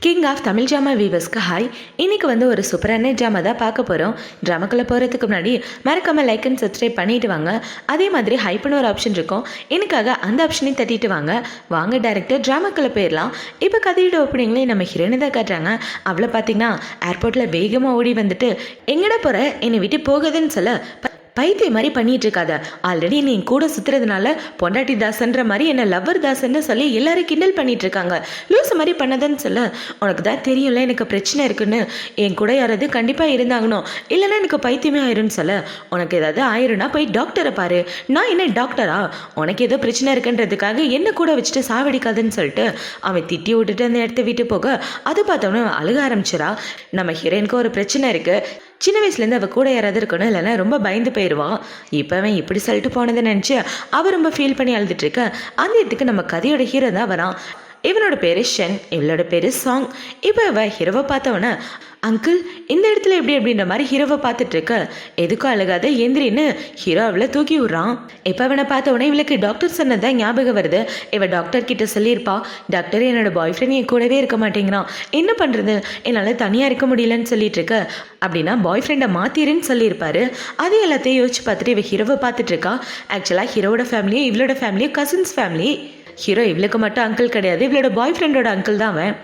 King of Tamil drama வீவர்ஸ்க்கு hi. இன்றைக்கி ஒரு சூப்பரான ட்ராமா தான் பார்க்க போகிறோம். ட்ராமாக்குள்ளே போகிறதுக்கு முன்னாடி மறக்காமல் லைக் அண்ட் சப்ஸ்கிரைப் பண்ணிவிட்டு வாங்க. அதே மாதிரி ஹைப்னு ஒரு ஆப்ஷன் இருக்கும், எனக்காக அந்த ஆப்ஷனையும் தட்டிட்டு வாங்க டேரக்டர் ட்ராமாக்குள்ளே போயிடலாம். இப்போ கதையோட ஓப்பனிங்லேயே நம்ம ஹீரோயினை தான் காட்டுறாங்க. அவளை பார்த்தீங்கன்னா ஏர்போர்ட்டில் வேகமாக ஓடி வந்துட்டு எங்கடா போகிற, என்னை விட்டு போகுதுன்னு சொல்ல பைத்திய மாதிரி பண்ணிட்டு இருக்காத, ஆல்ரெடி நீ கூட சுத்துறதுனால பொண்டாட்டி தாசன்ற மாதிரி என்ன லவ்வர் தாசன்னு சொல்லி எல்லாரும் கிண்டல் பண்ணிட்டு இருக்காங்க, லூஸ் மாதிரி பண்ணதுன்னு சொல்ல உனக்கு தான் தெரியும்ல எனக்கு பிரச்சனை இருக்குன்னு, என் கூட யாராவது கண்டிப்பாக இருந்தாங்கணும், இல்லைன்னா எனக்கு பைத்தியமே ஆயிரும்னு சொல்ல உனக்கு ஏதாவது ஆயிரும்னா போய் டாக்டரை பாரு, நான் என்ன டாக்டரா, உனக்கு ஏதோ பிரச்சனை இருக்குன்றதுக்காக என்ன கூட வச்சுட்டு சாவடிக்காதுன்னு சொல்லிட்டு அவன் திட்டி விட்டுட்டு அந்த இடத்த விட்டு போக அது பார்த்தோன்னே அழுக ஆரம்பிச்சிடா. நம்ம ஹீரோயினுக்கு ஒரு பிரச்சனை இருக்குது, சின்ன வயசுலேருந்து அவள் கூட யாராவது இருக்கணும், இல்லைன்னா ரொம்ப பயந்து போயிடுவான். இப்போ அவன் இப்படி சொல்லிட்டு போனதை நினச்சி அவள் ரொம்ப ஃபீல் பண்ணி அழுதுட்டுருக்க. அந்த இடத்துக்கு நம்ம கதையோட ஹீரோ தான் வரான். இவனோட பேர் ஷென், இவளோட பேர் சாங். இப்போ இவன் ஹீரோவை பார்த்தவொன்னே அங்கிள் இந்த இடத்துல எப்படி அப்படின்ற மாதிரி ஹீரோவை பார்த்துட்டு இருக்க, எதுக்கும் அழுகாத எந்திரின்னு ஹீரோ அவளை தூக்கி விட்றான். இப்போ அவனை பார்த்தவொடனே இவளுக்கு டாக்டர் சொன்னதான் ஞாபகம் வருது. இவள் டாக்டர் கிட்ட சொல்லியிருப்பா, டாக்டர் என்னோட பாய் ஃப்ரெண்ட் என் கூடவே இருக்க மாட்டேங்கிறான், என்ன பண்ணுறது, என்னால் தனியாக இருக்க முடியலன்னு சொல்லிட்டு இருக்க, அப்படின்னா பாய் ஃப்ரெண்டை மாற்றிருன்னு சொல்லியிருப்பாரு. அது எல்லாத்தையும் யோசிச்சு பார்த்துட்டு இவள் ஹீரோவை பார்த்துட்டு இருக்கா. ஆக்சுவலாக ஹீரோட ஃபேமிலியும் இவளோட ஃபேமிலியும் கசின்ஸ் ஃபேமிலி. ஹீரோ இவளுக்கு மட்டும் அங்கிள் கிடையாது, இவளோட பாய் ஃப்ரெண்டோட அங்கிள் தான் அவன்.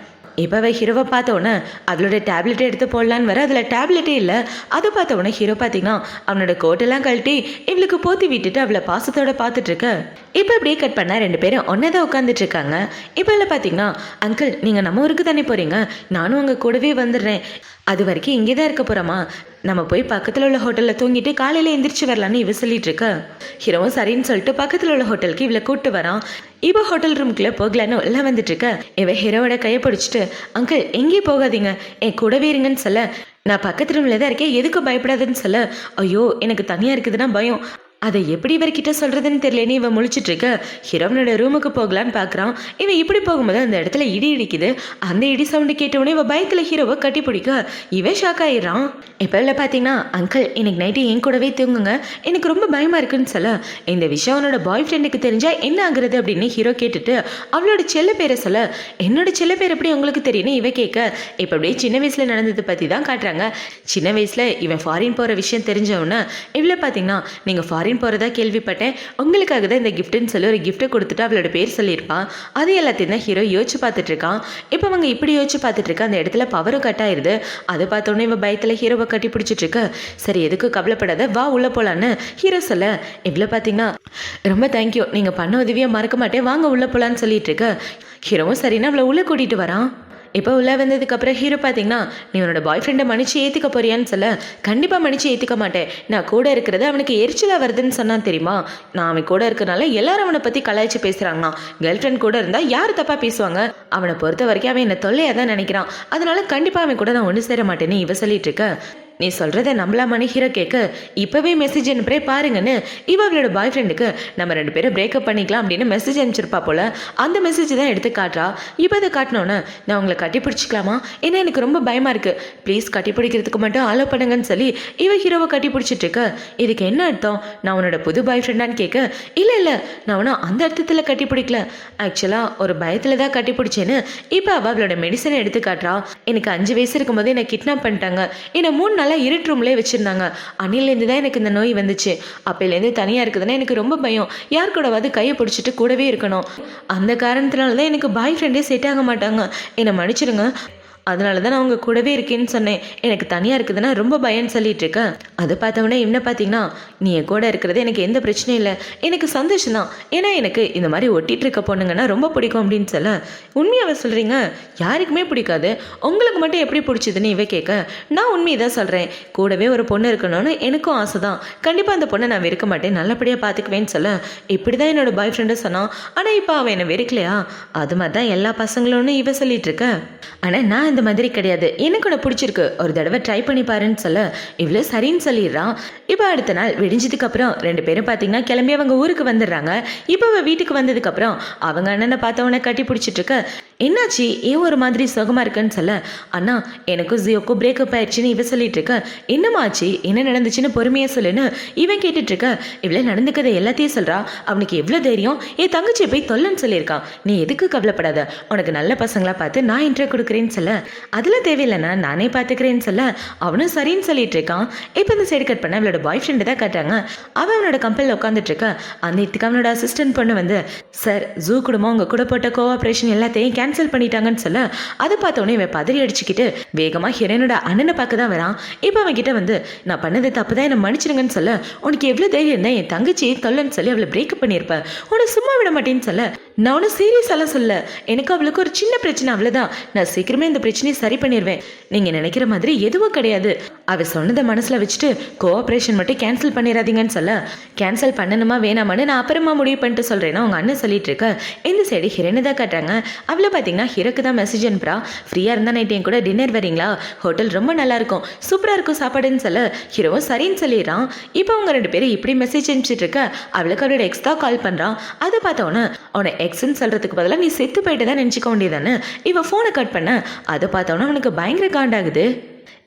இப்போ அவள் ஹீரோவை பார்த்தோன்னே அவளோட டேப்லெட்டை எடுத்து போடலான்னு வர அதில் டேப்லெட்டே இல்லை. அதை பார்த்தோன்னே ஹீரோ பார்த்தீங்கன்னா அவனோட கோட்டெல்லாம் கழட்டி இவளுக்கு போத்தி விட்டுட்டு அவளை பாசத்தோட பார்த்துட்ருக்க. இப்போ அப்படியே கட் பண்ணால் ரெண்டு பேரும் ஒன்றே தான் உட்காந்துட்டு இருக்காங்க. இப்போ இல்லை பார்த்தீங்கன்னா அங்கிள் நீங்கள் நம்ம ஊருக்கு தானே போகிறீங்க, நானும் அங்கே கூடவே வந்துடுறேன், அது வரைக்கும் இங்கே தான் இருக்க போகிறோமா, நம்ம போய் பக்கத்தில் உள்ள ஹோட்டலில் தூங்கிட்டு காலையில் எந்திரிச்சு வரலான்னு இவ சொல்லிட்டு இருக்க. ஹீரோவும் சரின்னு சொல்லிட்டு பக்கத்தில் உள்ள ஹோட்டலுக்கு இவளை கூப்பிட்டு வரான். இப்போ ஹோட்டல் ரூமுக்குள்ளே போகலான்னு எல்லாம் வந்துட்டு இருக்க. இவ ஹீரோவோட கையை பிடிச்சிட்டு அங்கிள் எங்கேயும் போகாதீங்க, என் கூடவே இருங்கன்னு சொல்ல, நான் பக்கத்து ரூமில் தான் இருக்கேன், எதுக்கு பயப்படாதுன்னு சொல்ல, ஐயோ எனக்கு தனியாக இருக்குதுன்னா பயம், அதை எப்படி இவர்கிட்ட சொல்கிறதுன்னு தெரியலன்னு இவன் முழிச்சிட்டு இருக்க. ஹீரோவனோட ரூமுக்கு போகலான்னு பார்க்குறான். இவன் இப்படி போகும்போது அந்த இடத்துல இடி இடிக்குது. அந்த இடி சவுண்டு கேட்டவுடனே இவன் பயத்தில் ஹீரோவை கட்டி பிடிக்க இவன் ஷாக் ஆயிடுறான். இப்போ இல்லை பார்த்தீங்கன்னா அங்கிள் இன்னைக்கு நைட்டு என் கூடவே தூங்குங்க, எனக்கு ரொம்ப பயமாக இருக்குன்னு சொல்ல, இந்த விஷயம் அவனோட பாய் ஃப்ரெண்டுக்கு தெரிஞ்சால் என்ன ஆகுறது அப்படின்னு ஹீரோ கேட்டுட்டு அவளோட செல்ல பேரை சொல்ல, என்னோட செல்ல பேர் எப்படி உங்களுக்கு தெரியும்னு இவ கேட்க. இப்போ அப்படியே சின்ன வயசில் நடந்தது பற்றி தான் காட்டுறாங்க. சின்ன வயசில் இவன் ஃபாரின் போகிற விஷயம் தெரிஞ்சவொன்னே இவ்வளோ பார்த்தீங்கன்னா நீங்கள் ஃபாரின் போகிறதா கேள்விப்பட்டேன், உங்களுக்காக தான் இந்த கிஃப்ட்டுன்னு சொல்லி ஒரு கிஃப்ட்டை கொடுத்துட்டு அவளோட பேர் சொல்லியிருப்பான். அது எல்லாத்தையும் தான் ஹீரோ யோசிச்சு பார்த்துட்டு இருக்கான். இப்போ அவங்க இப்படி யோசிச்சு பார்த்துட்டு இருக்க, அந்த இடத்துல பவரும் கட் ஆயிடுது. அதை பார்த்தோன்னே இவன் பயத்தில் ஹீரோவை கட்டி பிடிச்சிட்டு இருக்க. சரி எதுக்கு கவலைப்படாத, வா உள்ளே போகலான்னு ஹீரோ சொல்ல, இவ்வளோ பார்த்தீங்கன்னா ரொம்ப தேங்க்யூ, நீங்கள் பண்ண உதவியை மறக்க மாட்டேன், வாங்க உள்ளே போகலான்னு சொல்லிட்டு இருக்க. ஹீரோவும் சரின்னா அவளை உள்ளே கூட்டிகிட்டு வரான். இப்போ உள்ளே வந்ததுக்கப்புறம் ஹீரோ பார்த்தீங்கன்னா நீ உன்னோட பாய் ஃப்ரெண்டை மன்னிச்சு ஏற்றுக்க போறியான்னு சொல்ல, கண்டிப்பாக மன்னிச்சு ஏற்றுக்க மாட்டேன், நான் கூட இருக்கிறது அவனுக்கு எரிச்சலாக வருதுன்னு சொன்னான் தெரியுமா, நான் அவன் கூட இருக்கிறனால எல்லாரும் அவனை பற்றி கலாய்ச்சி பேசுகிறாங்கண்ணா, கேர்ள் ஃப்ரெண்ட் கூட இருந்தால் யார் தப்பாக பேசுவாங்க, அவனை பொறுத்த வரைக்கும் அவன் என்னை தொல்லையாக தான் நினைக்கிறான், அதனால கண்டிப்பாக அவன் கூட நான் ஒன்று சேர மாட்டேன்னு இவ சொல்லிட்டு இருக்க. நீ சொல்கிறத நம்பலாமான்னு ஹீரோ கேட்க, இப்போவே மெசேஜ் அனுப்புறே பாருங்கன்னு இவளோட பாய் ஃப்ரெண்டுக்கு நம்ம ரெண்டு பேரும் பிரேக்கப் பண்ணிக்கலாம் அப்படின்னு மெசேஜ் அனுப்பிச்சிருப்பா போல். அந்த மெசேஜ் தான் எடுத்து காட்டுறா. இப்போ அதை காட்டினோன்னே நான் உங்களை கட்டி பிடிச்சிக்கலாமா, ஏன்னா எனக்கு ரொம்ப பயமாக இருக்குது, ப்ளீஸ் கட்டி பிடிக்கிறதுக்கு மட்டும் ஆலோ பண்ணுங்கன்னு சொல்லி இவ ஹீரோவை கட்டி பிடிச்சிட்டு இருக்க. இதுக்கு என்ன அர்த்தம், நான் உன்னோட புது பாய் ஃப்ரெண்டான்னு கேட்க, இல்லை நான் உன்னை அந்த அர்த்தத்தில் கட்டி பிடிக்கல, ஆக்சுவலாக ஒரு பயத்தில் தான் கட்டி பிடிச்சேன்னு இப்போ அவளோட மெடிசனை எடுத்து காட்டுறா. எனக்கு 5 வயசு இருக்கும்போது என்னை கிட்னாப் பண்ணிட்டாங்க, என்னை 3 நாளாக இருட்டு ரூம்லேயே வச்சுருந்தாங்க, அன்னிலேருந்து தான் எனக்கு இந்த நோய் வந்துச்சு, அப்போலேருந்து தனியாக இருக்குதுன்னா எனக்கு ரொம்ப பயம், யார் கூடவாது கையை பிடிச்சிட்டு கூடவே இருக்கணும், அந்த காரணத்தினால தான் எனக்கு பாய் ஃப்ரெண்டே செட் ஆக மாட்டாங்க, என்னை மன்னிச்சிடுங்க, அதனால தான் நான் உங்கள் கூடவே இருக்கேன்னு சொன்னேன், எனக்கு தனியாக இருக்குதுன்னா ரொம்ப பயம்னு சொல்லிட்டு இருக்கேன். அதை பார்த்தவொடனே என்ன பார்த்தீங்கன்னா நீ என் கூட இருக்கிறது எனக்கு எந்த பிரச்சனையும் இல்லை, எனக்கு சந்தோஷம் தான், ஏன்னா எனக்கு இந்த மாதிரி ஒட்டிகிட்டு இருக்க பொண்ணுங்கன்னா ரொம்ப பிடிக்கும் அப்படின்னு சொல்ல, உண்மையாக சொல்கிறீங்க, யாருக்குமே பிடிக்காது, உங்களுக்கு மட்டும் எப்படி பிடிச்சதுன்னு இவ கேட்க, நான் உண்மையை தான் சொல்கிறேன், கூடவே ஒரு பொண்ணு இருக்கணும்னு எனக்கும் ஆசை தான், கண்டிப்பாக அந்த பொண்ணை நான் வெறுக்க மாட்டேன், நல்லபடியாக பார்த்துக்குவேன்னு சொல்ல, இப்படி தான் என்னோட பாய் ஃப்ரெண்டு சொன்னான், ஆனால் இப்போ அவன் என்னை வெறுக்கலையா, அது மாதிரி தான் எல்லா பசங்களும்னு இவ சொல்லிட்டு இருக்க, ஆனால் நான் அந்த மாதிரி கிடையாது, எனக்கு உன்னை பிடிச்சிருக்கு, ஒரு தடவை ட்ரை பண்ணி பாருன்னு சொல்ல இவ்வளோ சரின்னு சொல்லிடுறான். இப்போ அடுத்த நாள் விடிஞ்சதுக்கு அப்புறம் 2 பேரும் பார்த்தீங்கன்னா கிளம்பி அவங்க ஊருக்கு வந்துடுறாங்க. இப்போ அவ வீட்டுக்கு வந்ததுக்கப்புறம் அவங்க அண்ணனை பார்த்தவனை கட்டி பிடிச்சிட்டு இருக்க, என்னாச்சு ஏன் ஒரு மாதிரி சுகமா இருக்குன்னு சொல்ல, அண்ணா எனக்கும் ஜியோக்கும் பிரேக்கப் ஆயிடுச்சுன்னு இவ சொல்லிட்டு இருக்க, என்னமாச்சு என்ன நடந்துச்சுன்னு பொறுமையா சொல்லுன்னு இவன் கேட்டுட்டு இருக்க. இவ்வளோ நடந்துக்கதை எல்லாத்தையும் சொல்றா. அவனுக்கு எவ்வளோ தைரியம், என் தங்கச்சியை போய் தொல்லன்னு சொல்லியிருக்கான். நீ எதுக்கு கவலைப்படாத, உனக்கு நல்ல பசங்களா பார்த்து நான் இன்ட்ரோ கொடுக்குறேன்னு சொல்ல, அதெல்லாம் தேவையில்லைண்ணா நானே பார்த்துக்கிறேன்னு சொல்ல அவனும் சரின்னு சொல்லிட்டு இருக்கான். இப்போ இந்த சைடு கட் பண்ண அவளோட பாய் ஃப்ரெண்டு தான் காட்டாங்க. அவன் அவனோட கம்பெனியில் உட்காந்துட்டு இருக்க. அந்த இடத்துக்கு அவனோட அசிஸ்டன்ட் பொண்ணு வந்து, சார் ஜூ குடும்பம் உங்க கூட போட்ட கோஆப்ரேஷன் எல்லாத்தையும் கேன்சல் பண்ணிட்டாங்கன்னு சொல்ல, அதை பார்த்தோன்னே இவன் பதறி அடிச்சுக்கிட்டு வேகமா ஹீரோனோட அண்ணனை பார்க்க தான் வரான். இப்போ அவன் கிட்ட வந்து, நான் பண்ணது தப்பு தான், என்னை மன்னிச்சிடுங்கன்னு சொல்ல, உனக்கு எவ்வளோ தைரியம் தான் என் தங்கச்சி தொல்லன்னு சொல்லி அவளை பிரேக்கப் பண்ணியிருப்பேன், உன்னை சும்மா விட மாட்டேன்னு சொல்ல, நான் ஒன்றும் சீரியஸாலாம் சொல்ல, எனக்கு அவளுக்கு ஒரு சின்ன பிரச்சனை அவ்வளோதான், நான் சீக்கிரமே இந்த பிரச்சனையை சரி பண்ணிடுவேன், நீங்கள் நினைக்கிற மாதிரி எதுவும் கிடையாது, அவ சொன்னதை மனசில் வச்சுட்டு கோஆப்ரேஷன் மட்டும் கேன்சல் பண்ணிடாதீங்கன்னு சொல்ல, கேன்சல் பண்ணணுமா வேணாமான்னு நான் அப்புறமா முடிவு பண்ணிட்டு சொல்கிறேன்னா அவங்க அண்ணன் சொல்லிட்டு இருக்க. இந்த சைடு ஹீரோனை தான் காட்டுறாங்க. அவளை பார்த்தீங்கன்னா ஹீரோக்கு தான் மெசேஜ் அனுப்புறா, ஃப்ரீயாக இருந்தால் நைட் என் கூட டின்னர் வரீங்களா, ஹோட்டல் ரொம்ப நல்லா இருக்கும், சூப்பராக இருக்கும் சாப்பாடுன்னு சொல்ல ஹீரோவும் சரின்னு சொல்லிடுறான். இப்போ அவங்க 2 பேரும் இப்படி மெசேஜ் அனுப்பிச்சிட்டு இருக்க, அவளுக்கு அவளோட எக்ஸ் தான் கால் பண்ணுறான். அதை பார்த்தவொன்னே அவனை எக்ஸ்ன்னு சொல்கிறதுக்கு பதிலாக நீ செத்து போயிட்டு தான் நினச்சிக்க வேண்டியதானே. இவன் ஃபோனை கட் பண்ண, அதை பார்த்தவொன்னே அவனுக்கு பயங்கர காண்டாகுது.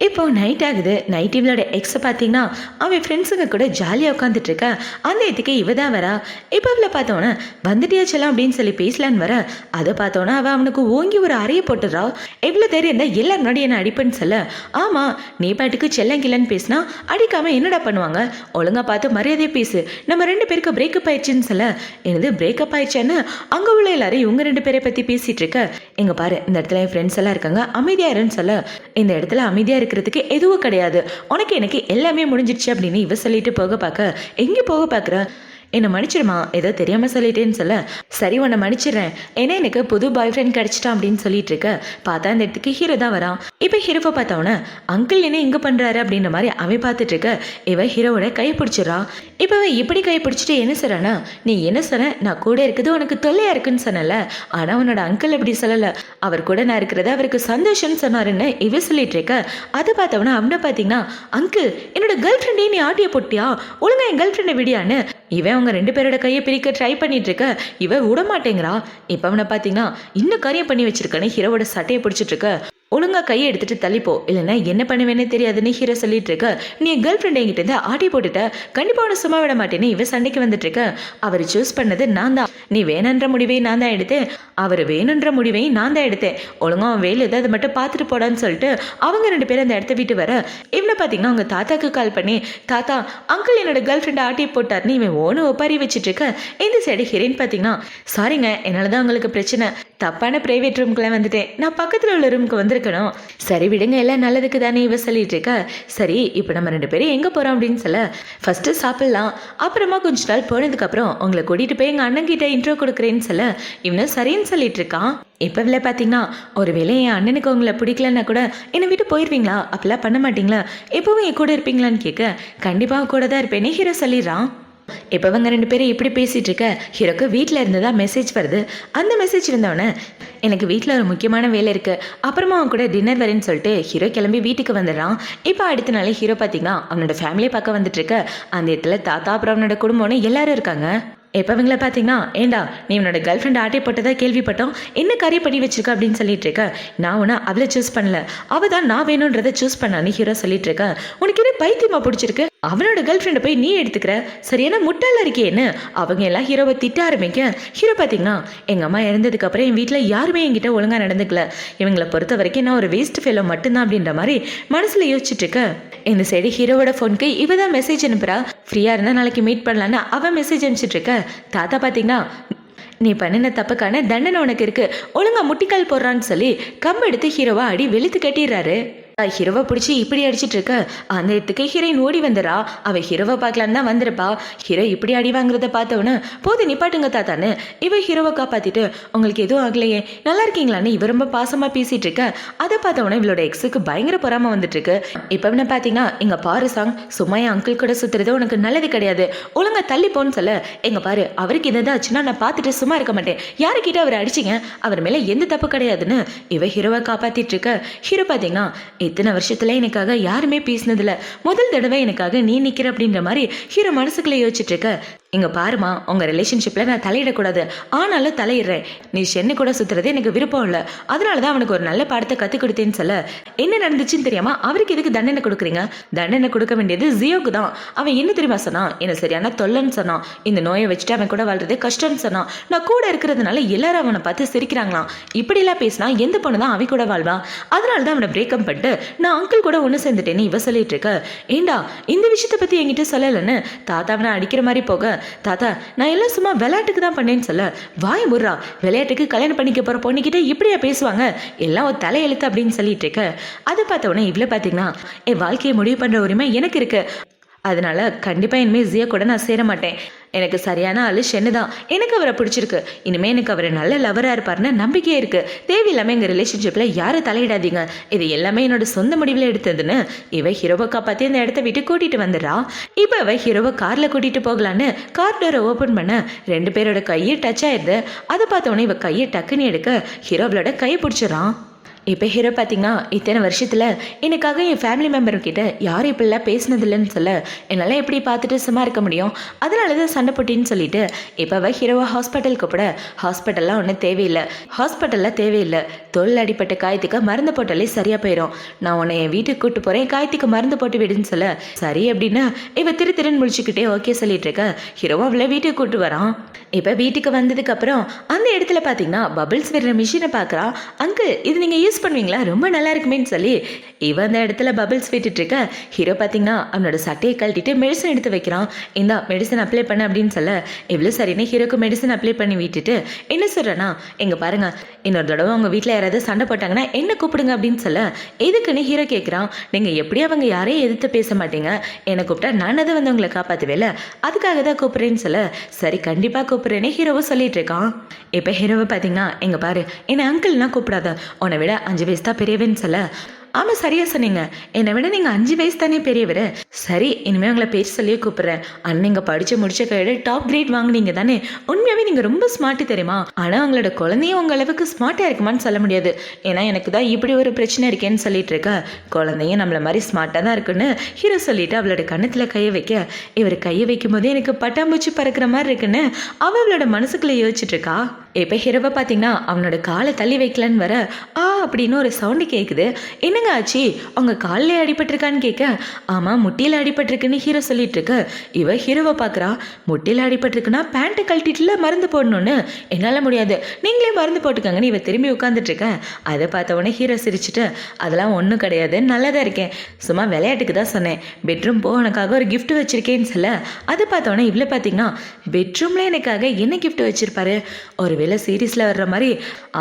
இப்போ நைட் ஆகுது. நைட் இவளோட எக்ஸை பார்த்தீங்கன்னா அவன் ஃப்ரெண்ட்ஸுங்க கூட ஜாலியாக உட்காந்துட்டு இருக்க. அந்த இடத்துக்கு இவ தான் வரா. இப்போ அவளை பார்த்தோன்னே வந்துட்டியாச்சலாம் அப்படின்னு சொல்லி பேசலான்னு வர, அதை பார்த்தோன்னா அவள் அவனுக்கு ஓங்கி ஒரு அறையை போட்டுடுறா. எவ்வளோ தெரியும் இருந்தால் எல்லாரும் முன்னாடி என்ன அடிப்பேன்னு சொல்ல, ஆமாம் நீ பாட்டுக்கு செல்லங்கில்லன்னு பேசினா அடிக்காமல் என்னடா பண்ணுவாங்க, ஒழுங்காக பார்த்து மரியாதையை பேசு, நம்ம 2 பேருக்கு பிரேக்கப் ஆயிடுச்சுன்னு சொல்ல, எனது பிரேக்கப் ஆயிடுச்சேன்னு அங்கே உள்ள எல்லாரும் இவங்க 2 பேரை பற்றி பேசிகிட்டு இருக்க. எங்கே பாரு இந்த இடத்துல என் ஃப்ரெண்ட்ஸ் எல்லாம் இருக்காங்க, அமைதியாக இருன்னு சொல்ல, இந்த இடத்துல அமைதியாக இருக்கிறதுக்கு எதுவும் கிடையாது, உனக்கு எனக்கு எல்லாமே முடிஞ்சிடுச்சு அப்படின்னு இவ சொல்லிட்டு போக பார்க்க, எங்கே போக பார்க்குற, என்னை மன்னிச்சிடுமா ஏதோ தெரியாமல் சொல்லிட்டேன்னு சொல்ல, சரி உன்னை மன்னிச்சிடுறேன், ஏன்னா எனக்கு புது பாய் ஃப்ரெண்ட் கிடச்சிட்டான் அப்படின்னு சொல்லிட்டு இருக்க. பார்த்தா அந்த இடத்துக்கு ஹீரோ தான் வரான். இப்போ ஹீரோவை பார்த்தவொன்னே அங்கிள் என்ன இங்கே பண்ணுறாரு அப்படின்ற மாதிரி அவன் பார்த்துட்டு இருக்க. இவன் ஹீரோவோட கையை பிடிச்சிடறான். இப்போ அவன் இப்படி கையை பிடிச்சிட்டு என்ன சொல்கிறானா, நீ என்ன சொன்ன, நான் கூட இருக்குது உனக்கு தொல்லையாக இருக்குன்னு சொன்னல, ஆனால் உன்னோட அங்கிள் அப்படி சொல்லலை, அவர் கூட நான் இருக்கிறது அவருக்கு சந்தோஷம்னு சொன்னாருன்னு இவ சொல்லிட்டு இருக்க. அதை பார்த்தவொன்னே அவனை பார்த்தீங்கன்னா, அங்கிள் என்னோட கேர்ள் ஃப்ரெண்டே நீ ஆட்டிய போட்டியா, ஒழுங்கா என் கேர்ள் ஃப்ரெண்டை விடியான்னு இவன் அவங்க 2 பேரோட கையை பிரிக்க ட்ரை பண்ணிட்டு இருக்க. இவ விட மாட்டேங்கிறா. இப்போ அவனை பார்த்தீங்கன்னா இன்னும் காரியம் பண்ணி வச்சிருக்கானே ஹீரோவோட சட்டையை பிடிச்சிட்டு இருக்க. ஒழுங்கா கையை எடுத்துட்டு தள்ளிப்போ, இல்லைன்னா என்ன பண்ணுவேன்னு தெரியாதுன்னு ஹீரோ சொல்லிட்டு இருக்க. நீ கேர்ள் ஃப்ரெண்ட் என்கிட்ட இருந்து ஆட்டி போட்டுட்ட, கண்டிப்பா அவனை சும்மா விட மாட்டேன்னு இவ சண்டைக்கு வந்துட்டு இருக்க. அவர் சூஸ் பண்ணது நான் தான், நீ வேணுன்ற முடிவை நான் தான் எடுத்தேன், அவர் வேணுன்ற முடிவை நான் தான் எடுத்தேன், ஒழுங்கா அவன் வேலை ஏதாவது மட்டும் பார்த்துட்டு போடான்னு சொல்லிட்டு அவங்க 2 பேரும் அந்த இடத்த விட்டு வர. இவனை பார்த்தீங்கன்னா அவங்க தாத்தாக்கு கால் பண்ணி, தாத்தா அங்கிள் என்னோட கேர்ள் ஃப்ரெண்டை ஆட்டி போட்டார்னு இவன் ஓன்னு ஒப்பாரி வச்சுட்டு இருக்க. இந்த சைடு ஹீரோயின் பார்த்தீங்கன்னா, சாரிங்க என்னால தான் உங்களுக்கு பிரச்சனை, தப்பான பிரைவேட் ரூம்க்குலாம் வந்துட்டேன், நான் பக்கத்தில் உள்ள ரூமுக்கு வந்திருக்கணும். சரி விடுங்க எல்லாம் நல்லதுக்கு தானே இவ சொல்லிட்டு இருக்க. சரி இப்போ நம்ம 2 பேரும் எங்கே போகிறோம் அப்படின்னு சொல்ல, ஃபஸ்ட்டு சாப்பிட்லாம், அப்புறமா கொஞ்ச நாள் போனதுக்கப்புறம் உங்களை கூட்டிகிட்டு போய் எங்கள் அண்ணன் கிட்ட இன்ட்ரோ கொடுக்குறேன்னு சொல்ல இவனும் சரின்னு சொல்லிட்டு இருக்கான். இப்போ இல்லை பார்த்தீங்கன்னா, ஒருவேளை என் அண்ணனுக்கு உங்களை பிடிக்கலன்னா கூட என்னை விட்டு போயிடுவீங்களா, அப்பெல்லாம் பண்ண மாட்டீங்களா, எப்பவும் என் கூட இருப்பீங்களான்னு கேட்க, கண்டிப்பாக கூட தான் இருப்பேன்னு ஹீரோ சொல்லிடுறான். இப்போ அவங்க 2 பேரும் இப்படி பேசிகிட்டு இருக்க. ஹீரோக்கு வீட்டில் இருந்து தான் மெசேஜ் வருது. அந்த மெசேஜ் இருந்தவொடனே, எனக்கு வீட்டில் ஒரு முக்கியமான வேலை இருக்குது, அப்புறமா அவன் கூட டின்னர் வரேன்னு சொல்லிட்டு ஹீரோ கிளம்பி வீட்டுக்கு வந்துடுறான். இப்போ அடுத்த நாளே ஹீரோ பார்த்தீங்கன்னா அவனோட ஃபேமிலியை பார்க்க வந்துட்டு இருக்க. அந்த இடத்துல தாத்தா அப்புறம் அவனோட குடும்பம்னு எல்லாரும் இருக்காங்க. இப்போ இவங்களை பார்த்தீங்கன்னா, ஏண்டா நீ உன்னோட கேர்ள் ஃப்ரெண்ட் ஆட்டை போட்டதா கேள்விப்பட்டோம், என்ன கறி பண்ணி வச்சிருக்க அப்படின்னு சொல்லிட்டு இருக்க. நான் உன்னை அவளை சூஸ் பண்ணல, அவள் தான் நான் வேணுன்றதை சூஸ் பண்ணான்னு ஹீரோ சொல்லிட்டு இருக்க. உனக்கு என்ன பைத்தியமா பிடிச்சிருக்கு, அவனோட கேர்ள் ஃப்ரெண்டை போய் நீ எடுத்துக்கிற, சரியான முட்டாளா இருக்கேன்னு அவங்க எல்லாம் ஹீரோவை திட்ட ஆரம்பிக்க. ஹீரோ பார்த்தீங்கன்னா, எங்கள் அம்மா இறந்ததுக்கு அப்புறம் என் வீட்டில் யாருமே என்கிட்ட ஒழுங்காக நடந்துக்கல, இவங்களை பொறுத்த வரைக்கும் நான் ஒரு வேஸ்ட் ஃபெலோ மட்டும்தான் அப்படின்ற மாதிரி மனசில் யோசிச்சுட்டு இருக்க. இந்த சைடு ஹீரோவோட ஃபோனுக்கு இவ தான் மெசேஜ் அனுப்புறா. ஃப்ரீயாக இருந்தால் நாளைக்கு மீட் பண்ணலான்னு அவன் மெசேஜ் அனுப்பிச்சிட்டு இருக்க. தாத்தா பார்த்தீங்கன்னா, நீ பண்ணின தப்புக்கான தண்டனை உனக்கு இருக்கு, ஒழுங்கா முட்டிக்கால் போடுறான்னு சொல்லி கம்பு எடுத்து ஹீரோவா அடி வெளுத்து கட்டிடுறாரு. ஹீரோவை பிடிச்சி இப்படி அடிச்சிட்டு இருக்க அந்த இடத்துக்கு ஹீரோயின் ஓடி வந்துடா. அவ ஹீரோவை பார்க்கலான்னு தான் வந்திருப்பா. ஹீரோ இப்படி அடி வாங்குறத பார்த்தவொன்னே போது நிப்பாட்டுங்க தாத்தான்னு இவ ஹீரோவை காப்பாத்திட்டு உங்களுக்கு எதுவும் ஆகலையே நல்லா இருக்கீங்களான்னு இவ ரொம்ப பாசமா பேசிட்டு இருக்க. அதை பார்த்தவொன்னே இவளோட எக்ஸுக்கு பயங்கர பொறாம வந்துட்டு இருக்கு. இப்ப என்ன பாத்தீங்கன்னா இங்க பாரு சாங் சும்மா என் அங்கிள் கூட சுத்துறது உனக்கு நல்லது கிடையாது, ஒழுங்கா தள்ளி போன்னு சொல்ல. எங்க பாரு அவருக்கு எதாச்சுன்னா நான் பார்த்துட்டு சும்மா இருக்க மாட்டேன், யாருக்கிட்ட அவர் அடிச்சிங்க, அவர் மேல எந்த தப்பு கிடையாதுன்னு இவ ஹீரோவை காப்பாத்திட்டு இருக்க. ஹீரோ பாத்தீங்கன்னா இத்தனை வருஷத்துல எனக்காக யாருமே பேசினதில்ல, முதல் தடவை எனக்காக நீ நிக்கிற அப்படின்ற மாதிரி ஹீரோ மனசுக்குள்ள யோசிச்சுட்டு இருக்க. இங்க பாருமா உங்க ரிலேஷன்ஷிப்ல நான் தலையிடக்கூடாது, ஆனாலும் தலையிடுறேன். நீ சென்னை கூட சுத்துறது எனக்கு விருப்பம் இல்லை, அதனாலதான் அவனுக்கு ஒரு நல்ல பாடத்தை கத்து கொடுத்தேன்னு சொல்ல. என்ன நடந்துச்சுன்னு தெரியாம அவருக்கு எதுக்கு தண்டனை கொடுக்குறீங்க? தண்டனை கொடுக்க வேண்டியது ஜியோக்கு தான். அவன் என்ன தெரியுமா சொன்னான், என்ன சரியான தொல்லன்னு சொன்னான், இந்த நோயை வச்சுட்டு அவன் கூட வாழ்றது கஷ்டம்னு சொன்னான். நான் கூட இருக்கிறதுனால எல்லாரும் அவனை பார்த்து சிரிக்கிறாங்களாம். இப்படி எல்லாம் பேசினா எந்த பொண்ணு தான் அவன் கூட வாழ்வா? அதனாலதான் அவனை பிரேக்கப் பண்ணிட்டு நான் அங்கிள் கூட ஒண்ணு சேர்ந்துட்டேன்னு இவ சொல்லிட்டு இருக்க. ஏண்டா இந்த விஷயத்தை பத்தி என்கிட்ட சொல்லலன்னு தாத்தாவனை அடிக்கிற மாதிரி போக, தாத்தா நான் எல்லாம் சும்மா விளையாட்டுக்கு தான் பண்ணேன்னு சொல்ல. வாய் முறா, விளையாட்டுக்கு கல்யாணம் பண்ணிக்க போற பொண்ணுகிட்ட இப்படியா பேசுவாங்க, எல்லாம் ஒரு தலையெழுத்து அப்படின்னு சொல்லிட்டு இருக்க. அதை பார்த்த உடனே இவ்வளவு பாத்தீங்கன்னா என் வாழ்க்கையை முடிவு பண்ற உரிமை எனக்கு இருக்கு, அதனால கண்டிப்பா இனிமே ஜியா கூட நான் சேர மாட்டேன். எனக்கு சரியான ஆளு ஷென்னு தான், எனக்கு அவரை பிடிச்சிருக்கு, இனிமே எனக்கு அவர் நல்ல லவரா இருப்பாருன்னு நம்பிக்கையே இருக்கு. தேவையில்லாம எங்க ரிலேஷன்ஷிப்ல யாரும் தலையிடாதீங்க, இது எல்லாமே என்னோட சொந்த முடிவில் எடுத்ததுன்னு இவ ஹீரோவை காப்பாத்தி அந்த இடத்த விட்டு கூட்டிட்டு வந்துடுறா. இப்ப அவ ஹீரோவை கார்ல கூட்டிட்டு போகலான்னு கார் டோரை ஓபன் பண்ண ரெண்டு பேரோட கையை டச் ஆயிடுது. அதை பார்த்தோன்னே இவ கையை டக்குன்னு எடுக்க ஹீரோவளோட கையை பிடிச்சிடறான். இப்போ ஹீரோ பார்த்தீங்கன்னா இத்தனை வருஷத்தில் எனக்காக என் ஃபேமிலி மெம்பர்கிட்ட யாரும் இப்படிலாம் பேசினதில்லைன்னு சொல்ல என்னால் எப்படி பார்த்துட்டு சும்மா இருக்க முடியும், அதனால தான் சண்டை போட்டின்னு சொல்லிட்டு இப்போ அவள் ஹீரோவை ஹாஸ்பிட்டல் கூப்பிட. ஹாஸ்பிட்டல்லாம் ஒன்றும் தேவையில்லை, ஹாஸ்பிட்டல்லாம் தேவையில்லை, தோல் அடிப்பட்ட காயத்துக்கு மருந்து போட்டாலே சரியாக போயிடும், நான் உன்னை என் வீட்டுக்கு கூப்பிட்டு போகிறேன், காயத்துக்கு மருந்து போட்டு விடுன்னு சொல்ல. சரி அப்படின்னு இவ திருன்னு முடிச்சுக்கிட்டே ஓகே சொல்லிட்டு இருக்க. ஹீரோவை அவளை வீட்டுக்கு கூப்பிட்டு வரான். இப்போ வீட்டுக்கு வந்ததுக்கப்புறம் அந்த இடத்துல பார்த்தீங்கன்னா பபிள்ஸ் விடுற மிஷினை பார்க்குறான். அங்கிள் இது நீங்கள் யூஸ் பண்ணுவீங்களா, ரொம்ப நல்லா இருக்குமேன்னு சொல்லி இவன் அந்த இடத்துல பபிள்ஸ் விட்டுட்டு இருக்க. ஹீரோ பார்த்தீங்கன்னா அவனோட சட்டையை கழட்டிட்டு மெடிசன் எடுத்து வைக்கிறான். இந்தா மெடிசன் அப்ளை பண்ண அப்படின்னு சொல்ல இவ்வளோ சரின்னு ஹீரோக்கு மெடிசன் அப்ளை பண்ணி விட்டுட்டு என்ன சொல்கிறேன்னா, எங்கே பாருங்க இன்னொரு தடவை அவங்க வீட்டில் யாராவது சண்டை போட்டாங்கன்னா என்ன கூப்பிடுங்க அப்படின்னு சொல்ல. எதுக்குன்னு ஹீரோ கேட்குறான். நீங்கள் எப்படி அவங்க யாரையும் எதிர்த்து பேச மாட்டீங்க, என்னை கூப்பிட்டா நான் அதை வந்து உங்களை காப்பாற்றுவேல, அதுக்காக தான் கூப்பிட்றேன்னு சொல்ல. சரி கண்டிப்பாக கூப்பிட்றேன்னு ஹீரோவை சொல்லிட்டு இருக்கான். இப்போ ஹீரோவை பார்த்தீங்கன்னா எங்கே பாரு என்னை அங்கிள்னா கூப்பிடாத, உன்னை விட 5 வயசு தான் பெரியவன்னு சொல்ல. ஆமாம் சரியா சொன்னீங்க, என்னை விட நீங்கள் 5 வயசு தானே பெரியவர், சரி இனிமேல் உங்களை பேர் சொல்லியே கூப்பிட்றேன். நீங்கள் படித்து முடிச்ச கையோட டாப் கிரேட் வாங்கினீங்க தானே, உண்மையாகவே நீங்கள் ரொம்ப ஸ்மார்ட்டு தெரியுமா, ஆனால் அவங்களோட குழந்தையும் உங்கள் அளவுக்கு ஸ்மார்ட்டாக இருக்குமான்னு சொல்ல முடியாது, ஏன்னா எனக்கு தான் இப்படி ஒரு பிரச்சனை இருக்கேன்னு சொல்லிட்டு இருக்க. குழந்தையும் நம்மள மாதிரி ஸ்மார்ட்டாக தான் இருக்குன்னு ஹீரோ சொல்லிட்டு அவளோட கண்ணத்தில் கையை வைக்க, இவர் கையை வைக்கும் போதே எனக்கு பட்டாம்பூச்சி பறக்கிற மாதிரி இருக்குன்னு அவளோட மனசுக்குள்ளே யோசிச்சுட்டு இருக்கா. இப்போ ஹீரோவை பார்த்தீங்கன்னா அவனோட காலை தள்ளி வைக்கலன்னு வர அப்படின்னு ஒரு சவுண்டு கேட்குது. என்னங்க ஆச்சு, அவங்க காலில் அடிபட்டிருக்கான்னு கேட்க, ஆமாம் முட்டியில் அடிபட்டிருக்குன்னு ஹீரோ சொல்லிட்டு இருக்க. இவ ஹீரோவை பார்க்குறா. முட்டியில் அடிபட்டிருக்குன்னா பேண்ட்டை கழட்டிட்டுல மருந்து போடணும்னு. என்னால் முடியாது, நீங்களே மருந்து போட்டுக்கங்கன்னு இவ திரும்பி உட்காந்துட்டு இருக்கேன். அதை பார்த்தவொடனே ஹீரோ சிரிச்சுட்டு அதெல்லாம் ஒன்றும் கிடையாது, நல்லா தான் இருக்கேன், சும்மா விளையாட்டுக்கு தான் சொன்னேன், பெட்ரூம் போ உனக்காக ஒரு கிஃப்ட் வச்சிருக்கேன்னு சொல்ல. அதை பார்த்தவொடனே இவ்வளோ பார்த்தீங்கன்னா பெட்ரூமில் எனக்காக என்ன கிஃப்ட் வச்சிருப்பாரு, ஒருவேளை சீரீஸில் வர்ற மாதிரி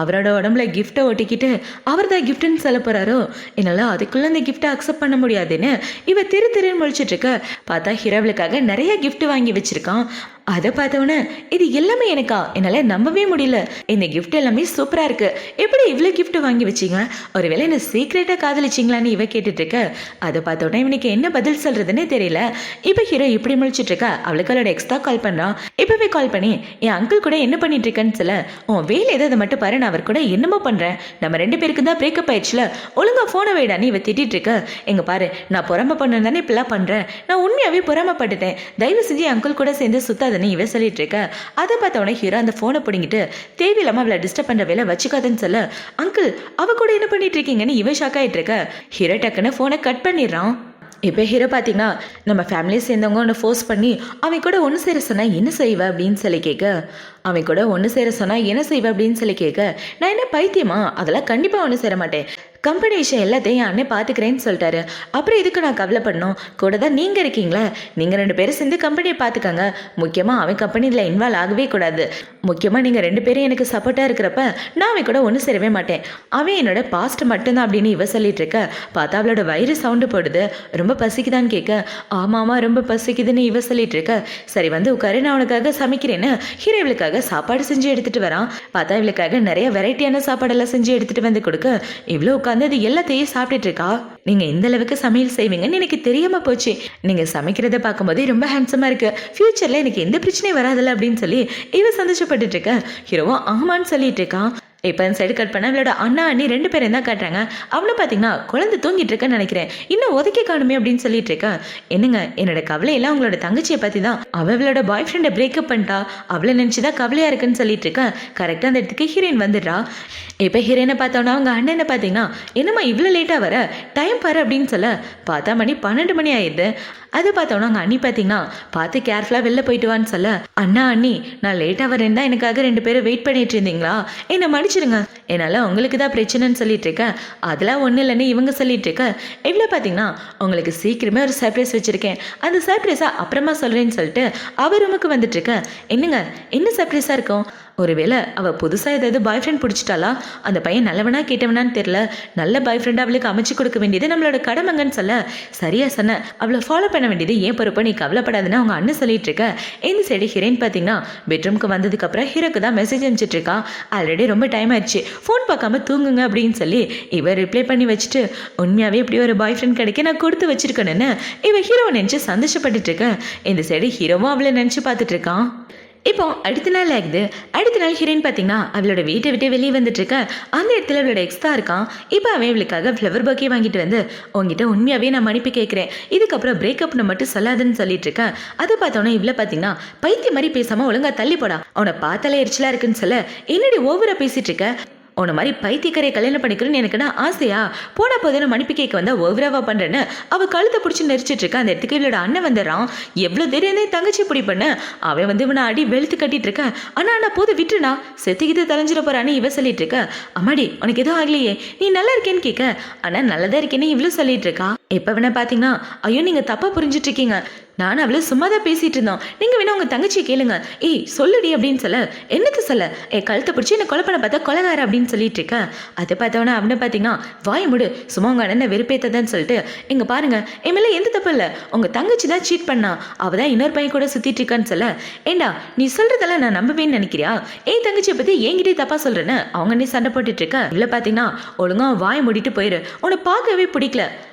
அவரோட உடம்புல கிஃப்டை ஒட்டிக்கிட்டு அவர் தான் கிஃப்ட்னு சொல்ல போகிறாரோ, என்னால் அதுக்குள்ளே அந்த கிஃப்ட்டை அக்செப்ட் பண்ண முடியாதுன்னு இவ திருன்னு முழிச்சிட்டு இருக்க. பார்த்தா ஹீரோவுக்காக நிறைய கிஃப்ட் வாங்கி வச்சிருக்கான். அதை பார்த்தவொன்னே இது எல்லாமே எனக்கா, என்னால் நம்பவே முடியல, இந்த கிஃப்ட் எல்லாமே சூப்பராக இருக்கு, எப்படி இவ்வளோ கிஃப்ட் வாங்கி வச்சிங்க, ஒருவேளை என்ன சீக்ரெட்டாக காதலிச்சிங்களான்னு இவ கேட்டுட்டு இருக்க. அதை பார்த்தோன்னே இவனுக்கு என்ன பதில் சொல்றதுன்னே தெரியல. இப்போ ஹீரோ இப்படி முழிச்சிட்டு இருக்கா. அவளுக்கு அவளோட எக்ஸ்ட்ரா கால் பண்ணுறான். இப்போவே கால் பண்ணி என் அங்கிள் கூட என்ன பண்ணிட்டு இருக்கேன்னு சொல்ல, உன் வேலை ஏதாவது மட்டும் பாரு, நான் அவர் கூட என்னமோ பண்ணுறேன், நம்ம 2 பேருக்கு தான் பிரேக்கப் ஆயிடுச்சுல, ஒழுங்கா ஃபோனை வைடான்னு இவ திட்டிட்டு இருக்க. எங்க பாரு நான் பொறாம பண்ணு தானே இப்பெல்லாம் பண்ணுறேன், நான் உண்மையாகவே பொறாமப்பட்டுட்டேன், தயவு செஞ்சு அங்கிள் கூட சேர்ந்து சுத்தாத இவ சொல்லிட்டு இருக்க. அதை பார்த்தவனே ஹீரோ அந்த போனை பிடிங்கிட்டு தேவையில்லாம அவளை டிஸ்டர்ப் பண்ற வேலை வச்சுக்காதுன்னு சொல்ல, அங்கிள் அவ கூட என்ன பண்ணிட்டு இருக்கீங்கன்னு இவ ஷாக் ஆயிட்டு இருக்க. ஹீரோ டக்குன்னு போனை கட் பண்ணிடுறான். இப்போ ஹீரோ பார்த்தீங்கன்னா நம்ம ஃபேமிலியை சேர்ந்தவங்க ஒன்று ஃபோர்ஸ் பண்ணி அவன் கூட ஒன்று சேர சொன்னா என்ன செய்வ அப்படின்னு சொல்லி கேட்க, அவன் கூட ஒன்று சேர சொன்னா என்ன செய்வ அப்படின்னு சொல்லி கேட்க, நான் என்ன பைத்தியமா, அதெல்லாம் கண்டிப்பாக ஒன்று சேர மாட்டேன், கம்பெனி விஷயம் எல்லாத்தையும் என் அண்ணன் பார்த்துக்கிறேன்னு சொல்லிட்டாரு. அப்புறம் எதுக்கு நான் கவலைப்படணும்? கூட தான் நீங்கள் இருக்கீங்களே, நீங்கள் 2 பேரும் சேர்ந்து கம்பெனியை பார்த்துக்கங்க. முக்கியமாக அவன் கம்பெனியில் இன்வால்வ் ஆகவே கூடாது. முக்கியமாக நீங்கள் 2 பேரும் எனக்கு சப்போர்ட்டாக இருக்கிறப்ப நான் அவன் கூட ஒன்றும் சேரவே மாட்டேன். அவன் என்னோட பாஸ்ட் மட்டும்தான் அப்படின்னு இவ சொல்லிட்டு இருக்க. பார்த்தா அவளோட வயிறு சவுண்டு போடுது. ரொம்ப பசிக்குதான்னு கேட்க, ஆமாம் ரொம்ப பசிக்குதுன்னு இவ சொல்லிட்டு இருக்க. சரி வந்து உட்காரு, நான் உனக்காக சமைக்கிறேன்னு ஹீரோ இவளுக்காக சாப்பாடு செஞ்சு எடுத்துட்டு வரான். பார்த்தா இவளுக்காக நிறைய வெரைட்டியான சாப்பாடெல்லாம் செஞ்சு எடுத்துட்டு வந்து கொடுக்க, இவ்வளோ உட்காந்து அது எல்லாத்தையும் சாப்பிட்டுட்டு இருக்கா. நீங்க இந்த அளவுக்கு சமையல் செய்வீங்கன்னு எனக்கு தெரியாம போச்சு. நீங்க சமைக்கிறத பார்க்கும்போது ரொம்ப ஹேண்ட்ஸமா இருக்கு. ஃபியூச்சர்ல எனக்கு எந்த பிரச்சனையும் வராதுல்ல அப்படின்னு சொல்லி இவ சந்தோஷப்பட்டுட்டு இருக்க. ஹீரோவும் ஆமான்னு சொல்லிட்டு இருக்கான். இப்போ இந்த சைடு கட் பண்ண அவளோட அண்ணா அண்ணி 2 பேரும் தான் காட்டுறாங்க. அவனை பார்த்தீங்கன்னா குழந்தை தூங்கிட்டு இருக்கேன்னு நினைக்கிறேன். இன்னும் ஒதுக்கி காணுமே அப்படின்னு சொல்லிட்டு இருக்கேன். என்னங்க, என்னோட கவலையெல்லாம் உங்களோட தங்கச்சியை பற்றி தான். அவளோட பாய் ஃப்ரெண்டை பிரேக்கப் பண்ணிட்டா, அவளை நினச்சிதான் கவலையாக இருக்குன்னு சொல்லிட்டு இருக்கேன். கரெக்டாக அந்த இடத்துக்கு ஹீரோயின் வந்துடுறா. இப்போ ஹீரோயினை பார்த்தோன்னா அவங்க அண்ணனை பார்த்தீங்கன்னா, என்னம்மா இவ்வளோ லேட்டாக வர, டைம் பாரு அப்படின்னு சொல்ல பார்த்தா மணி 12 மணி ஆயிடுது. அதை பார்த்தோன்னா அவங்க அண்ணி பார்த்தீங்கன்னா, பார்த்து கேர்ஃபுல்லாக வெளில போயிட்டு வான்னு சொல்ல, அண்ணா அண்ணி நான் லேட்டாக வரேன் தான் எனக்காக 2 பேரும் வெயிட் பண்ணிட்டு இருந்தீங்களா, என்னை மன்னிச்சிடுங்க, என்னால் உங்களுக்கு தான் பிரச்சனைன்னு சொல்லிட்டு இருக்கேன். அதெல்லாம் ஒன்றும் இல்லைன்னு இவங்க சொல்லிட்டு இருக்க. இவ்வளோ பார்த்தீங்கன்னா உங்களுக்கு சீக்கிரமே ஒரு சர்ப்ரைஸ் வச்சுருக்கேன், அந்த சர்ப்ரைஸாக அப்புறமா சொல்கிறேன்னு சொல்லிட்டு அவர் ரூமுக்கு வந்துட்டு இருக்க. என்னங்க, என்ன சர்ப்ரைஸாக இருக்கும்? ஒருவேளை அவள் புதுசாக ஏதாவது பாய் ஃப்ரெண்ட் பிடிச்சிட்டாளா? அந்த பையன் நல்லவனா கேட்டவனான்னு தெரியல. நல்ல பாய் ஃப்ரெண்ட் அவளுக்கு அமைச்சு கொடுக்க வேண்டியது நம்மளோட கடமைங்கன்னு சொல்ல, சரியா சொன்ன, அவளை ஃபாலோ பண்ண வேண்டியது ஏன் பொறுப்பு, நீ கவலைப்படாதுன்னு அவங்க அண்ணன் சொல்லிட்டு இருக்க. இந்த சைடு ஹீரோயின் பார்த்தீங்கன்னா பெட்ரூமுக்கு வந்ததுக்கப்புறம் ஹீரோக்கு தான் மெசேஜ் அனுப்பிச்சிட்டு இருக்கா. ஆல்ரெடி ரொம்ப டைம் ஆயிடுச்சு, ஃபோன் பார்க்காம தூங்குங்க அப்படின்னு சொல்லி இவர் ரிப்ளை பண்ணி வச்சுட்டு, உண்மையாகவே இப்படி ஒரு பாய் ஃப்ரெண்ட் கிடைக்க நான் கொடுத்து வச்சிருக்கேன்னு இவன் ஹீரோவை நினச்சி சந்தோஷப்பட்டுட்டு இருக்க. இந்த சைடு ஹீரோவும் அவளை நினச்சி பார்த்துட்டு இருக்கான். இப்போ அடுத்த நாள் ஆகுது. அடுத்த நாள் ஹீரோயின் பார்த்தீங்கன்னா அவளோட வீட்டை விட்டு வெளியே வந்துட்டு இருக்க. அந்த இடத்துல அவளோட எக்ஸ் தான் இருக்கான். இப்போ அவன் இவளுக்காக ஃப்ளவர் பக்கே வாங்கிட்டு வந்து, உங்ககிட்ட உண்மையாகவே நான் மன்னிப்பு கேட்குறேன், இதுக்கப்புறம் பிரேக்கப்னு மட்டும் சொல்லாதுன்னு சொல்லிட்டு இருக்கேன். அதை பார்த்தோன்னா இவ்வளோ பார்த்தீங்கன்னா பைத்திய மாதிரி பேசாமல் ஒழுங்கா தள்ளி போடா, அவனை பார்த்தாலே எரிச்சலாக இருக்குன்னு சொல்ல, என்னடி ஓவராக பேசிட்டு இருக்க, உன்னை மாதிரி பைத்தியக்கரையை கல்யாணம் பண்ணிக்கிறேன்னு எனக்கு நான் ஆசையா, போன போதுன்னு மன்னிப்பு கேட்க வந்தா ஓவராவா பண்ணுறேன்னு அவள் கழுத்தை பிடிச்சி நெரிச்சிட்டு இருக்கா. அந்த இடத்துக்கு இவளோட அண்ணன் வந்துடுறான். எவ்வளோ தெரியாதே தங்கச்சி பிடி பண்ண, அவன் வந்து இவனை அடி வெளுத்து கட்டிட்டு இருக்க. அண்ணா போது விட்டுனா செத்துக்கிட்டு தலைஞ்சிட போறான்னு இவ சொல்லிட்டு இருக்க. அம்மாடி உனக்கு எதுவும் ஆகலையே, நீ நல்லா இருக்கேன்னு கேட்க, அண்ணா நல்லதா இருக்கேன்னு இவ்வளோ சொல்லிட்டு இருக்கா. இப்போ வேணா பார்த்தீங்கன்னா, ஐயோ நீங்கள் தப்பாக புரிஞ்சிட்டு இருக்கீங்க, நான் அவளை சும்மா தான் பேசிட்டு இருந்தோம், நீங்கள் வேணா உங்கள் தங்கச்சியை கேளுங்க, ஏய் சொல்லுடி அப்படின்னு சொல்ல, என்னத்து சொல்ல, கழுத்தை பிடிச்சி என்ன கொலை பண்ண பார்த்தா கொலைகார அப்படின்னு சொல்லிட்டு இருக்கேன். அதை பார்த்தவனா அவனை பார்த்தீங்கன்னா, வாய முடு, சும்மா உங்கள் அண்ணனை வெறுப்பேற்றதான்னு சொல்லிட்டு, இங்கே பாருங்க என் மேலே எந்த தப்பு இல்லை, உங்கள் தங்கச்சி தான் சீட் பண்ணா, அவள் தான் இன்னொரு பையன் கூட சுற்றிட்டு இருக்கான்னு சொல்ல, ஏண்டா நீ சொல்கிறதெல்லாம் நான் நம்பவேன்னு நினைக்கிறியா, தங்கச்சியை பற்றி என்கிட்டே தப்பாக சொல்கிறேன்னு அவங்க நீ சண்டை போட்டுட்டு இருக்க. இல்லை பார்த்தீங்கன்னா ஒழுங்கா வாய மூடிட்டு போயிரு, உன்னை பார்க்கவே பிடிக்கல,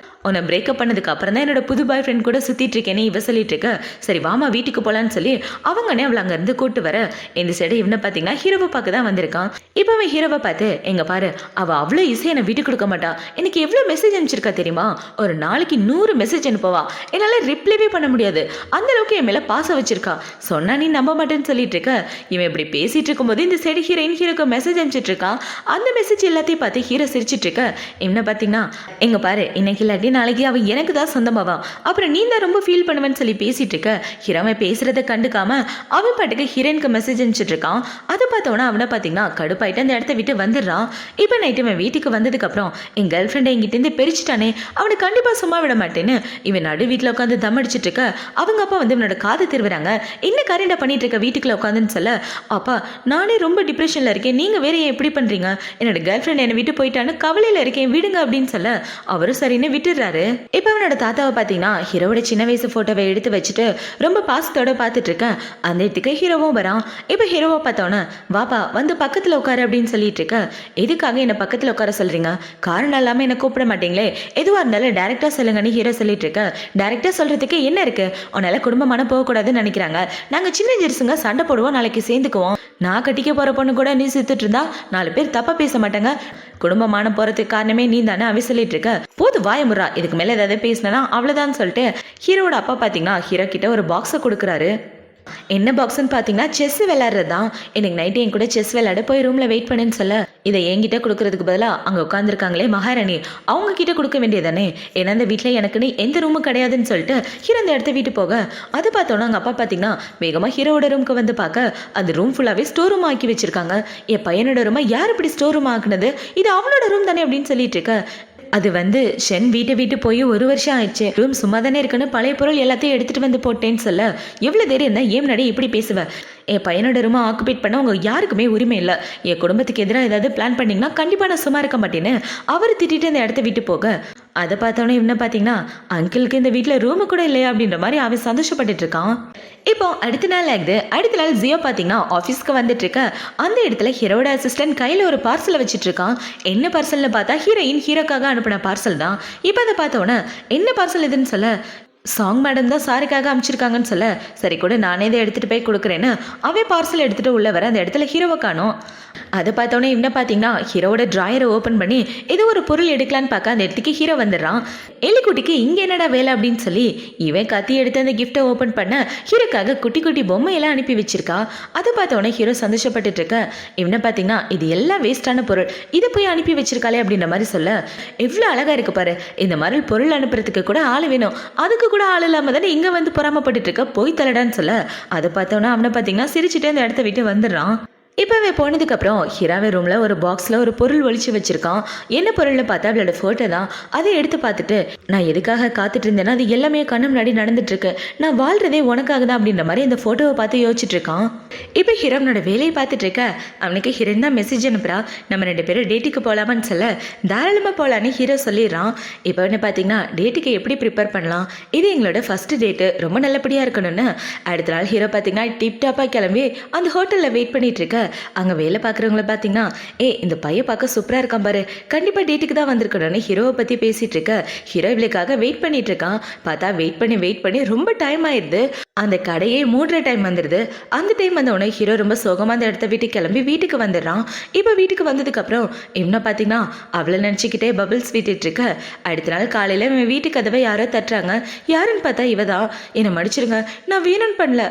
உன்னை பிரேக்கப் பண்ணதுக்கு அப்புறம் தான் என்னோட புது பாய் ஃப்ரெண்ட் கூட சுற்றிட்டு இருக்கேனே இவ சொல்லிட்டு இருக்க. சரி வாமா வீட்டுக்கு போகலான்னு சொல்லி அவங்கனே அவளை அங்கேருந்து கூட்டு வர. இந்த சைடு இவனை பார்த்தீங்கன்னா ஹீரோவை பார்க்க தான் வந்திருக்கான். இப்போ அவன் ஹீரோவை பார்த்து, எங்க பாரு அவள் அவ்வளோ ஈஸியாக என்னை வீட்டுக்கு கொடுக்க மாட்டா, எனக்கு எவ்வளோ மெசேஜ் அனுப்பிச்சிருக்கா தெரியுமா, ஒரு நாளைக்கு 100 மெசேஜ் அனுப்புவா, என்னால் ரிப்ளைவே பண்ண முடியாது, அந்த அளவுக்கு என் மேலே பாசம் வச்சிருக்கா, சொன்னா நீ நம்ப மாட்டேன்னு சொல்லிட்டு இருக்க. இவன் இப்படி பேசிட்டு இருக்கும்போது இந்த சைடு ஹீரோக்கு மெசேஜ் அனுப்பிச்சிட்டு இருக்கான். அந்த மெசேஜ் எல்லாத்தையும் பார்த்து ஹீரோ சிரிச்சிட்டு இருக்க. இவனை பார்த்தீங்கன்னா, எங்க பாரு இன்னைக்கு இல்லாட்டி நாளைக்கு அவன் எனக்கு தான் சொந்தமாவா, அப்புறம் நீ தான் ரொம்ப ஃபீல் பண்ணுவேன்னு சொல்லி பேசிட்டு இருக்க. ஹீரோவை பேசுறத கண்டுக்காம அவன் பாட்டுக்கு ஹீரோயினுக்கு மெசேஜ் அனுப்பிச்சிட்டு இருக்கான். அதை பார்த்தோன்னா அவனை பார்த்தீங்கன்னா கடுப்பாயிட்டு அந்த இடத்த விட்டு வந்துடுறான். இப்போ நைட்டு அவன் வீட்டுக்கு வந்ததுக்கு அப்புறம் என் கேர்ள் ஃப்ரெண்டை எங்கிட்டேருந்து பிரிச்சுட்டானே, அவனை கண்டிப்பாக சும்மா விட மாட்டேன்னு இவன் நடு வீட்டில் உட்காந்து தம் அடிச்சிட்டு இருக்க. அவங்க அப்பா வந்து இவனோட காது திருவுறாங்க. என்ன கரண்டா பண்ணிட்டு இருக்க வீட்டுக்குள்ள உட்காந்துன்னு சொல்ல, அப்பா நானே ரொம்ப டிப்ரெஷனில் இருக்கேன், நீங்கள் வேற ஏன் எப்படி பண்ணுறீங்க, என்னோட கேர்ள் ஃப்ரெண்ட் என்னை விட்டு போயிட்டான்னு கவலையில் இருக்கேன், விடுங்க அப்படின்னு சொல்ல அவரும் சரின்னு விட்டுடுறாரு. இப்போ அவனோட தாத்தாவை பார்த்தீங்கன்னா ஹீரோவோட சின்ன வயசு ஃபோட்டோவை எடுத்து வச்சுட்டு ரொம்ப பாசத்தோட பார்த்துட்டு இருக்கேன். அந்த இடத்துக்கு ஹீரோவும் வரான். இப்போ ஹீரோவை பார்த்தோன்னே, வாப்பா வந்து பக்கத்தில் உட்காரு அப்படின்னு சொல்லிட்டு இருக்க. எதுக்காக என்னை பக்கத்தில் உட்கார சொல்கிறீங்க, காரணம் இல்லாமல் என்னை கூப்பிட மாட்டீங்களே, எதுவாக இருந்தாலும் டேரெக்டாக சொல்லுங்கன்னு ஹீரோ சொல்லிட்டு இருக்க. டேரெக்டாக சொல்கிறதுக்கு என்ன இருக்கு, உன்னால குடும்பமான போகக்கூடாதுன்னு நினைக்கிறாங்க, நாங்கள் சின்ன ஜெருசுங்க சண்டை போடுவோம், நாளைக்கு சேர்ந்துக்குவோம், நான் கட்டிக்க போகிற பொண்ணு கூட நீ சுத்துட்டு இருந்தா 4 பேர் தப்பாக பேச மாட்டாங்க, குடும்பமான போகிறதுக்கு காரணமே நீ தானே அவ சொல்லிட்டு இருக்க, போது வாயமுறா, இதுக்கு மேலே ஏதாவது பேசினா அவ்வளோதான் சொல்லிட்டு ஹீரோட அப்பா பார்த்தீங்கன்னா ஹீரோ கிட்ட ஒரு பாக்ஸை கொடுக்குறாரு. என்ன பாக்ஸ்ன்னு பார்த்தீங்கன்னா செஸ் விளையாடுறது தான். எனக்கு நைட்டு என் கூட செஸ் விளையாட போய் ரூமில் வெயிட் பண்ணுன்னு சொல்ல, இதை என்கிட்ட கொடுக்கறதுக்கு பதிலாக அங்கே உட்காந்துருக்காங்களே மகாராணி, அவங்க கிட்ட கொடுக்க வேண்டியதானே. ஏன்னா அந்த வீட்டில் எனக்குன்னு எந்த ரூமும் கிடையாதுன்னு சொல்லிட்டு ஹீரோ அந்த இடத்த வீட்டு போக, அது பார்த்தோன்னா அவங்க அப்பா பார்த்தீங்கன்னா வேகமாக ஹீரோவோட ரூமுக்கு வந்து பார்க்க, அந்த ரூம் ஃபுல்லாகவே ஸ்டோர் ரூம் ஆக்கி வச்சிருக்காங்க. என் பையனோட ரூமை யார் இப்படி ஸ்டோர் ரூம் ஆக்குனது, இது அவனோட ரூம் தானே அப்படின்னு சொல்லிட்டு இருக்க. அது வந்து ஷென் வீட்டு போய் 1 வருஷம் ஆயிடுச்சு, ரூம் சும்மா தானே இருக்குன்னு பழைய பொருள் எல்லாத்தையும் எடுத்துட்டு வந்து போட்டேன்னு சொல்ல, எவ்வளோ தைரியம் தான் ஏன் முன்னாடி இப்படி பேசுவேன். என் பையனோட ரூமை ஆக்குபேட் பண்ண உங்க யாருக்குமே உரிமை இல்லை. என் குடும்பத்துக்கு எதிராக ஏதாவது பிளான் பண்ணிங்கன்னா கண்டிப்பாக நான் சும்மா இருக்க மாட்டேன்னு அவர் திட்டிட்டு அந்த இடத்த விட்டு போக, அதை பார்த்தோன்னே இவனை பார்த்தீங்கன்னா அங்கிளுக்கு இந்த வீட்டில் ரூமு கூட இல்லையா அப்படின்ற மாதிரி அவன் சந்தோஷப்பட்டுட்டு இருக்கான். இப்போ அடுத்த நாள் ஆகுது. அடுத்த நாள் ஜியோ பார்த்தீங்கன்னா ஆஃபீஸ்க்கு வந்துட்டு இருக்க. அந்த இடத்துல ஹீரோட அசிஸ்டன்ட் கையில் ஒரு பார்சலை வச்சுட்டு இருக்கான். என்ன பார்சல்னு பார்த்தா ஹீரோக்காக அனுப்பின பார்சல் தான். இப்போ அதை பார்த்தோன்னே என்ன பார்சல் இதுன்னு சொல்ல, சாங் மேடம் தான் சாருக்காக அமைச்சிருக்காங்கன்னு சொல்ல, சரி கூட நானே இதை எடுத்துகிட்டு போய் கொடுக்குறேன்னு அவன் பார்சல் எடுத்துகிட்டு உள்ள வர அந்த இடத்துல ஹீரோவை காணோம். அதை பார்த்தோன்னே இவனை பார்த்தீங்கன்னா ஹீரோவோட ட்ராயரை ஓப்பன் பண்ணி ஏதோ ஒரு பொருள் எடுக்கலான்னு பார்க்க அந்த இடத்துக்கு ஹீரோ வந்துடுறான். எலிக்குட்டிக்கு இங்கே என்னடா வேலை அப்படின்னு சொல்லி இவன் கத்தி எடுத்து அந்த கிஃப்ட்டை ஓப்பன் பண்ண ஹீரோக்காக குட்டி குட்டி பொம்மையெல்லாம் அனுப்பி வச்சிருக்கா. அதை பார்த்தோன்னே ஹீரோ சந்தோஷப்பட்டுட்டு இருக்க. இவனை பார்த்தீங்கன்னா இது எல்லாம் வேஸ்டான பொருள், இதை போய் அனுப்பி வச்சிருக்காளே அப்படின்ற மாதிரி சொல்ல, எவ்வளோ அழகாக இருக்கு பாரு, இந்த மாதிரி பொருள் அனுப்புறதுக்கு கூட ஆள் வேணும், அதுக்கு கூட ஆள் இல்லாமல் தானே இங்கே வந்து பொறாமப்பட்டு இருக்க, போய் தலடான்னு சொல்ல, அதை பார்த்தோன்னா அவனை பார்த்தீங்கன்னா சிரிச்சுட்டு அந்த இடத்த விட்டு வந்துடுறான். இப்போவே போனதுக்கப்புறம் ஹீராவே ரூமில் ஒரு பாக்ஸில் ஒரு பொருள் ஒழிச்சு வச்சுருக்கான். என்ன பொருள்னு பார்த்தா அவளோட ஃபோட்டோ தான். அதை எடுத்து பார்த்துட்டு நான் எதுக்காக காத்துட்டு இருந்தேன்னா அது எல்லாமே கண்ணு முன்னாடி நடந்துட்டுருக்கு, நான் வாழ்கிறதே உனக்காக தான் அப்படின்ற மாதிரி அந்த ஃபோட்டோவை பார்த்து யோசிச்சுட்டு இருக்கான். இப்போ ஹீரோனோட வேலையை பார்த்துட்டு இருக்க. அவனுக்கு ஹீரோன் தான் மெசேஜ் அனுப்புறா, நம்ம 2 பேரும் டேட்டுக்கு போகலாமான்னு சொல்ல, தாராளமாக போகலான்னு ஹீரோ சொல்லிடுறான். இப்போ வந்து பார்த்தீங்கன்னா டேட்டுக்கு எப்படி ப்ரிப்பேர் பண்ணலாம், இது எங்களோட ஃபஸ்ட்டு டேட்டு, ரொம்ப நல்லபடியாக இருக்கணும்னு அடுத்த நாள் ஹீரோ பார்த்தீங்கன்னா டிப்டாப்பாக கிளம்பி அந்த ஹோட்டலில் வெயிட் பண்ணிட்டு இருக்க. அங்கே வேலை பார்க்குறவங்கள பார்த்தீங்கன்னா இந்த பையன் பார்க்க சூப்பராக இருக்கான் பாரு, கண்டிப்பாக டேட்டுக்கு தான் வந்திருக்கணும்னு ஹீரோவை பற்றி பேசிகிட்டு இருக்க. ஹீரோ இவளுக்காக வெயிட் பண்ணிட்டு இருக்கான். பார்த்தா வெயிட் பண்ணி ரொம்ப டைம் ஆயிடுது. அந்த கடையே மூடுற டைம் வந்துடுது. அந்த டைம் வந்தவுடனே ஹீரோ ரொம்ப சோகமாக அந்த இடத்த விட்டு கிளம்பி வீட்டுக்கு வந்துடுறான். இப்போ வீட்டுக்கு வந்ததுக்கப்புறம் இவனை பார்த்தீங்கன்னா அவளை நினச்சிக்கிட்டே பபிள்ஸ் விட்டுட்டு இருக்க. அடுத்த நாள் காலையில் இவன் வீட்டு கதவை யாரோ தட்டுறாங்க. யாருன்னு பார்த்தா இவ தான். என்னை மடிச்சிருங்க, நான் வேணும்னு பண்ணல,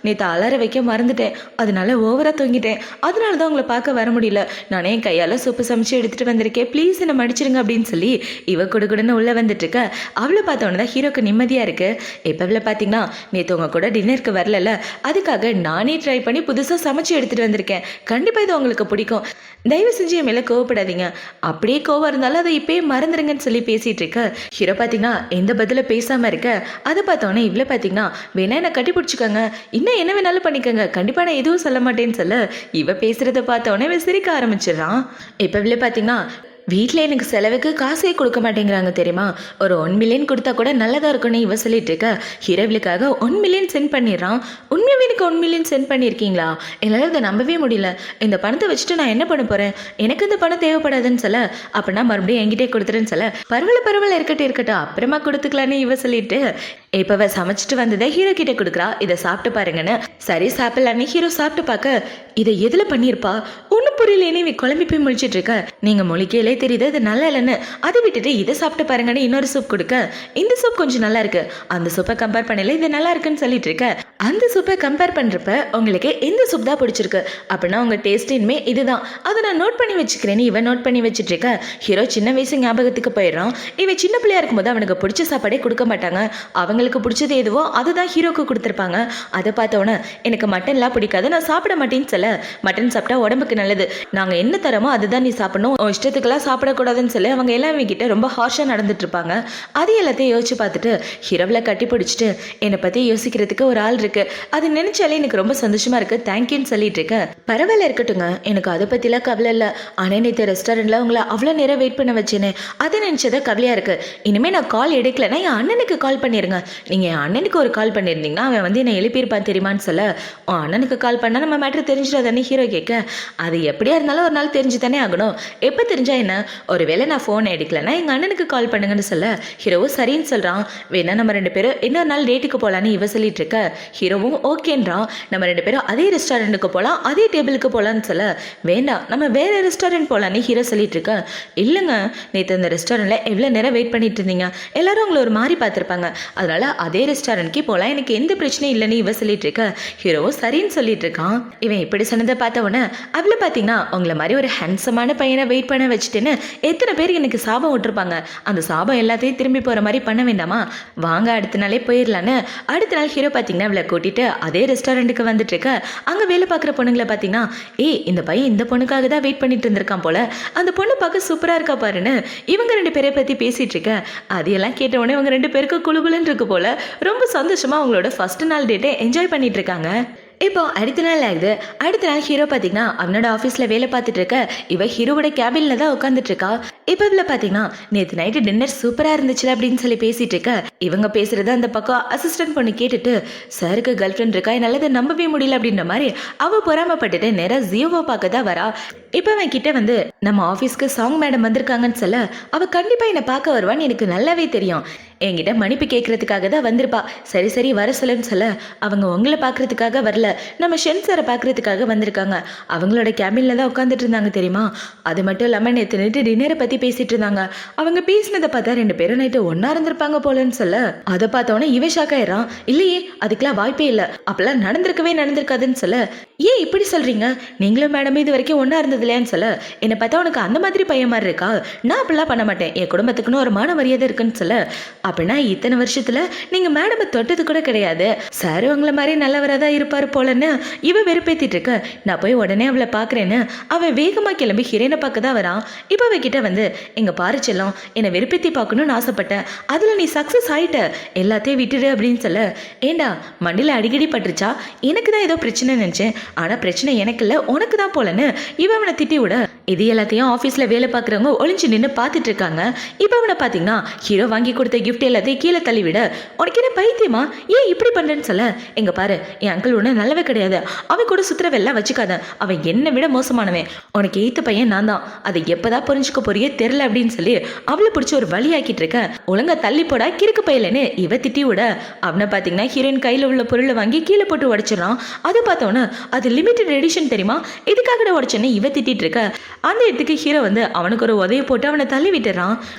நேற்று அலார வைக்க மறந்துட்டேன், அதனால ஓவராக தூங்கிட்டேன், அதனால தான் உங்களை பார்க்க வர முடியல, நானே என் கையால் சூப்பு சமைச்சு எடுத்துகிட்டு வந்திருக்கேன், ப்ளீஸ் என்னை மடிச்சிருங்க அப்படின்னு சொல்லி இவ கொடுக்குன்னு உள்ளே வந்துட்டுருக்க. அவளை பார்த்தோன்னே தான் ஹீரோக்கு நிம்மதியாக இருக்குது. இப்போ அவளை பார்த்தீங்கன்னா நேற்று உங்கள் கூட டின்னருக்கு வரல, அதுக்காக நானே ட்ரை பண்ணி புதுசாக சமைச்சு எடுத்துகிட்டு வந்திருக்கேன், கண்டிப்பாக இது உங்களுக்கு பிடிக்கும், தயவு செஞ்சு என் மேலே கோவப்படாதீங்க, அப்படியே கோவம் இருந்தாலும் அதை இப்போயே மறந்துடுங்கன்னு சொல்லி பேசிகிட்டு இருக்க. ஹீரோ பார்த்தீங்கன்னா எந்த பதில் பேசாமல் இருக்க. அதை பார்த்தோன்னே இவ்வளோ பார்த்தீங்கன்னா வேணா என்னை கட்டி பிடிச்சிக்கோங்க, இன்னும் என்ன வேணாலும் பண்ணிக்கோங்க, கண்டிப்பாக நான் எதுவும் சொல்ல மாட்டேன்னு சொல்ல, இவ பேசுகிறத பார்த்தோன்னே சிரிக்க ஆரம்பிச்சிடறான். இப்போ இவ்வளோ பார்த்தீங்கன்னா வீட்டில் எனக்கு செலவுக்கு காசே கொடுக்க மாட்டேங்கிறாங்க தெரியுமா, ஒரு 1 மில்லியன் கொடுத்தா கூட நல்லதாக இருக்குன்னு இவ சொல்லிட்டு இருக்க. ஹீரோவிலுக்காக 1 மில்லியன் சென்ட் பண்ணிடுறான். உண்மையாகவே எனக்கு 1 மில்லியன் சென்ட் பண்ணியிருக்கீங்களா, என்னால் இதை நம்பவே முடியல, இந்த பணத்தை வச்சுட்டு நான் என்ன பண்ண போகிறேன், எனக்கு இந்த பணம் தேவைப்படாதுன்னு சொல்ல, அப்படின்னா மறுபடியும் என்கிட்டே கொடுத்துருன்னு சொல்ல, பரவாயில்ல இருக்கட்டும் அப்புறமா கொடுத்துக்கலான்னு இவ சொல்லிட்டு இப்போவ சமைச்சிட்டு வந்ததை ஹீரோ கிட்ட கொடுக்குறா, இதை சாப்பிட்டு பாருங்கன்னு. சரி சாப்பிடலான்னு ஹீரோ சாப்பிட்டு பார்க்க, இதை எதில் பண்ணியிருப்பா ஒன்றும் புரியலேன்னு இவ குழம்பி போய் முழிச்சிட்டு இருக்க. நீங்கள் முழிக்கையிலே தெரியுது இது நல்லா இல்லைன்னு, அதை விட்டுட்டு இதை சாப்பிட்டு பாருங்கன்னு இன்னொரு சூப் கொடுக்க, இந்த சூப் கொஞ்சம் நல்லா இருக்கு, அந்த சூப்பை கம்பேர் பண்ணல இது நல்லா இருக்குன்னு சொல்லிட்டு இருக்க. அந்த சூப்பை கம்பேர் பண்ணுறப்ப உங்களுக்கு எந்த சூப் தான் பிடிச்சிருக்கு அப்படின்னா உங்கள் டேஸ்ட் இனிமே இதுதான், அதை நான் நோட் பண்ணி வச்சுக்கிறேன்னு இவன் நோட் பண்ணி வச்சுட்டு இருக்க. ஹீரோ சின்ன வயசு ஞாபகத்துக்கு போயிடுறான். இவன் சின்ன பிள்ளையா இருக்கும்போது அவனுக்கு பிடிச்ச சாப்பாடே கொடுக்க மாட்டாங்க, அவங்களுக்கு பிடிச்சது எதுவோ அதுதான் ஹீரோக்கு கொடுத்துருப்பாங்க. அதை பார்த்தோன்னே எனக்கு மட்டன்லாம் பிடிக்காது, நான் சாப்பிட மாட்டேன்னு சொல்ல, மட்டன் சாப்பிட்டா உடம்புக்கு நல்லது, நாங்கள் என்ன தரமோ அதுதான் நீ சாப்பிடணும், இஷ்டத்துக்கெல்லாம் சாப்பிடக்கூடாதுன்னு சொல்லி அவங்க எல்லாம் கிட்ட ரொம்ப ஹார்ஷாக நடந்துட்டு இருப்பாங்க. அது எல்லாத்தையும் யோசிச்சு பார்த்துட்டு ஹீரோவில் கட்டி பிடிச்சிட்டு என்னை பற்றி யோசிக்கிறதுக்கு ஒரு ஆள் இருக்கு, அது நினைச்சாலே எனக்கு ரொம்ப சந்தோஷமா இருக்கு, தேங்க்யூன்னு சொல்லிட்டு இருக்கேன். பரவாயில்ல இருக்கட்டுங்க, எனக்கு அதை பற்றிலாம் கவலை இல்லை, ஆனால் நேற்று ரெஸ்டாரண்ட்டில் உங்களை அவ்வளோ நேரம் வெயிட் பண்ண வச்சேனே அதை நினச்சதா கவலையாக இருக்கு, இனிமேல் நான் கால் எடுக்கலைன்னா என் அண்ணனுக்கு கால் பண்ணிடுங்க, நீங்கள் என் அண்ணனுக்கு ஒரு கால் பண்ணியிருந்தீங்கன்னா அவன் வந்து என்னை எழுப்பியிருப்பான் தெரியுமான்னு சொல்ல, உன் அண்ணனுக்கு கால் பண்ணால் நம்ம மேட்ரு தெரிஞ்சிடாதானே ஹீரோ கேட்க. அது எப்படியா இருந்தாலும் ஒரு நாள் தெரிஞ்சு தானே ஆகணும், எப்போ தெரிஞ்சா என்ன, ஒருவேளை நான் ஃபோன் எடுக்கலைன்னா எங்கள் அண்ணனுக்கு கால் பண்ணுங்கன்னு சொல்ல ஹீரோவும் சரின்னு சொல்கிறான். வேணா நம்ம 2 பேரும் இன்னொரு நாள் டேட்டுக்கு போகலான்னு இவ சொல்லிட்டு இருக்க. ஹீரோவும் ஓகேன்றான். நம்ம 2 பேரும் அதே ரெஸ்டாரண்ட்டுக்கு போகலாம், அதே டேபிளுக்கு போகலான்னு சொல்ல, வேண்டாம் நம்ம வேற ரெஸ்டாரண்ட் போகலான்னு ஹீரோ சொல்லிட்டு இருக்க. இல்லைங்க, நேற்று அந்த ரெஸ்டாரண்ட்டில் எவ்வளோ நேரம் வெயிட் பண்ணிட்டு இருந்தீங்க, எல்லாரும் உங்களை ஒரு மாதிரி பார்த்துருப்பாங்க, அதனால அதே ரெஸ்டாரண்ட்கே போகலாம், எனக்கு எந்த பிரச்சனையும் இல்லைன்னு இவ சொல்லிட்டு இருக்க. ஹீரோவும் சரின்னு சொல்லிட்டு இருக்கான். இவன் இப்படி சொன்னதை பார்த்த உடனே அவளை பார்த்தீங்கன்னா உங்களை மாதிரி ஒரு ஹேண்ட்ஸமான பையனை வெயிட் பண்ண வச்சுட்டுன்னு எத்தனை பேர் எனக்கு சாபம் விட்டுருப்பாங்க, அந்த சாபம் எல்லாத்தையும் திரும்பி போகிற மாதிரி பண்ண வேண்டாமா, வாங்க அடுத்த நாளே போயிடலான்னு. அடுத்த நாள் ஹீரோ பார்த்தீங்கன்னா அவளை கூட்டிட்டு அதே ரெஸ்டாரண்ட்டுக்கு வந்துட்டு இருக்க. அங்கே வேலை பார்க்குற பொண்ணுங்களை பார்த்தீங்கன்னா, இந்த பையன் இந்த பொண்ணுக்காக தான் வெயிட் பண்ணிட்டு இருந்திருக்கான் போல, அந்த பொண்ணு பார்க்க சூப்பராக இருக்கா பாருன்னு இவங்க 2 பேரை பற்றி பேசிட்டு இருக்க. அதையெல்லாம் கேட்ட உடனே இவங்க 2 பேருக்கு குழுகுலுன்னு இருக்கு போல, ரொம்ப சந்தோஷமா அவங்களோட ஃபர்ஸ்ட் நாள் டேட்டை என்ஜாய் பண்ணிட்டு இருக்காங்க. இப்போ அடுத்த நாள் ஆகுது. அடுத்த நாள் ஹீரோ பார்த்தீங்கன்னா அவனோட ஆஃபீஸில் வேலை பார்த்துட்டு இருக்க. இவ ஹீரோவோட கேபினில் தான் உட்காந்துட்டு இருக்கா. இப்போ இதில் பார்த்தீங்கன்னா நேற்று நைட்டு டின்னர் சூப்பராக இருந்துச்சு அப்படின்னு சொல்லி பேசிட்டு இருக்க. இவங்க பேசுறது அந்த பக்கம் அசிஸ்டன்ட் பொண்ணு கேட்டுட்டு, சாருக்கு கேர்ள் ஃப்ரெண்ட் இருக்கா, என்னால் அதை நம்பவே முடியல அப்படின்ற மாதிரி அவள் பொறாமப்பட்டுட்டு நேராக ஜியோவை பார்க்க தான் வரா. இப்போ அவன் கிட்ட வந்து நம்ம ஆஃபீஸ்க்கு சாங் மேடம் வந்திருக்காங்கன்னு சொல்ல, அவள் கண்டிப்பாக என்னை பார்க்க வருவான்னு எனக்கு நல்லாவே தெரியும், என்கிட்ட மன்னிப்பு கேட்கறதுக்காக தான் வந்திருப்பா, சரி சரி வர சொல்லுன்னு சொல்ல, அவங்க உங்களை பார்க்கறதுக்காக வரல, நம்ம ஷென் சாரை பார்க்கறதுக்காக வந்திருக்காங்க, அவங்களோட கேபினில் தான் உட்காந்துட்டு இருந்தாங்க தெரியுமா, அது மட்டும் இல்லாமல் நேற்று நைட்டு டின்னரை பற்றி பேசிட்டு இருந்தாங்க, அவங்க பேசினதை பார்த்தா 2 பேரும் நைட்டு ஒன்றா இருந்திருப்பாங்க போலன்னு சொல்ல, அதை பார்த்தோன்னே இவன் ஷாக் ஆயிடுறான். இல்லையே, அதுக்கெல்லாம் வாய்ப்பே இல்லை, அப்பெல்லாம் நடந்திருக்காதுன்னு சொல்ல, ஏன் இப்படி சொல்றீங்க, நீங்களும் மேடமே இது வரைக்கும் ஒன்றா இருந்தது இல்லையான்னு சொல்ல, என்னை பார்த்தா உனக்கு அந்த மாதிரி பையன் மாதிரி இருக்கா, நான் அப்படிலாம் பண்ண மாட்டேன், என் குடும்பத்துக்குன்னு ஒரு மான மரியாதை இருக்குன்னு சொல்ல, அப்படின்னா இத்தனை வருஷத்துல நீங்க மேடமை தொட்டது கூட கிடையாது, சார் உங்களை மாதிரி நல்லவராக தான் இருப்பாரு போலன்னு இவ வெறுப்பேத்திட்டு இருக்க. நான் போய் உடனே அவளை பாக்குறேன்னு அவன் வேகமா கிளம்பி ஹீரோனை பார்க்க தான் வரான். இப்ப அவகிட்ட வந்து, எங்க பாரு செல்லம், என்னை வெறுப்பேத்தி பார்க்கணும்னு ஆசைப்பட்டேன், அதுல நீ சக்சஸ் ஆயிட்ட, எல்லாத்தையும் விட்டுடு அப்படின்னு சொல்ல, ஏண்டா மண்டில அடிக்கடி பட்டுருச்சா, எனக்கு தான் ஏதோ பிரச்சனை நினைச்சேன், ஆனா பிரச்சனை எனக்கு இல்லை உனக்கு தான் போலன்னு இவ அவனை திட்டி விட. இது எல்லாத்தையும் ஆஃபீஸ்ல வேலை பார்க்குறவங்க ஒளிஞ்சு நின்று பார்த்துட்டு இருக்காங்க. இப்போ அவனை பார்த்தீங்கன்னா ஹீரோ வாங்கி கொடுத்த கிஃப்ட் எல்லாத்தையும் கீழே தள்ளி விட, உனக்கு என்ன பைத்தியமா, ஏன் இப்படி பண்ணுறேன்னு சொல்ல, எங்க பாரு என் அங்கிள் ஒன்று நல்லவே கிடையாது, அவன் கூட சுற்றுறவெல்லாம் வச்சுக்காத, அவன் என்னை விட மோசமானவன், உனக்கு எய்த்த பையன் நான் தான், அதை எப்போதான் புரிஞ்சுக்க போறியே தெரில அப்படின்னு சொல்லி அவளை பிடிச்சி ஒரு வழி ஆக்கிட்டு இருக்க. ஒழுங்கா தள்ளி போடா கிறுக்கு பையலன்னு இவ திட்டி விட, அவனை பார்த்தீங்கன்னா ஹீரோயின் கையில் உள்ள பொருளை வாங்கி கீழே போட்டு உடைச்சிடறான். அதை பார்த்தோன்னே அது லிமிடெட் எடிஷன் தெரியுமா, இதுக்காக உடைச்சேன்னு இவ திட்டிட்டு இருக்க. அந்த இடத்துக்கு ஹீரோ வந்து அவனுக்கு ஒரு உதவி போட்டு அவனை தள்ளி விட்டுறான்.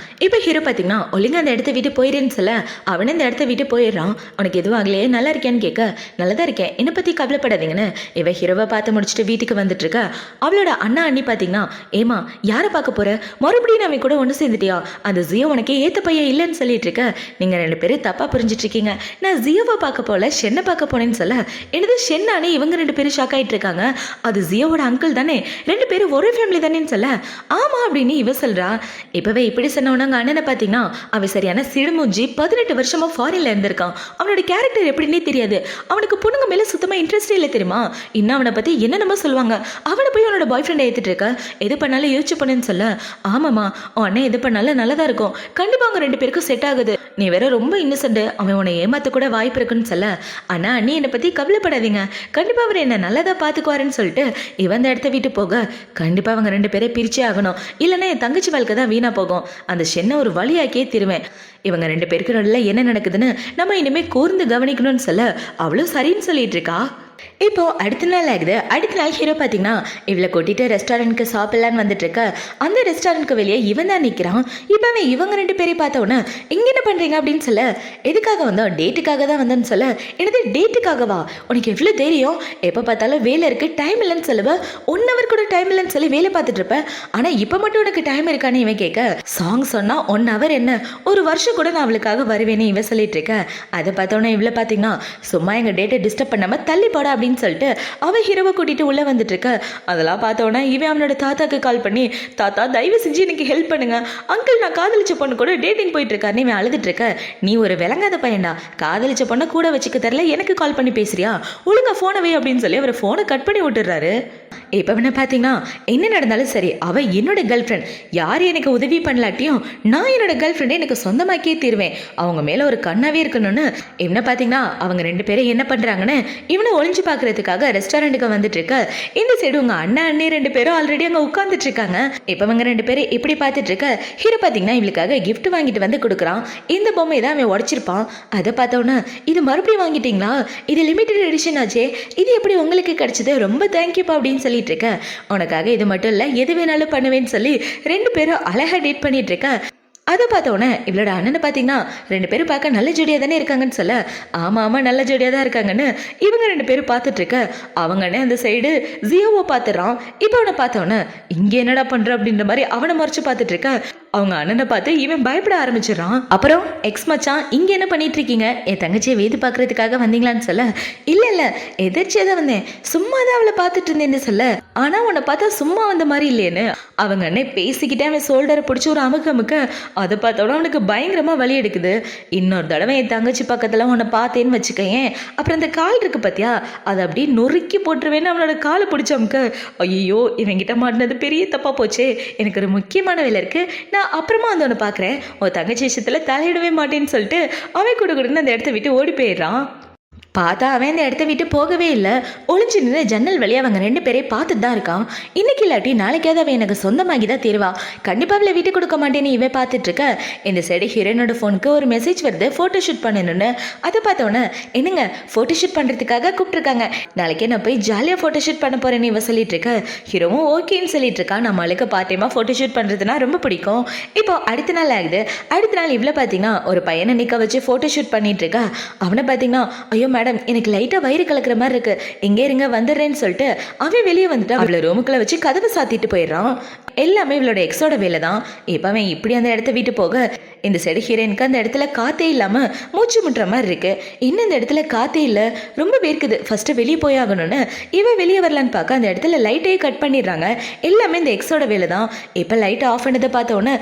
இப்போ ஹீரோ பார்த்தீங்கன்னா ஒழுங்கா அந்த இடத்த விட்டு போயிடுன்னு சொல்ல, அவனை இந்த இடத்த விட்டு போயிடுறான். உனக்கு எதுவும் ஆகலையே, நல்லா இருக்கேன்னு கேட்க, நல்லதா இருக்கேன், என்னை பற்றி கவலைப்படாதீங்கன்னு இவ ஹீரோவை பார்த்து முடிச்சுட்டு வீட்டுக்கு வந்துட்டு இருக்க. அவளோட அண்ணா அண்ணி பார்த்தீங்கன்னா, ஏமா யாரை பார்க்க போற, மறுபடியும் அவன் கூட ஒன்று சேர்ந்துட்டியா, அந்த ஜியோ உனக்கே ஏத்த பையன் இல்லைன்னு சொல்லிட்டு இருக்க, நீங்க 2 பேரும் தப்பா புரிஞ்சிட்டு இருக்கீங்க, நான் ஜியோவை பார்க்க போல ஷென்னை பார்க்க போனேன்னு சொல்ல, எனது ஷென்னானே இவங்க 2 பேரும் ஷாக் ஆயிட்டு இருக்காங்க. அது ஜியோவோட அங்கிள் தானே, 2 பேரும் ஒரே ஃபேமிலி தானேன்னு சொல்ல, ஆமா அப்படின்னு இவ சொல்றா. இப்பவே இப்படி சொன்னவன அண்ணனை பார்த்தீங்கன்னா அவன் சரியான சிடுமூஞ்சி, 18 வருஷமா ஃபாரின்ல இருந்திருக்கான், அவனோட கேரக்டர் எப்படின்னே தெரியாது, அவனுக்கு பொண்ணுங்க மேல சுத்தமா இன்ட்ரெஸ்ட் இல்லை தெரியுமா, இன்னும் அவனை பத்தி என்னென்னமோ சொல்லுவாங்க, அவனை போய் அவனோட பாய் ஃப்ரெண்டை ஏத்துட்டு இருக்க, எது பண்ணாலும் யோசிச்சு பண்ணுன்னு சொல்ல, ஆமாமா உன் அண்ணன் எது பண்ணாலும் நல்லதா இருக்கும், கண்டிப்பா அவங்க 2 பேருக்கும் செட் ஆகுது, நீ வேற ரொம்ப இன்னசென்ட், அவன் உன்னை ஏமாத்த கூட வாய்ப்பு இருக்குன்னு சொல்ல, ஆனா அண்ணி என்னை பத்தி கவலைப்படாதீங்க, கண்டிப்பா அவர் என்ன நல்லதா பாத்துக்குவாருன்னு சொல்லிட்டு இவன் அந்த இடத்த விட்டு போக, கண்டிப்பா அவங்க 2 பேரை பிரிச்சே ஆகணும், இல்லைன்னா என் தங்கச்சி வாழ்க்கை தான் வீணா போகும், அந்த ஷென்னை ஒரு வழியாக்கியே திருவேன், இவங்க 2 பேருக்கு நடுவில் என்ன நடக்குதுன்னு நம்ம இனிமே கூர்ந்து கவனிக்கணும்னு சொல்ல, அவளும் சரின்னு சொல்லிட்டு இருக்கா. இப்போ அடுத்த நாள் ஆகுது. அடுத்த நாள் ஹீரோ பார்த்தீங்கன்னா இவளை கூட்டிட்டு ரெஸ்டாரண்ட்க்கு சாப்பிடலான்னு வந்துட்டு இருக்க. அந்த ரெஸ்டாரண்ட்க்கு வெளியே இவன் தான் நிற்கிறான். இப்போ அவன் இவங்க 2 பேரையும் பார்த்த உடனே, இங்கே என்ன பண்ணுறீங்க அப்படின்னு சொல்ல, எதுக்காக வந்தோம், டேட்டுக்காக தான் வந்தேன்னு சொல்ல, எனது டேட்டுக்காகவா, உனக்கு எவ்வளோ தெரியும், எப்போ பார்த்தாலும் வேலை இருக்குது டைம் இல்லைன்னு சொல்லுவ, 1 hour கூட டைம் இல்லைன்னு சொல்லி வேலை பார்த்துட்டு இருப்பேன், ஆனால் இப்போ மட்டும் உனக்கு டைம் இருக்கான்னு இவன் கேட்க, சாங் சொன்னால் 1 hour என்ன, ஒரு வருஷம் கூட நான் அவளுக்காக வருவேன்னு இவன் சொல்லிட்டு இருக்கேன். அதை பார்த்தோன்னே இவ்வளோ பார்த்தீங்கன்னா, சும்மா எங்கள் டேட்டை டிஸ்டர்ப் பண்ணாமல் தள்ளி போட அப்படின்னு சொல்லிட்டு அவ ஹீரோவை கூட்டிட்டு உள்ள வந்துட்டு இருக்க. அதெல்லாம் பார்த்தோன்னா இவன் அவனோட தாத்தாக்கு கால் பண்ணி, தாத்தா தயவு செஞ்சு எனக்கு ஹெல்ப் பண்ணுங்க, அங்கிள் நான் காதலிச்ச பொண்ணு கூட டேட்டிங் போயிட்டு இருக்காருன்னு இவன் அழுதுட்டு இருக்க. நீ ஒரு விளங்காத பையன்டா, காதலிச்ச பொண்ணை கூட வச்சுக்க தெரியல, எனக்கு கால் பண்ணி பேசுறியா, ஒழுங்கா போனை வை அப்படின்னு சொல்லி அவர் போனை கட் பண்ணி விட்டுறாரு. இப்போ என்ன பார்த்தீங்கன்னா என்ன நடந்தாலும் சரி, அவள் என்னோட கேர்ள் ஃப்ரெண்ட். யார் எனக்கு உதவி பண்ணலாட்டியும் நான் என்னோட கேர்ள் ஃப்ரெண்டை எனக்கு சொந்தமாக்கியே தீருவேன். அவங்க மேலே ஒரு கண்ணாவே இருக்கணும்னு என்ன பார்த்தீங்கன்னா அவங்க 2 பேரும் என்ன பண்ணுறாங்கன்னு இவனை ஒளிஞ்சு பார்க்கறதுக்காக ரெஸ்டாரண்ட்டுக்கு வந்துட்டு இருக்க. இந்த சைடு உங்கள் அண்ணி 2 பேரும் ஆல்ரெடி அங்கே உட்காந்துட்டு இருக்காங்க. இப்போ அவங்க 2 பேரும் இப்படி பார்த்துட்டு இருக்க. ஹீரோ பார்த்தீங்கன்னா இவளுக்காக கிஃப்ட் வாங்கிட்டு வந்து கொடுக்குறான். இந்த பொம்மை தான் அவன் உடச்சிருப்பான். அதை பார்த்தோன்னே இது மறுபடியும் வாங்கிட்டீங்களா, இது லிமிடெட் எடிஷன் ஆச்சே, இது எப்படி உங்களுக்கு கிடைச்சது, ரொம்ப தேங்க்யூப்பா அப்படின்னு சொல்லிட்டு இருக்க. உனக்காக இது மட்டும் இல்லை எது வேணாலும் பண்ணுவேன்னு சொல்லி 2 பேரும் அழகாக டேட் பண்ணிட்டு இருக்க. அதை பார்த்தோன்னே இவளோட அண்ணனை பார்த்தீங்கன்னா 2 பேரும் பார்க்க நல்ல ஜோடியாக தானே இருக்காங்கன்னு சொல்ல, ஆமாம் ஆமாம் நல்ல ஜோடியாக தான் இருக்காங்கன்னு இவங்க 2 பேரும் பார்த்துட்டு இருக்க. அவங்க அண்ணன் அந்த சைடு ஜியோவை பார்த்துறான். இப்போ அவனை பார்த்தவொன்னே இங்கே என்னடா பண்ணுற அப்படின்ற மாதிரி அவனை மறைச்சு பார்த்துட்டு இருக்க. அவங்க அண்ணனை பார்த்து இவன் பயப்பட ஆரம்பிச்சிடறான். அப்புறம் எக்ஸ் மச்சான் இங்கே என்ன பண்ணிட்டு இருக்கீங்க, என் தங்கச்சியை வேது பார்க்கறதுக்காக வந்தீங்களான்னு சொல்ல, இல்லை இல்லை எதிர்ச்சியாக தான் வந்தேன், சும்மா தான் அவளை பார்த்துட்டு இருந்தேன்னு சொல்ல, ஆனால் உன்னை பார்த்தா சும்மா வந்த மாதிரி இல்லையேன்னு அவங்க அண்ணன் பேசிக்கிட்டே அவன் ஷோல்டரை பிடிச்சி ஒரு அமுக்க அதை பார்த்தோட அவனுக்கு பயங்கரமாக வலி எடுக்குது. இன்னொரு தடவை என் தங்கச்சி பக்கத்தில் உன்னை பார்த்தேன்னு வச்சுக்கேன், அப்புறம் அந்த கால் இருக்கு பார்த்தியா அதை அப்படியே நொறுக்கி போட்டுருவேன்னு அவனோட காலை பிடிச்ச அமுக்க. ஐயோ இவங்கிட்ட மாட்டினது பெரிய தப்பாக போச்சே, எனக்கு ஒரு முக்கியமான வேலை இருக்குது, நான் அப்புறமா வந்து ஒன்று பார்க்குறேன், உன் தங்கச்சி விஷயத்தில் தலையிடவே மாட்டேன்னு சொல்லிட்டு அவன் கொடுன்னு அந்த இடத்த விட்டு ஓடி போயிடுறான். பார்த்தா அவன் இந்த இடத்த விட்டு போகவே இல்லை. ஒளிஞ்சு நின்று ஜன்னல் வழியாக அவங்க 2 பேரையும் பார்த்துட்டு தான் இருக்கான். இன்னைக்கு இல்லாட்டி நாளைக்காவது அவன் எனக்கு சொந்தமாகி தான் தருவா, கண்டிப்பாக அவளை விட்டு கொடுக்க மாட்டேன்னு இவன் பார்த்துட்டு இருக்க. இந்த சைடு ஹீரோனோட ஃபோனுக்கு ஒரு மெசேஜ் வருது, ஃபோட்டோ ஷூட் பண்ணணும்னு. அதை பார்த்தோன்னே என்னங்க ஃபோட்டோ ஷூட் பண்ணுறதுக்காக கூப்பிட்டுருக்காங்க, நாளைக்கே நான் போய் ஜாலியாக ஃபோட்டோ ஷூட் பண்ண போகிறேன்னு இவன் சொல்லிட்டு இருக்க. ஹீரோவும் ஓகேன்னு சொல்லிட்டு இருக்கான். நம்மளுக்கு பார்ட் டைமாக ஃபோட்டோ ஷூட் பண்ணுறதுனா ரொம்ப பிடிக்கும். இப்போ அடுத்த நாள் ஆகுது. அடுத்த நாள் இவ்வளோ பார்த்தீங்கன்னா ஒரு பையனை நிற்க வச்சு ஃபோட்டோ ஷூட் பண்ணிட்டு இருக்கா. அவனை பார்த்தீங்கன்னா ஐயோ மேடம் எனக்கு லைட்டாக வயிறு கலக்கிற மாதிரி இருக்கு, எங்கே இருங்க வந்துடுறேன்னு சொல்லிட்டு அவன் வெளியே வந்துட்டு அவளை ரூமுக்குள்ள வச்சு கதவை சாத்திட்டு போயிடுறான். எல்லாமே இவளோட எக்ஸோட வேலை தான். இப்போ அவன் இப்படி அந்த இடத்த விட்டு போக இந்த சைடு ஹீரோயினுக்கு அந்த இடத்துல காற்றே இல்லாமல் மூச்சு முட்டுற மாதிரி இருக்கு. இன்னும் இந்த இடத்துல காற்றே இல்லை, ரொம்ப வேர்க்குது, ஃபர்ஸ்ட்டு வெளியே போயாகணும்னு இவன் வெளியே வரலான்னு பார்க்க அந்த இடத்துல லைட்டையே கட் பண்ணிடுறாங்க. எல்லாமே இந்த எக்ஸோட வேலை தான். இப்போ லைட்டை ஆஃப் பண்ணதை பார்த்தோன்னே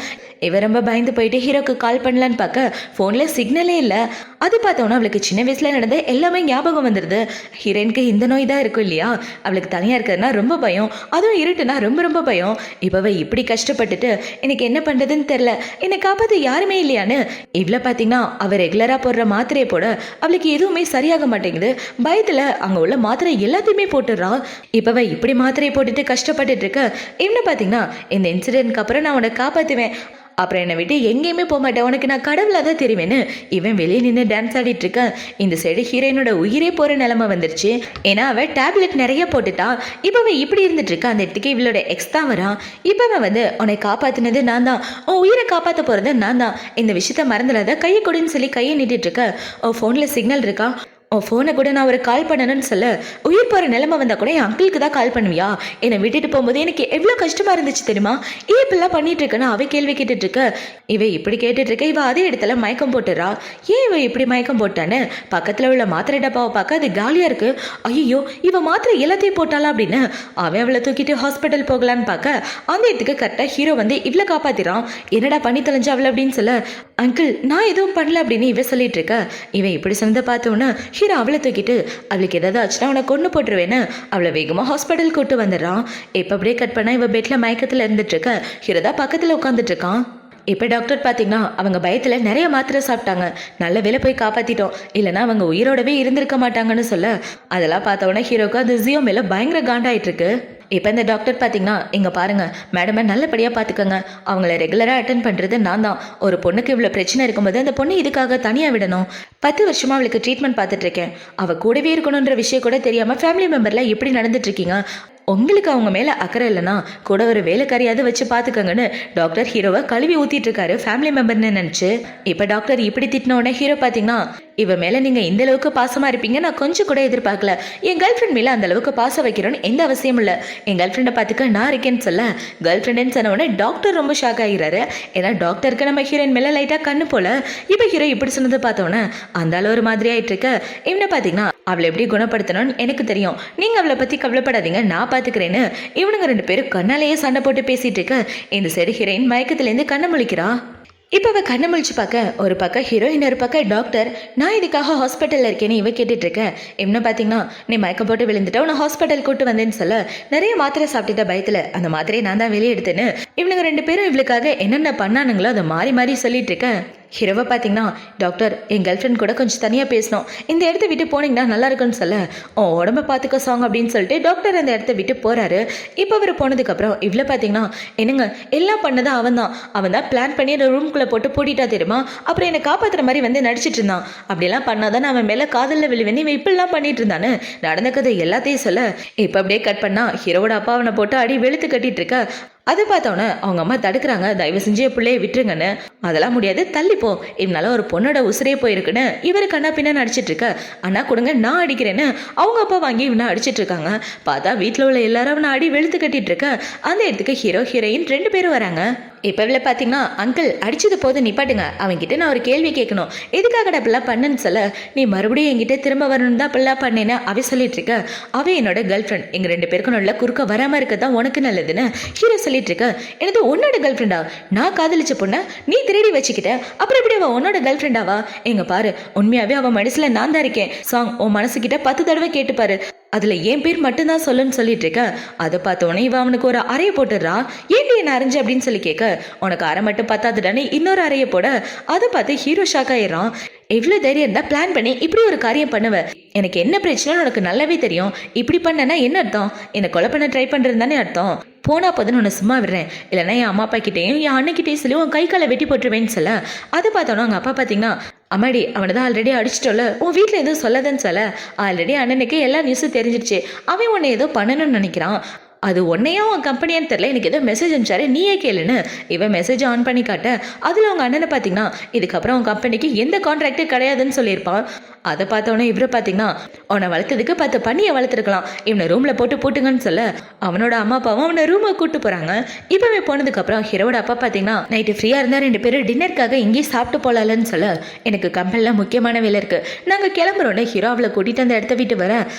இவன் ரொம்ப பயந்து போயிட்டு ஹீரோக்கு கால் பண்ணலான்னு பார்க்க ஃபோனில் சிக்னலே இல்லை. அது பார்த்தோன்னா அவளுக்கு சின்ன வயசில் நடந்த எல்லாமே ஞாபகம் வந்துடுது. ஹீரோயினுக்கு இந்த நோய் தான் இருக்கும் இல்லையா, அவளுக்கு தனியாக இருக்கிறதுனா ரொம்ப பயம், அதுவும் இருட்டுனா ரொம்ப ரொம்ப பயம். இப்போ இப்படி கஷ்டப்பட்டுட்டு எனக்கு என்ன பண்ணுறதுன்னு தெரில, என்னை காப்பாற்ற யாருமே இல்லையான்னு இவ்வளோ பார்த்தீங்கன்னா அவள் ரெகுலராக போடுற மாத்திரையை போட அவளுக்கு எதுவுமே சரியாக மாட்டேங்குது. பயத்தில் அங்கே உள்ள மாத்திரை எல்லாத்தையுமே போட்டுடுறான். இப்போ இப்படி மாத்திரையை போட்டுட்டு கஷ்டப்பட்டுட்டு இருக்க. இவனை பார்த்தீங்கன்னா இந்த இன்சிடென்ட்க்கு அப்புறம் நான் உன்னை காப்பாற்றுவேன், அப்புறம் என்னை விட்டு எங்கேயுமே போக மாட்டேன், உனக்கு நான் கடவுளாக தான் தெரிவேன்னு இவன் வெளியே நின்று டான்ஸ் ஆடிட்டு இருக்க. இந்த சைடு ஹீரோயினோட உயிரே போகிற நிலைமை வந்துருச்சு. ஏன்னா அவள் டேப்லெட் நிறைய போட்டுட்டா. இப்போ அவன் இப்படி இருந்துட்டு இருக்கா. அந்த இடத்துக்கு இவளோட எக்ஸ் தான் வரான். இப்போ அவன் உன்னை காப்பாற்றினது நான் தான், உன் உயிரை காப்பாற்ற போகிறது நான் தான், இந்த விஷயத்த மறந்துடாத, கையை கொடுன்னு சொல்லி கையை நீட்டிட்டு இருக்க. உன் ஃபோனில் சிக்னல் இருக்கா, உன் ஃபோனை கூட நான் ஒரு கால் பண்ணணும்னு சொல்ல, உயிர் போகிற நிலைமை வந்தால் கூட என் அங்கிளுக்கு தான் கால் பண்ணுவியா, என்னை விட்டுட்டு போகும்போது எனக்கு எவ்வளோ கஷ்டமாக இருந்துச்சு தெரியுமா, இப்படிலாம் பண்ணிட்டு இருக்கேன்னு அவ கேள்வி கேட்டுட்டு இருக்க. இவ இப்படி கேட்டுட்டு இருக்க. இவ அதே இடத்துல மயக்கம் போட்டுறா. ஏன் இவ இப்படி மயக்கம் போட்டான்னு பக்கத்தில் உள்ள மாத்திரை டப்பாவை பார்க்க அது காலியாக இருக்கு. ஐயோ இவ மாத்திரை எல்லாத்தையும் போட்டாளா அப்படின்னு அவன் அவளை தூக்கிட்டு ஹாஸ்பிட்டல் போகலான்னு பார்க்க அந்த இடத்துக்கு கரெக்டாக ஹீரோ இவ்வளோ காப்பாத்திரான். என்னடா பண்ணி தொலைஞ்சா அவளை அப்படின்னு சொல்ல, அங்கிள் நான் எதுவும் பண்ணல அப்படின்னு இவ சொல்லிட்டு இருக்க. இவன் இப்படி சொந்த பார்த்தோன்னு ஹீரோ அவளை தூக்கிட்டு அவளுக்கு ஏதாவது ஆச்சுன்னா அவனை கொண்டு போட்டுருவேன்னு அவளை வேகமாக ஹாஸ்பிட்டல் கூட்டு வந்துடுறான். இப்போ அப்படியே கட் பண்ணா இவ பெட்டில் மயக்கத்தில் இருந்துட்டு இருக்க. ஹீரோ தான் பக்கத்தில் உட்காந்துட்டு இருக்கான். இப்போ டாக்டர் பார்த்தீங்கன்னா அவங்க பயத்தில் நிறைய மாத்திரை சாப்பிட்டாங்க, நல்ல வேலை போய் காப்பாற்றிட்டோம், இல்லைனா அவங்க உயிரோடவே இருந்திருக்க மாட்டாங்கன்னு சொல்ல, அதெல்லாம் பார்த்தோன்னே ஹீரோக்கு அந்த ஜியோ மேலே பயங்கர காண்டாயிட்டு இருக்கு. இப்போ இந்த டாக்டர் பார்த்தீங்கன்னா இங்கே பாருங்கள் மேடமை நல்லபடியாக பார்த்துக்கோங்க, அவங்கள ரெகுலராக அட்டென்ட் பண்ணுறது நான் தான். ஒரு பொண்ணுக்கு இவ்வளோ பிரச்சனை இருக்கும்போது அந்த பொண்ணு இதுக்காக தனியாக விடணும். 10 வருஷமாக அவளுக்கு ட்ரீட்மெண்ட் பார்த்துட்ருக்கேன், அவள் கூடவே இருக்கணுன்ற விஷயம் கூட தெரியாமல் ஃபேமிலி மெம்பரில் எப்படி நடந்துட்டுருக்கீங்க, உங்களுக்கு அவங்க மேலே அக்கறை இல்லைனா கூட ஒரு வேலைக்காரியாவது வச்சு பார்த்துக்கங்கன்னு டாக்டர் ஹீரோவை கழுவி ஊற்றிட்டு இருக்காரு ஃபேமிலி மெம்பர்னு நினச்சி. இப்போ டாக்டர் இப்படி திட்டின உடனே ஹீரோ பார்த்தீங்கன்னா இவன் மேலே நீங்கள் இந்த அளவுக்கு பாசமாக இருப்பீங்க நான் கொஞ்சம் கூட எதிர்பார்க்கல, என் கேர்ள் ஃப்ரெண்ட் மேலே அந்த அளவுக்கு பாசம் வைக்கிறோன்னு எந்த அவசியமும் இல்லை, என் கேர்ள் ஃப்ரெண்டை பார்த்துக்க நான் இருக்கேன்னு சொல்ல, கேர்ள் ஃப்ரெண்டுன்னு சொன்ன உடனே டாக்டர் ரொம்ப ஷாக் ஆகிறாரு. ஏன்னா டாக்டருக்கு நம்ம ஹீரோயின் மேலே லைட்டாக கண்ணு போல. இப்போ ஹீரோ இப்படி சொன்னதை பார்த்தோன்னே அந்த அளவு ஒரு மாதிரி ஆகிட்டு இருக்க. இவனை பார்த்தீங்கன்னா அவளை எப்படி குணப்படுத்தணும்னு எனக்கு தெரியும், நீங்கள் அவளை பற்றி கவலைப்படாதீங்க நான் பார்த்துக்கிறேன்னு இவனுங்க 2 பேரும் கண்ணாலேயே சண்டை போட்டு பேசிட்டு இருக்க. இந்த சரி ஹீரோயின் மயக்கத்துலேருந்து கண்ணை முழிக்கிறா. இப்போ அவள் கண்ணை முழிச்சு பார்க்க ஒரு பக்கம் ஹீரோயின், ஒரு பக்கம் டாக்டர். நான் இதுக்காக ஹாஸ்பிட்டலில் இருக்கேன்னு இவ கேட்டுட்டு இருக்கேன். என்ன பார்த்தீங்கன்னா, நீ மயக்கம் போட்டு விழுந்துட்ட, உன்னை ஹாஸ்பிட்டல் கூட்டு வந்தேன்னு சொல்ல நிறைய மாத்திரை சாப்பிட்டுட்ட பயத்தில் அந்த மாத்திரையை நான் தான் வெளியே எடுத்தேன்னு இவனுங்க 2 பேரும் இவளுக்காக என்னென்ன பண்ணானுங்களோ அதை மாறி மாறி சொல்லிட்டு இருக்கேன். ஹீரோவை பார்த்தீங்கன்னா, டாக்டர் என் கேர்ள் ஃப்ரெண்ட் கூட கொஞ்சம் தனியாக பேசணும், இந்த இடத்த விட்டு போனீங்கன்னா நல்லா இருக்குன்னு சொல்ல உடம்ப பார்த்துக்க சாங் அப்படின்னு சொல்லிட்டு டாக்டர் அந்த இடத்த விட்டு போகிறாரு. இப்போ அவர் போனதுக்கப்புறம் இவ்வளோ பார்த்தீங்கன்னா, என்னங்க எல்லாம் பண்ணதான் அவன் தான் பிளான் பண்ணி ரூம்குள்ளே போட்டு பூட்டிட்டா தெரியுமா, அப்புறம் என்னை காப்பாற்றுற மாதிரி வந்து நடிச்சிட்டு இருந்தான். அப்படிலாம் பண்ணாதான் அவன் மேலே காதலில் விழுவேன் இவன் இப்படிலாம் பண்ணிட்டு இருந்தானு நடந்த கதை எல்லாத்தையும் சொல்ல இப்போ அப்படியே கட் பண்ணா ஹீரோவோட அப்பா அவனை போட்டு அடி வெளுத்து கட்டிட்டு இருக்க. அதை பார்த்தோன்னே அவங்க அம்மா தடுக்கிறாங்க, தயவு செஞ்சு பிள்ளையை விட்டுருங்கன்னு. அதெல்லாம் முடியாது, தள்ளிப்போ, இதனால ஒரு பொண்ணோட உசிரே போயிருக்குன்னு இவரு கண்ணா பின்னா நடிச்சிட்டு இருக்க. அண்ணா கொடுங்க நான் அடிக்கிறேன்னு அவங்க அப்பா வாங்கி இவனை அடிச்சிட்டு இருக்காங்க. பார்த்தா வீட்டில் உள்ள எல்லாரும் அவனை அடி வெளுத்து கட்டிட்டு இருக்க. அந்த இடத்துக்கு ஹீரோ ஹீரோயின் 2 பேரும் வராங்க. இப்போ இவ்வளோ பார்த்தீங்கன்னா, அங்கிள் அடிச்சது போது நிப்பாட்டுங்க, அவன்கிட்ட நான் ஒரு கேள்வி கேட்கணும், எதுக்காக அப்படிலாம் பண்ணுன்னு சொல்ல நீ மறுபடியும் என்கிட்ட திரும்ப வரணும் தான் அப்படிலாம் பண்ணேன்னு அவ சொல்லிட்டு இருக்க. அவ என்னோட கேர்ள் ஃப்ரெண்ட், எங்கள் 2 பேருக்கும் நல்ல குறுக்க வராமல் இருக்க தான் உனக்கு நல்லதுன்னு ஹீரோ சொல்லிட்டு இருக்க. எனது உன்னோட கேர்ள் ஃப்ரெண்டா? நான் காதலிச்ச பொண்ணை நீ திருடி வச்சுக்கிட்ட, அப்புறம் எப்படி அவன் உன்னோட கேர்ள் ஃப்ரெண்டாவா? எங்க பாரு, உண்மையாவே அவன் மனசுல நான் தான் இருக்கேன். சாங் உன் மனசுக்கிட்ட 10 தடவை கேட்டுப்பாரு, அதுல என் பேர் மட்டும்தான் சொல்லுன்னு சொல்லிட்டு இருக்க. அதை பார்த்தோன்னே இவன் அவனுக்கு ஒரு அறையை போட்டுடுறா. ஏன்டி என்ன அரைஞ்சு அப்படின்னு சொல்லி கேட்க, உனக்கு அறை மட்டும் பத்தாதுடானே இன்னொரு அறையை போட. அதை பார்த்து ஹீரோ ஷாக் ஆயிடுறான். எவ்வளோ தைரியம் இருந்தால் பிளான் பண்ணி இப்படி ஒரு காரியம் பண்ணுவேன், எனக்கு என்ன பிரச்சனைன்னு உனக்கு நல்லாவே தெரியும், இப்படி பண்ணனா என்ன அர்த்தம், என்னை கொலை பண்ண ட்ரை பண்ணுறது தானே அர்த்தம். போனா போதுன்னு உன்னை சும்மா விடுறேன், இல்லைன்னா என் அம்மா அப்பா கிட்டேயும் என் அண்ணக்கிட்டேயும் சொல்லி உன் கை காலை வெட்டி போட்டுருவேன்னு சொல்ல. அதை பார்த்தோன்னா அவங்க அப்பா பார்த்தீங்கன்னா, அம்மாடி அவனை தான் ஆல்ரெடி அடிச்சிட்டோல, உன் வீட்டில் எதுவும் சொல்லாதன்னு சொல்ல. ஆல்ரெடி அண்ணனுக்கு எல்லா நியூஸும் தெரிஞ்சிருச்சு, அவன் உன்னை ஏதோ பண்ணணும்னு நினைக்கிறான், அது உன்னையா உன் கம்பெனியான்னு தெரியல, எனக்கு ஏதோ மெசேஜ் அனுப்பிச்சாரு நீயே கேளுன்னு இவன் மெசேஜ் ஆன் பண்ணி காட்ட. அதில் அவங்க அண்ணனை பார்த்தீங்கன்னா, இதுக்கப்புறம் உன் கம்பெனிக்கு எந்த கான்ட்ராக்டும் கிடையாதுன்னு சொல்லியிருப்பான். அதை பார்த்தவொன்னே இவரை பார்த்தீங்கன்னா, அவனை வளர்த்ததுக்கு 10 பண்ணியை வளர்த்துருக்கலாம், இவனை ரூமில் போட்டு போட்டுங்கன்னு சொல்ல அவனோட அம்மா அப்பாவும் அவனை ரூமை கூப்பிட்டு போகிறாங்க. இப்போவே போனதுக்கப்புறம் ஹீரோட அப்பா பார்த்தீங்கன்னா, நைட்டு ஃப்ரீயாக இருந்தால் 2 பேரும் டின்னருக்காக இங்கேயும் சாப்பிட்டு போகலான்னு சொல்ல எனக்கு கம்பெனியில் முக்கியமான வேலை இருக்குது, நாங்கள் கிளம்புறோன்னு ஹீரோ அவளை கூட்டிகிட்டு அந்த இடத்த விட்டு வர.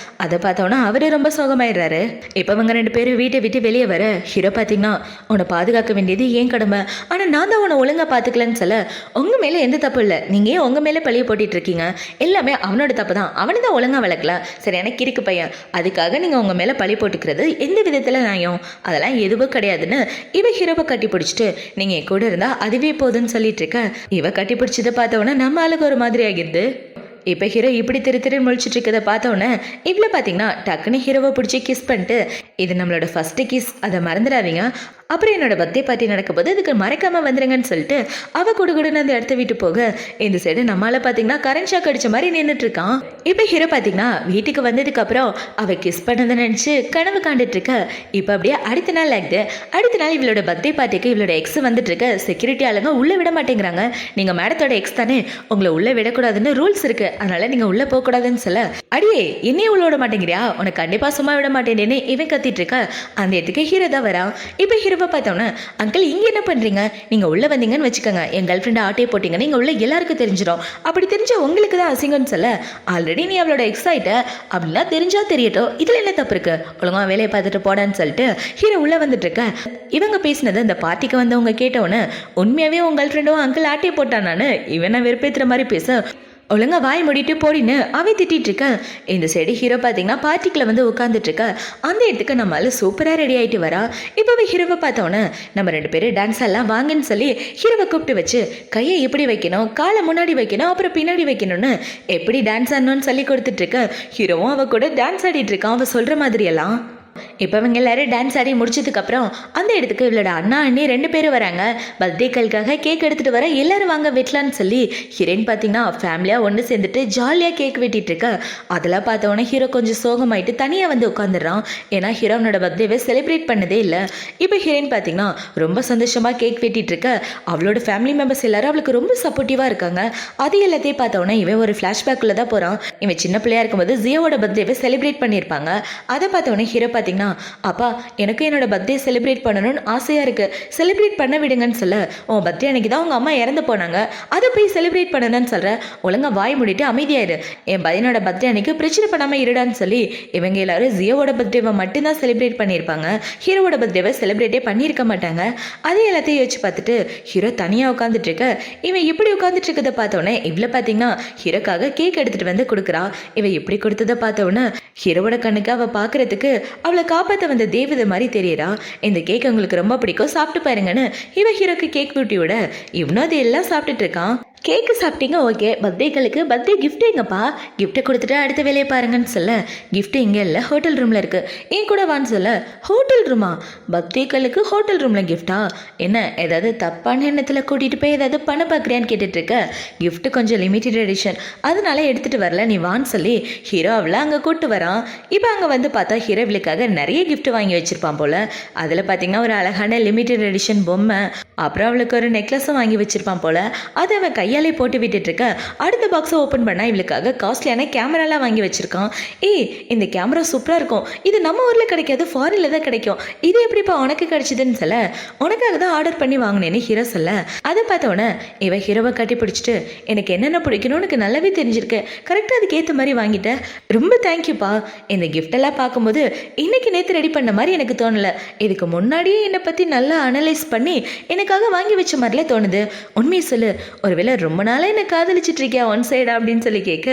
அதை பார்த்தோன்னா அவரே ரொம்ப சோகமாயிடுறாரு. இப்போ அவங்க 2 பேரும் வீட்டை விட்டு வெளியே வர ஹீரோ பார்த்தீங்கன்னா, உன்னை பாதுகாக்க வேண்டியது ஏன் கடமை, ஆனால் நான் தான் உன்னை ஒழுங்காக பார்த்துக்கலன்னு சொல்ல உங்கள் மேலே எந்த தப்பு இல்லை, நீங்கள் ஏன் உங்கள் மேலே பழிய போட்டிட்டு இருக்கீங்க, எல்லாமே அவனோட தப்பு தான், அவனை தான் ஒழுங்காக வளர்க்கல, சரி எனக்கு இருக்கு பையன், அதுக்காக நீங்கள் உங்கள் மேலே பழி போட்டுக்கிறது எந்த விதத்தில் நியாயம், அதெல்லாம் எதுவும் கிடையாதுன்னு இவ ஹீரோவை கட்டி பிடிச்சிட்டு நீங்கள் கூட இருந்தால் அதுவே போதுன்னு சொல்லிட்டு இருக்க. இவ கட்டி பிடிச்சதை பார்த்தவொன்னே நம்ம ஆளுக்கு ஒரு மாதிரி ஆகிடுது. இப்போ ஹீரோ இப்படி திரு முழிச்சிட்டு இருக்கதை பார்த்தோன்னே இவ்வளோ பார்த்தீங்கன்னா டக்குன்னு ஹீரோவை பிடிச்சி கிஸ் பண்ணிட்டு, இது நம்மளோட ஃபர்ஸ்ட் கிஸ், அதை மறந்துடாதீங்க, அப்புறம் என்னோட பர்த்டே பார்ட்டி நடக்கும்போது அதுக்கு மறக்காமல் வந்துடுங்கன்னு சொல்லிட்டு அவள் கொடுன்னு அந்த இடத்த விட்டு போக இந்த சைடு நம்மளால பார்த்தீங்கன்னா கரண்ட் ஷாக் அடித்த மாதிரி நின்றுட்டு இருக்கான். இப்போ ஹீரோ பார்த்தீங்கன்னா வீட்டுக்கு வந்ததுக்கப்புறம் அவள் கிஸ் பண்ணதை நினச்சி கனவு காண்டுட்டு இருக்க. இப்போ அப்படியே அடுத்த நாள் ஆகுது. அடுத்த நாள் இவளோட பர்த்டே பார்ட்டிக்கு இவளோட எக்ஸ் வந்துட்டு இருக்க. செக்யூரிட்டி ஆளுங்க உள்ளே விட மாட்டேங்கிறாங்க. நீங்கள் மேடத்தோட எக்ஸ் தானே, உங்களை உள்ளே விடக்கூடாதுன்னு ரூல்ஸ் இருக்கு, அதனால நீங்கள் உள்ளே போகக்கூடாதுன்னு சொல்ல, அடியே என்னையே உள்ள விட மாட்டேங்கிறியா, உனக்கு கண்டிப்பாக சும்மா விட மாட்டேன்னு இவன் கத்திட்டு இருக்க. அந்த இடத்துக்கு ஹீரோ தான் வரான். இப்போ ஹீரோ பார்த்தோன்னே, அங்கிள் இங்கே என்ன பண்ணுறீங்க, நீங்கள் உள்ளே வந்தீங்கன்னு வச்சுக்கோங்க, என் கேர்ள் ஃப்ரெண்டை ஆட்டையை போட்டிங்கன்னா நீங்கள் உள்ள எல்லாருக்கும் தெரிஞ்சிடும், அப்படி தெரிஞ்ச உங்களுக்கு தான் அசிங்கம்னு சொல்ல, ஆல்ரெடி நீ அவளோட எக்ஸ் ஆகிட்ட, அப்படிலாம் தெரிஞ்சா தெரியட்டும், இதில் என்ன தப்பு இருக்கு, ஒழுங்கா வேலையை பார்த்துட்டு போடான்னு சொல்லிட்டு ஹீரோ உள்ளே வந்துட்டு இருக்க. இவங்க பேசினது அந்த பார்ட்டிக்கு வந்தவங்க கேட்டவொன்னே, உண்மையாகவே உங்கள் கேர்ள் ஃப்ரெண்டும் அங்கிள் ஆட்டையை போட்டானான்னு இவனை வெறுப்பேற்றுற மாதிரி பேச, ஒழுங்கா வாய் மூடிட்டு போடின்னு அவன் திட்டிட்டு இருக்க. இந்த சைடு ஹீரோ பார்த்தீங்கன்னா பார்ட்டிக்குள்ள வந்து உட்காந்துட்டு இருக்க. அந்த இடத்துக்கு நம்மளால சூப்பராக ரெடி ஆகிட்டு வரா. இப்போவே ஹீரோவை பார்த்தோன்னே நம்ம 2 பேரும் டான்ஸ் எல்லாம் வாங்கன்னு சொல்லி ஹீரோவை கூப்பிட்டு வச்சு கையை எப்படி வைக்கணும், காலை முன்னாடி வைக்கணும், அப்புறம் பின்னாடி வைக்கணும்னு எப்படி டான்ஸ் ஆடணும்னு சொல்லி கொடுத்துட்டு இருக்க. ஹீரோவும் அவ கூட டான்ஸ் ஆடிட்டு இருக்கான் அவ சொல்ற மாதிரியெல்லாம். இப்போ இவங்க எல்லாரும் டான்ஸ் ஆடி முடிச்சதுக்கப்புறம் அந்த இடத்துக்கு இவளோட அண்ணா அண்ணி 2 பேரும் வராங்க. பர்த்டேக்களுக்காக கேக் எடுத்துகிட்டு வர எல்லாரும் வாங்க வெட்டலான்னு சொல்லி ஹீரோயின் பார்த்தீங்கன்னா ஃபேமிலியாக ஒன்று சேர்ந்துட்டு ஜாலியாக கேக் வெட்டிட்டு இருக்க. அதெல்லாம் பார்த்தவொன்னே ஹீரோ கொஞ்சம் சோகமாயிட்டு தனியாக வந்து உட்காந்துடுறான். ஏன்னா ஹீரோனோட பர்த்டேவை செலிப்ரேட் பண்ணதே இல்லை. இப்போ ஹீரோயின் பார்த்தீங்கன்னா ரொம்ப சந்தோஷமாக கேக் வெட்டிட்டு இருக்க. அவளோட ஃபேமிலி மெம்பர்ஸ் எல்லாரும் அவளுக்கு ரொம்ப சப்போர்ட்டிவாக இருக்காங்க. அது எல்லாத்தையும் பார்த்தவொன்னே இவன் ஒரு ஃப்ளாஷ்பேக்குள்ளே தான் போகிறான். இவன் சின்ன பிள்ளையா இருக்கும்போது ஜியோவோட பர்த்டேவை செலிப்ரேட் பண்ணியிருப்பாங்க. அதை பார்த்தவொன்னே ஹீரோ பார்த்தீங்கன்னா அப்பா எனக்கு என்னோட பர்த்டே செலிப்ரேட் பண்ணணும்னு ஆசையாக இருக்குது, செலிப்ரேட் பண்ண விடுங்கன்னு சொல்ல, உன் பர்த்டே அன்னைக்கு தான் உங்கள் அம்மா இறந்து போனாங்க, அதை போய் செலிப்ரேட் பண்ணணும்னு சொல்கிற, ஒழுங்கா வாய் மூடிட்டு அமைதியாயிரு, என் பையனோட பர்த்டே அன்னைக்கு பிரச்சனை பண்ணாமல் இருடான்னு சொல்லி இவங்க எல்லாரும் ஜியோவோட பர்த்டேவை மட்டும்தான் செலிப்ரேட் பண்ணியிருப்பாங்க, ஹீரோவோட பர்த்டேவை செலிப்ரேட்டே பண்ணியிருக்க மாட்டாங்க. அதே எல்லாத்தையும் யோசிச்சு பார்த்துட்டு ஹீரோ தனியாக உட்காந்துட்டு இருக்க, இவன் இப்படி உட்காந்துட்டு இருக்கதை பார்த்தோன்னே இவ்வளோ பார்த்தீங்கன்னா ஹீரோக்காக கேக் எடுத்துகிட்டு வந்து கொடுக்குறா. இவன் இப்படி கொடுத்ததை பார்த்தோன்னே ஹீரோவோட கண்ணுக்கு அவள் பார்க்குறதுக்கு அவளை காப்பாற்ற வந்த தேவதை மாதிரி தெரியறா. இந்த கேக் உங்களுக்கு ரொம்ப பிடிக்கும், சாப்பிட்டு பாருங்கன்னு இவன் ஹீரோக்கு கேக் ஊட்டி விட இவனும் அது எல்லாம் சாப்பிட்டுட்டு இருக்கான். கேக்கு சாப்பிட்டீங்க, ஓகே, பர்த்டேக்களுக்கு பர்த்டே கிஃப்ட் எங்கப்பா, கிஃப்ட்டை கொடுத்துட்டு அடுத்த வேலையை பாருங்கன்னு சொல்ல, கிஃப்ட் இங்கே இல்லை ஹோட்டல் ரூமில் இருக்குது, ஏன் கூட வான்னு சொல்ல, ஹோட்டல் ரூமா, பர்த்டேக்களுக்கு ஹோட்டல் ரூமில் கிஃப்டா, என்ன ஏதாவது தப்பான எண்ணத்தில் கூட்டிகிட்டு போய் ஏதாவது பண்ண பார்க்குறியான்னு கேட்டுட்ருக்க, கிஃப்ட் கொஞ்சம் லிமிட்டட் எடிஷன் அதனால எடுத்துகிட்டு வரல, நீ வான்னு சொல்லி ஹீரோ அவளை அங்கே கூப்பிட்டு வரான். இப்போ அங்கே வந்து பார்த்தா ஹீரோவிலுக்காக நிறைய கிஃப்ட் வாங்கி வச்சுருப்பான் போல். அதில் பார்த்தீங்கன்னா ஒரு அழகான லிமிட்டட் எடிஷன் பொம்மை, அப்புறம் அவளுக்கு ஒரு நெக்லஸும் வாங்கி வச்சுருப்பான் போல். அதை அவன் கையாலே போட்டு விட்டுட்டு இருக்க, அடுத்த பாக்ஸை ஓப்பன் பண்ணா இவளுக்காக காஸ்ட்லியான கேமராலாம் வாங்கி வச்சிருக்கான். ஏய், இந்த கேமரா சூப்பராக இருக்கும், இது நம்ம ஊரில் கிடைக்காது, ஃபாரின்ல தான் கிடைக்கும், இது எப்படிப்பா உனக்கு கிடைச்சதுன்னு சொல்ல, உனக்காக தான் ஆர்டர் பண்ணி வாங்கினேன்னு ஹீரோ சொல்ல, அதை பார்த்தோன்னே இவன் ஹீரோவை கட்டி பிடிச்சிட்டு, எனக்கு என்னென்ன பிடிக்கணும் உனக்கு நல்லாவே தெரிஞ்சிருக்கு, கரெக்டாக அதுக்கேற்ற மாதிரி வாங்கிட்டேன், ரொம்ப தேங்க்யூப்பா, இந்த கிஃப்டெல்லாம் பார்க்கும்போது இன்னைக்கு நேற்று ரெடி பண்ண மாதிரி எனக்கு தோணலை, இதுக்கு முன்னாடியே என்னை பற்றி நல்லா அனலைஸ் பண்ணி எனக்காக வாங்கி வச்ச மாதிரிலே தோணுது, உண்மையை சொல்லு, ஒருவேளை ரொம்ப நாளாக என்னை காதலிச்சிட்டு இருக்கியா ஒன் சைடா அப்படின்னு சொல்லி கேட்க,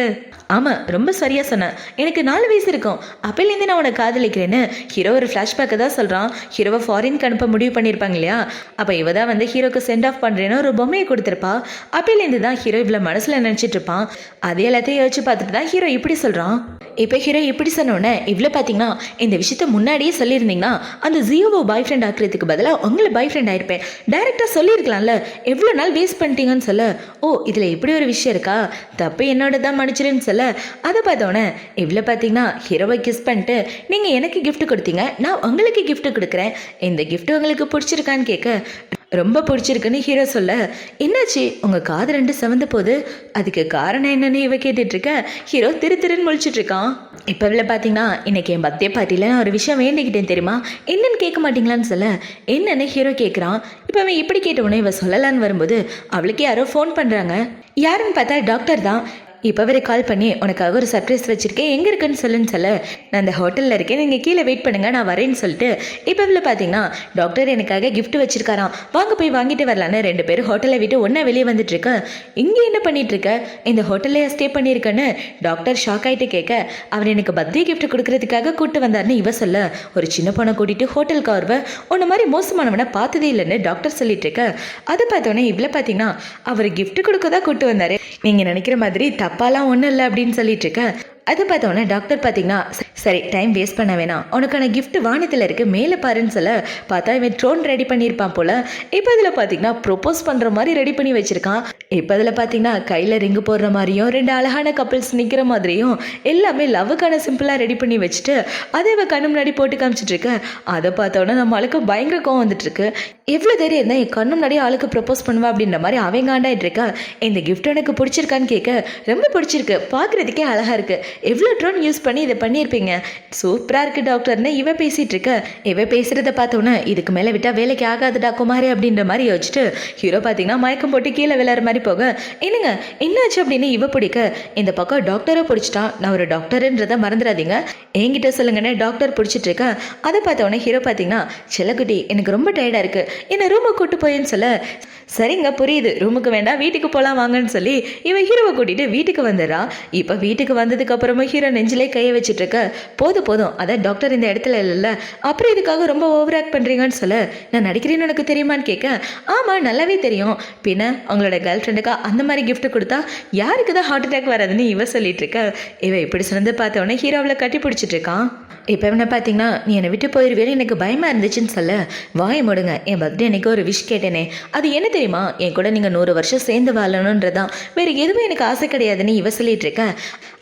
ஆமாம் ரொம்ப சரியாக சொன்னேன், எனக்கு 4 வயசு இருக்கும், அப்போலேருந்து நான் உன்னை காதலிக்கிறேன்னு ஹீரோ ஒரு ஃப்ளாஷ்பேக்கை தான் சொல்கிறான். ஹீரோவை ஃபாரினுக்கு அனுப்ப முடிவு பண்ணியிருப்பாங்க இல்லையா, அப்போ இவ தான் வந்து ஹீரோக்கு சென்ட் ஆஃப் பண்ணுறேன்னு ஒரு பொம்மையை கொடுத்துருப்பா. அப்போலேருந்து தான் ஹீரோ இவ்வளோ மனசில் நினச்சிட்டு இருப்பான். அதே எல்லாத்தையும் யோசிச்சு பார்த்துட்டு தான் ஹீரோ இப்படி சொல்கிறான். இப்போ ஹீரோ இப்படி சொன்னோன்னே இவ்வளோ பார்த்தீங்கன்னா இந்த விஷயத்த முன்னாடியே சொல்லியிருந்தீங்கன்னா அந்த ஜியோவை பாய் ஃப்ரெண்ட் ஆக்குறதுக்கு பதிலாக உங்களை பாய் ஃப்ரெண்ட் ஆயிருப்பேன், டைரெக்டாக சொல்லியிருக்கலாம்ல, எவ்வளோ நாள் வேஸ்ட் பண்ணிட்டீங்கன்னு சொல்ல, ஓ இதில் இப்படி ஒரு விஷயம் இருக்கா, தப்பு என்னோட தான் மன்னிச்சிருன்னு சொல்ல, அதை பார்த்தோன்னே இவ்வளோ பார்த்தீங்கன்னா ஹீரோவை கிஸ் பண்ணிட்டு நீங்கள் எனக்கு கிஃப்ட் கொடுத்தீங்க, நான் உங்களுக்கு கிஃப்ட் கொடுக்குறேன், இந்த கிஃப்ட் உங்களுக்கு பிடிச்சிருக்கான்னு கேட்க, ரொம்ப பிடிச்சிருக்குன்னு ஹீரோ சொல்ல, என்னாச்சு உங்கள் காது 2 செவந்து போகுது, அதுக்கு காரணம் என்னன்னு இவ கேட்டுட்ருக்க, ஹீரோ திருன்னு முழிச்சிட்டு இருக்கான். இப்போ இவ்வளோ பார்த்தீங்கன்னா இன்னைக்கு என் பர்த்டே பார்ட்டியில் நான் ஒரு விஷயம் வேண்டிக்கிட்டேன் தெரியுமா, என்னன்னு கேட்க மாட்டீங்களான்னு சொல்ல, என்னன்னு ஹீரோ கேட்குறான். இப்போ அவன் இப்படி கேட்டவுடனே இவ சொல்லலான்னு வரும்போது அவளுக்கு யாரோ ஃபோன் பண்ணுறாங்க. யாருன்னு பார்த்தா டாக்டர் தான். இப்போ வரை கால் பண்ணி உனக்காக ஒரு சர்ப்ரைஸ் வச்சுருக்கேன், எங்கே இருக்குன்னு சொல்லுன்னு சொல்ல, நான் அந்த ஹோட்டலில் இருக்கேன், நீங்கள் கீழே வெயிட் பண்ணுங்கள் நான் வரேன்னு சொல்லிட்டு இப்போ இவ்வளோ பார்த்தீங்கன்னா டாக்டர் எனக்காக கிஃப்ட் வச்சுருக்காராம், வாங்க போய் வாங்கிட்டு வரலான்னு 2 பேரும் ஹோட்டலை விட்டு ஒன்றா வெளியே வந்துட்டுருக்க, இங்கே என்ன பண்ணிகிட்ருக்க, இந்த ஹோட்டல்லையே ஸ்டே பண்ணியிருக்கேன்னு டாக்டர் ஷாக் ஆகிட்டு கேட்க, அவர் எனக்கு பர்த்டே கிஃப்ட் கொடுக்கறதுக்காக கூப்பிட்டு வந்தார்னு இவ சொல்ல, ஒரு சின்ன பொண்ணை கூட்டிகிட்டு ஹோட்டலுக்கு வருவ, உன்ன மாதிரி மோசமானவனை பார்த்ததே இல்லைன்னு டாக்டர் சொல்லிட்டு இருக்க, அதை பார்த்தோன்னே இவ்வளோ பார்த்தீங்கன்னா அவர் கிஃப்ட் கொடுக்க தான் கூப்பிட்டு வந்தார், நீங்கள் நினைக்கிற மாதிரி தப்பாலாம் ஒன்றும் இல்லை அப்படின்னு சொல்லிட்டு இருக்க, அதை பார்த்தோன்னே டாக்டர் பார்த்தீங்கன்னா சரி டைம் வேஸ்ட் பண்ண வேணாம், உனக்கான கிஃப்ட் வானத்தில் இருக்குது மேலே பாருன்னு சொல்ல, பார்த்தா இவன் ட்ரோன் ரெடி பண்ணியிருப்பான் போல். இப்போ இதில் பார்த்தீங்கன்னா ப்ரொப்போஸ் பண்ணுற மாதிரி ரெடி பண்ணி வச்சுருக்கான். இப்போ இதில் பார்த்தீங்கன்னா கையில் ரிங்கு போடுற மாதிரியும் 2 அழகான கப்பிள்ஸ் நிற்கிற மாதிரியும் எல்லாமே லவ்வுக்கான சிம்பிளாக ரெடி பண்ணி வச்சுட்டு அதை இவன் கண்ணு முன்னாடி போட்டு காமிச்சிட்ருக்க, அதை பார்த்தோன்னே நம்ம ஆளுக்கு பயங்கர கோவம் வந்துட்டுருக்கு. எவ்வளோ தைரியம் இருந்தால் என் கண்ணு முன்னாடியே ஆளுக்கு ப்ரொப்போஸ் பண்ணுவா அப்படின்ற மாதிரி அவன் காண்டாயிட்டு இருக்கா. இந்த கிஃப்ட் எனக்கு பிடிச்சிருக்கான்னு கேட்க, ரொம்ப பிடிச்சிருக்கு, பார்க்குறதுக்கே அழகாக இருக்குது, எவ்வளோ ட்ரோன் யூஸ் பண்ணி இதை பண்ணியிருப்பீங்க, சூப்பராக இருக்குது டாக்டர்னு இவ பேசிகிட்டு இருக்க. இவ பேசுகிறத பார்த்தோன்னே இதுக்கு மேலே விட்டால் வேலைக்கு ஆகாதுடா குமாரி அப்படின்ற மாதிரி யோசிச்சுட்டு ஹீரோ பார்த்தீங்கன்னா மயக்கம் போட்டு கீழே விளையாடுற மாதிரி போக, என்னங்க என்னாச்சு அப்படின்னு இவ பிடிக்க, இந்த பக்கம் டாக்டரை பிடிச்சிட்டான், நான் ஒரு டாக்டருன்றதை மறந்துடாதீங்க, என்கிட்ட சொல்லுங்கன்னு டாக்டர் பிடிச்சிட்டு இருக்க. அதை பார்த்தோன்னே ஹீரோ பார்த்தீங்கன்னா, செல்லக்குட்டி எனக்கு ரொம்ப டயர்டாக இருக்குது, என்னை ரூமுக்கு கூட்டு போயின்னு சொல்ல, சரிங்க புரியுது, ரூமுக்கு வேண்டாம் வீட்டுக்கு போகலாம் வாங்கன்னு சொல்லி இவன் ஹீரோவை கூட்டிகிட்டு வீட்டுக்கு வந்துடுறா. இப்போ வீட்டுக்கு வந்ததுக்கப்புறமா ஹீரோ நெஞ்சிலே கையை வச்சுட்டு இருக்க, போதும் அதான் டாக்டர் இந்த இடத்துல இல்லைல்ல, அப்புறம் இதுக்காக ரொம்ப ஓவர் ஆக்ட் பண்ணுறீங்கன்னு சொல்ல, நான் நடிக்கிறேன்னு உனக்கு தெரியுமான்னு கேட்க, ஆமாம் நல்லாவே தெரியும், பின்ன உங்களோட கேர்ள் ஃப்ரெண்டுக்கா அந்த மாதிரி கிஃப்ட் கொடுத்தா யாருக்கு தான் ஹார்ட் அட்டாக் வராதுன்னு இவ சொல்லிட்டு இருக்க. இவன் இப்படி சொன்னது பார்த்தவொடனே ஹீரோவில் கட்டி பிடிச்சிட்டு இருக்கான். இப்போ என்ன பார்த்தீங்கன்னா, நீ என்னை விட்டு போயிடுவேன்னு எனக்கு பயமாக இருந்துச்சுன்னு சொல்ல, வாயை மூடுங்க, என் பர்த்டே அன்னைக்கு ஒரு விஷ் கேட்டேனே, அது என்ன தெரியுமா, என் கூட நீங்கள் 100 வருஷம் சேர்ந்து வாழணுன்றதான், வேறு எதுவும் எனக்கு ஆசை கிடையாதுன்னு இவ சொல்லிட்டு இருக்க.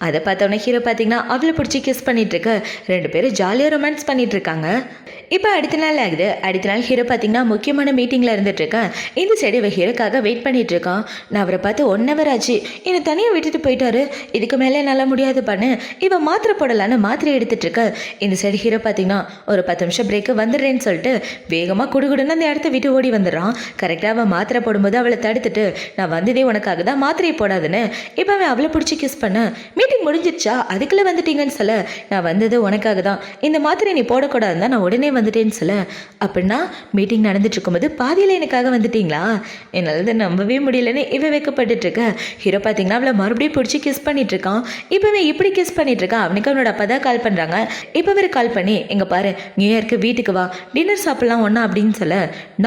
அதை பார்த்தோன்னே ஹீரோ பார்த்தீங்கன்னா அவளை பிடிச்சி கிஸ் பண்ணிட்டு இருக்க, 2 பேரும் ஜாலியாக ரொமான்ஸ் பண்ணிட்டு இருக்காங்க. இப்போ அடுத்த நாள் ஆகுது. அடுத்த நாள் ஹீரோ பார்த்தீங்கன்னா முக்கியமான மீட்டிங்கில் இருந்துட்டுருக்கேன். இந்த சைடு இவ ஹீரோக்காக வெயிட் பண்ணிட்டு இருக்கான். நான் அவரை பார்த்து 1 hour ஆச்சு, என்னை தனியாக விட்டுட்டு போயிட்டாரு, இதுக்கு மேலே என்னால் முடியாது பண்ணு, இவன் மாத்திரை போடலான்னு மாத்திரை எடுத்துட்டு இருக்க. இந்த சைடு ஹீரோ பார்த்தீங்கன்னா ஒரு 10 நிமிஷம் பிரேக்கு வந்துடுறேன்னு சொல்லிட்டு வேகமாக குடுகுடுன்னு அந்த இடத்த விட்டு ஓடி வந்துடுறான். கரெக்டாக அவன் மாத்திரை போடும்போது அவளை தடுத்துட்டு, நான் வந்ததே உனக்காக தான், மாத்திரையை போடாதுன்னு. இப்போ அவன் அவளை பிடிச்சி கிஸ் பண்ண, மீட்டிங் முடிஞ்சிருச்சா அதுக்குள்ளே வந்துட்டீங்கன்னு சொல்ல, நான் வந்தது உனக்காக தான், இந்த மாத்திரை நீ போடக்கூடாதுன்னு தான் நான் உடனே வந்துட்டேன்னு சொல்ல. அப்படின்னா மீட்டிங் நடந்துட்டு இருக்கும்போது பாதியில் எனக்காக வந்துட்டீங்களா? என்னால் அதை நம்பவே முடியலன்னு இவ வைக்கப்பட்டு இருக்க. ஹீரோ பார்த்தீங்கன்னா அவளை மறுபடியும் பிடிச்சி கிஸ் பண்ணிட்டு இருக்கான். இப்போவே இப்படி கிஸ் பண்ணிட்டு இருக்கான். அவனுக்கு அவனோட அப்பா தான் கால் பண்ணுறாங்க. இப்போ அவர் கால் பண்ணி, எங்க பாரு நியூ இயர்க்கு வீட்டுக்கு வா, டின்னர் சாப்பிடலாம் ஒன்றா அப்படின்னு சொல்ல,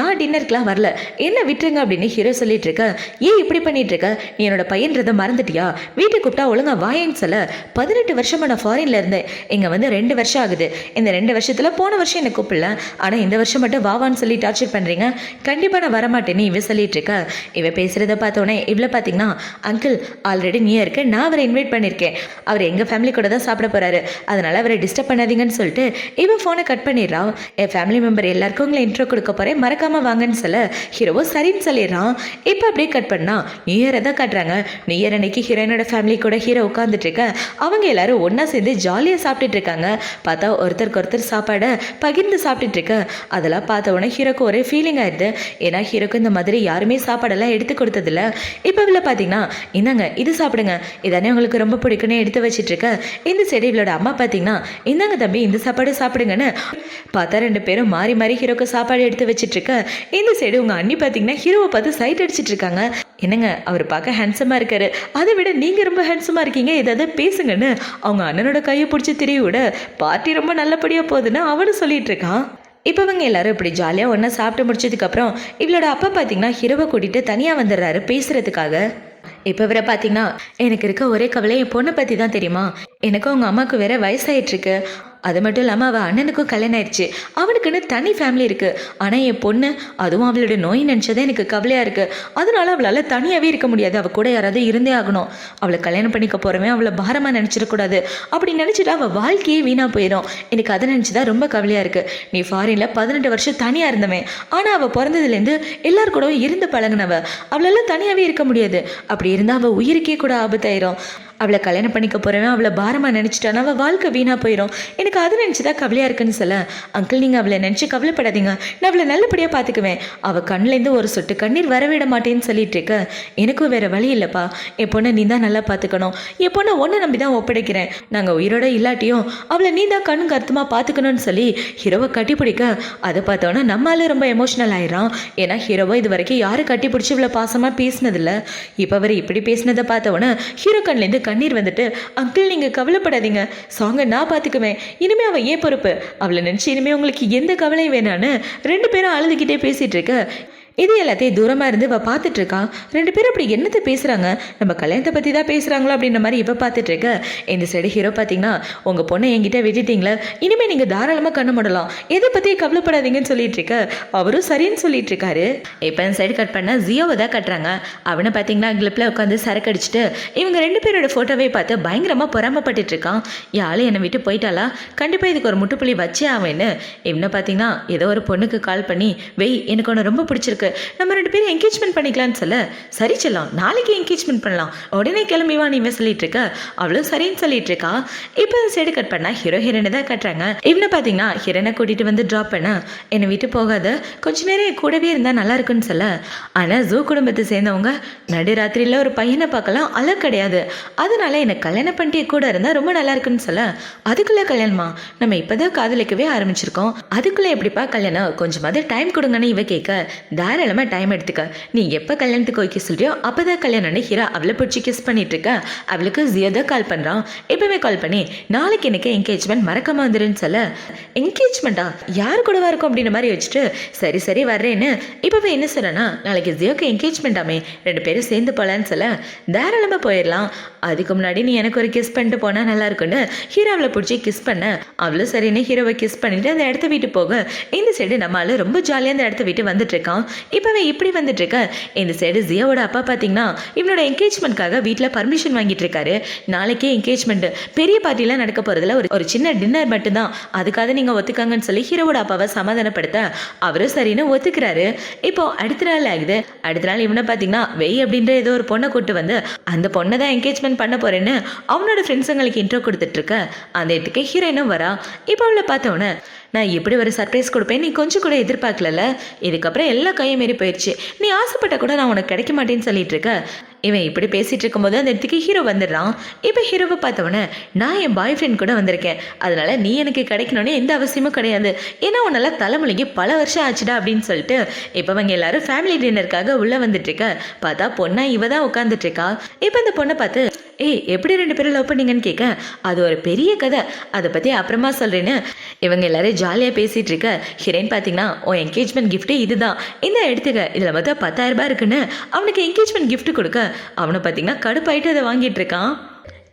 நான் டின்னருக்குலாம் வரல, என்ன விட்டுருங்க அப்படின்னு ஹீரோ சொல்லிட்டு இருக்க. ஏன் இப்படி பண்ணிட்டு இருக்க, நீ என்னோட பையன்றதை மறந்துட்டியா? வீட்டுக்கு கூப்பிட்டா ஒழுங்கா வாயேன்னு சொல்ல. 18 வருஷமா நான் ஃபாரின்ல இருந்தேன், இங்கே வந்து 2 வருஷம் ஆகுது. இந்த 2 வருஷத்தில் போன வருஷம் என்னை கூப்பிடல, ஆனால் இந்த வருஷம் மட்டும் வாவான்னு சொல்லி டார்ச்சர் பண்ணுறீங்க, கண்டிப்பாக நான் வரமாட்டேன்னு இவ சொல்லிட்டு இருக்க. இவ பேசுகிறத பார்த்தோன்னே இவ்வளோ பார்த்தீங்கன்னா, அங்கிள் ஆல்ரெடி நியூ இயர்க்கு நான் அவரை இன்வைட் பண்ணியிருக்கேன், அவர் எங்கள் ஃபேமிலி கூட தான் சாப்பிட போகிறாரு, அதனால் அவரை டிஸ்டர்ப் பண்ணாதீங்கன்னு சொல்லிட்டு இவன் ஃபோனை கட் பண்ணிடுறான். என் ஃபேமிலி மெம்பர் எல்லாருக்கும் உங்களை இன்ட்ரோ கொடுக்க போகிறேன், மறக்காமல் வாங்கன்னு சொல்ல ஹீரோவோ சரின்னு சொல்லிடுறான். இப்போ அப்படியே கட் பண்ணா நியூ இயரை தான் காட்டுறாங்க. நியூ இயர் அன்னைக்கு ஹீரோயினோட ஃபேமிலி கூட ஹீரோ உட்காந்துட்டு இருக்க. அவங்க எல்லாரும் ஒன்றா சேர்ந்து ஜாலியாக சாப்பிட்டுட்டு இருக்காங்க. பார்த்தா ஒருத்தருக்கு ஒருத்தர் சாப்பாடை பகிர்ந்து சாப்பிட்டுட்டு இருக்க. அதெல்லாம் பார்த்த உடனே ஹீரோக்கு ஒரே ஃபீலிங் ஆயிடுது. ஏன்னா ஹீரோக்கு இந்த மாதிரி யாருமே சாப்பாடெல்லாம் எடுத்து கொடுத்ததில்ல. இப்போ இவ்வளோ பார்த்தீங்கன்னா, இந்தாங்க இது சாப்பிடுங்க, இதானே உங்களுக்கு ரொம்ப பிடிக்குன்னு எடுத்து வச்சிட்டு இருக்க. இந்த சைடு இவளோட அம்மா பார்த்தீங்கன்னா, இந்தாங்க தம்பி இந்த சாப்பாடு சாப்பிடுங்கன்னு பார்த்தா 2 பேரும் மாறி மாறி ஹீரோக்கு சாப்பாடு எடுத்து வச்சிட்டு இருக்க. இந்த சைடு உங்க அண்ணி பார்த்தீங்கன்னா ஹீரோவை பார்த்து சைட் அடிச்சிட்டு இருக்காங்க. என்னங்க அவர் பார்க்க ஹேண்ட்ஸமாக இருக்காரு, அதை விட நீங்கள் ரொம்ப ஹேண்ட்ஸமாக இருக்கீங்க, ஏதாவது பேசுங்கன்னு அவங்க அண்ணனோட கையை பிடிச்சி திரிய விட பார்ட்டி ரொம்ப நல்லபடியாக போகுதுன்னு அவனு சொல்லிட்டு இருக்கான். இப்போ இவங்க எல்லாரும் இப்படி ஜாலியாக ஒன்றா சாப்பிட்டு முடிச்சதுக்கப்புறம் இவளோட அப்பா பார்த்தீங்கன்னா ஹீரோவை கூட்டிகிட்டு தனியாக வந்துடுறாரு பேசுகிறதுக்காக. இப்போ இவரை பார்த்தீங்கன்னா, எனக்கு இருக்க ஒரே கவலை என் பொண்ணை பற்றி தான் தெரியுமா, எனக்கும் அவங்க அம்மாவுக்கு வேற வயசாயிட்ருக்கு, அது மட்டும் இல்லாமல் அவள் அண்ணனுக்கும் கல்யாணம் ஆயிடுச்சு, அவனுக்குன்னு தனி ஃபேமிலி இருக்குது. ஆனால் என் பொண்ணு, அதுவும் அவளோட நோய் நினச்சதே எனக்கு கவலையாக இருக்குது. அதனால அவளால் தனியாகவே இருக்க முடியாது, அவள் கூட யாராவது இருந்தே ஆகணும். அவளை கல்யாணம் பண்ணிக்க போகிறவன் அவளை பாரமாக நினச்சிடக்கூடாது, அப்படி நினச்சிட்டா அவள் வாழ்க்கையே வீணாக போயிடும். எனக்கு அதை நினச்சி தான் ரொம்ப கவலையாக இருக்குது. நீ ஃபாரினில் 18 வருஷம் தனியாக இருந்தவன், ஆனால் அவள் பிறந்ததுலேருந்து எல்லார் கூடவும் இருந்து பழகினவ, அவளால் தனியாகவே இருக்க முடியாது. அப்படி இருந்தால் அவள் உயிருக்கே கூட ஆபத்தாயிரும். அவளை கல்யாணம் பண்ணிக்க போகிறவன் அவளை பாரமாக நினச்சிட்டானா அவள் வாழ்க்கை வீணாக போயிடும். எனக்கு அதை நினச்சி தான் கவலையாக இருக்குன்னு சொல்ல, அங்கிள் நீங்கள் அவளை நினச்சி கவலைப்படாதீங்க, நான் அவளை நல்லபடியாக பார்த்துக்குவேன், அவள் கண்ணிலேருந்து ஒரு சொட்டு கண்ணீர் வரவிட மாட்டேன்னு சொல்லிட்டு இருக்க. எனக்கும் வேறு வழி இல்லைப்பா, என் பொண்ணை நீ தான் நல்லா பார்த்துக்கணும், என் பொண்ணை ஒன்றை நம்பி தான் ஒப்படைக்கிறேன், நாங்கள் உயிரோட இல்லாட்டியும் அவளை நீ தான் கண்ணு கருத்துமாக பார்த்துக்கணும்னு சொல்லி ஹீரோவை கட்டி பிடிக்க. அதை பார்த்தோன்னா நம்மளால ரொம்ப எமோஷ்னல் ஆயிடுறான். ஏன்னா ஹீரோவை இது வரைக்கும் யாரும் கட்டி பிடிச்சி இவ்வளோ பாசமாக பேசினதில்ல. இப்போ அவர் இப்படி பேசினதை பார்த்தவொன்னே ஹீரோ கண்ணிலேருந்து கண்ணீர் வந்துட்டு, அங்கிள் நீங்கள் கவலைப்படாதீங்க, சாங்கை நான் பார்த்துக்குவேன், இனிமேல் அவள் ஏன் பொறுப்பு, அவளை நினச்சி இனிமேல் உங்களுக்கு எந்த கவலையும் வேணான்னு 2 பேரும் அழுதுகிட்டே பேசிகிட்டு இருக்க. இது எல்லாத்தையும் தூரமாக இருந்து இவள் பார்த்துட்டு இருக்கான். 2 பேரும் அப்படி என்னத்தை பேசுகிறாங்க, நம்ம கல்யாணத்தை பற்றி தான் பேசுகிறாங்களோ அப்படின்ற மாதிரி இவள் பார்த்துட்டு இருக்க. இந்த சைடு ஹீரோ பார்த்தீங்கன்னா, உங்கள் பொண்ணை என்கிட்ட விட்டுட்டீங்களே, இனிமேல் நீங்கள் தாராளமாக கண்ணு மூடலாம், எதை பற்றியும் கவலைப்படாதீங்கன்னு சொல்லிட்டு இருக்க. அவரும் சரின்னு சொல்லிட்டு இருக்காரு. இப்போ இந்த சைடு கட் பண்ண ஜியோவை தான் கட்டுறாங்க. அவனை பார்த்தீங்கன்னா கிளிப்பில் உட்காந்து சரக்கு அடிச்சுட்டு இவங்க 2 பேரோட ஃபோட்டோவை பார்த்து பயங்கரமாக பொறாமப்பட்டு இருக்கான். யாழ் என்னை விட்டு போயிட்டாளா, கண்டிப்பாக இதுக்கு ஒரு முட்டுப்புள்ளி வச்சே ஆவேன்னு. இவனை பார்த்தீங்கன்னா ஏதோ ஒரு பொண்ணுக்கு கால் பண்ணி, வெய் எனக்கு ஒன்று ரொம்ப பிடிச்சிருக்கு, நம்ம 2 பேரும் என்கேஜ்மெண்ட் பண்ணிக்கலான்னு சொல்ல, சரி செல்லாம் நாளைக்கு என்கேஜ்மெண்ட் பண்ணலாம், உடனே கிளம்பிவா நீ சொல்லிட்டு இருக்க. அவளும் சரின்னு சொல்லிட்டு இருக்கா. இப்போ சைடு கட் பண்ணா ஹீரோ ஹீரோனை தான் கட்டுறாங்க. இவனை பார்த்தீங்கன்னா ஹீரோனை கூட்டிட்டு வந்து ட்ராப் பண்ண, என்னை விட்டு போகாத, கொஞ்ச நேரம் கூடவே இருந்தா நல்லா இருக்குன்னு சொல்ல. ஆனால் ஜூ குடும்பத்தை சேர்ந்தவங்க நடுராத்திரியில் ஒரு பையனை பார்க்கலாம் அழ கிடையாது, அதனால எனக்கு கல்யாணம் பண்ணிட்டே கூட இருந்தா ரொம்ப நல்லா இருக்குன்னு சொல்ல. அதுக்குள்ள கல்யாணமா, நம்ம இப்பதான் காதலிக்கவே ஆரம்பிச்சிருக்கோம், அதுக்குள்ள எப்படிப்பா கல்யாணம், கொஞ்சமாவது டைம் கொடுங்கன்னு இவ கேட்க. தாராளமாக டைம் எடுத்துக்க, நீ எப்போ கல்யாணத்துக்கு ஓகே சொல்றியோ அப்போ தான் கல்யாணம்னு ஹீரா அவளை பிடிச்சி கிஸ் பண்ணிட்டு இருக்க. அவளுக்கு ஜியோ தான் கால் பண்ணுறான். இப்போவே கால் பண்ணி, நாளைக்கு எனக்கு என்கேஜ்மெண்ட் மறக்காம வந்துருன்னு சொல்ல. என்கேஜ்மெண்ட்டா, யார் கூடவா இருக்கும் அப்படின்ற மாதிரி வச்சுட்டு சரி சரி வர்றேன்னு இப்போவே என்ன சொல்கிறேன்னா, நாளைக்கு ஜியோக்கு என்கேஜ்மெண்ட்டாமே, 2 பேரும் சேர்ந்து போகலான்னு சொல்ல. தாராளமாக போயிடலாம், அதுக்கு முன்னாடி நீ எனக்கு ஒரு கிஸ் பண்ணிட்டு போனால் நல்லா இருக்குன்னு ஹீரோ அவளை பிடிச்சி கிஸ் பண்ண. அவளும் சரின்னு ஹீரோவை கிஸ் பண்ணிட்டு அந்த இடத்த விட்டு போக. இந்த சைடு நம்மளால ரொம்ப ஜாலியாக அந்த இடத்த விட்டு வந்துட்டு இருக்கான். இப்போவே இப்படி வந்துட்டு இருக்க இந்த சைடு ஜியாவோட அப்பா பார்த்தீங்கன்னா இவனோட என்கேஜ்மெண்ட்காக வீட்டில் பர்மிஷன் வாங்கிட்டு இருக்காரு. நாளைக்கே என்கேஜ்மெண்ட், பெரிய பார்ட்டிலாம் நடக்க போறதுல ஒரு சின்ன டின்னர் மட்டும்தான், அதுக்காக நீங்க ஒத்துக்காங்கன்னு சொல்லி ஹீரோவோட அப்பாவை சமாதானப்படுத்த அவரும் சரின்னு ஒத்துக்கிறாரு. இப்போ அடுத்த நாள் ஆகுது. அடுத்த நாள் இவனை பார்த்தீங்கன்னா வெய் அப்படின்ற ஏதோ ஒரு பொண்ணை கூட்டு வந்து அந்த பொண்ணை தான் என்கேஜ்மெண்ட் பண்ண போறேன்னு அவனோட ஃப்ரெண்ட்ஸுங்களுக்கு இன்ட்ரோ கொடுத்துட்டு இருக்க அந்த இடத்துக்கு ஹீரோயினும் வரா. இப்போ அவளை பார்த்தவொன்னே நான் இப்படி ஒரு சர்ப்ரைஸ் கொடுப்பேன் நீ கொஞ்சம் கூட எதிர்பார்க்கல, இதுக்கப்புறம் எல்லா கையும் மீறி போயிடுச்சு, நீ ஆசைப்பட்ட கூட நான் உனக்கு கிடைக்க மாட்டேன்னு சொல்லிட்டு இருக்க. இவன் இப்படி பேசிட்டு இருக்கும்போது அந்த இடத்துக்கு ஹீரோ வந்துடுறான். இப்போ ஹீரோவை பார்த்தவொன்னே நான் என் பாய் ஃப்ரெண்ட் கூட வந்திருக்கேன், அதனால நீ எனக்கு கிடைக்கணும்னு எந்த அவசியமும் கிடையாது, ஏன்னா உன்னெல்லாம் தலைமொழிக்கு பல வருஷம் ஆச்சுடா அப்படின்னு சொல்லிட்டு இப்போ அவங்க எல்லாரும் ஃபேமிலி டின்னருக்காக உள்ளே வந்துட்டு இருக்க. பார்த்தா பொண்ணா இவ தான் உட்காந்துட்டு இருக்கா. இப்போ இந்த பொண்ணை பார்த்து ஏய் எப்படி 2 பேரும் லவ் பண்ணீங்கன்னு கேட்க அது ஒரு பெரிய கதை, அதை பற்றி அப்புறமா சொல்கிறேன்னு இவங்க எல்லாரும் ஜாலியாக பேசிகிட்டு இருக்க. ஹீரோயின் பார்த்தீங்கன்னா உன் என்கேஜ்மெண்ட் கிஃப்ட்டு இதுதான், இந்த எடுத்துக்க, இதில் மொத்தம் 10,000 ரூபாய் இருக்குன்னு அவனுக்கு என்கேஜ்மெண்ட் கிஃப்ட் கொடுக்க அவனை பார்த்தீங்கன்னா கடுப்பாயிட்டு அதை வாங்கிட்டு இருக்கான்.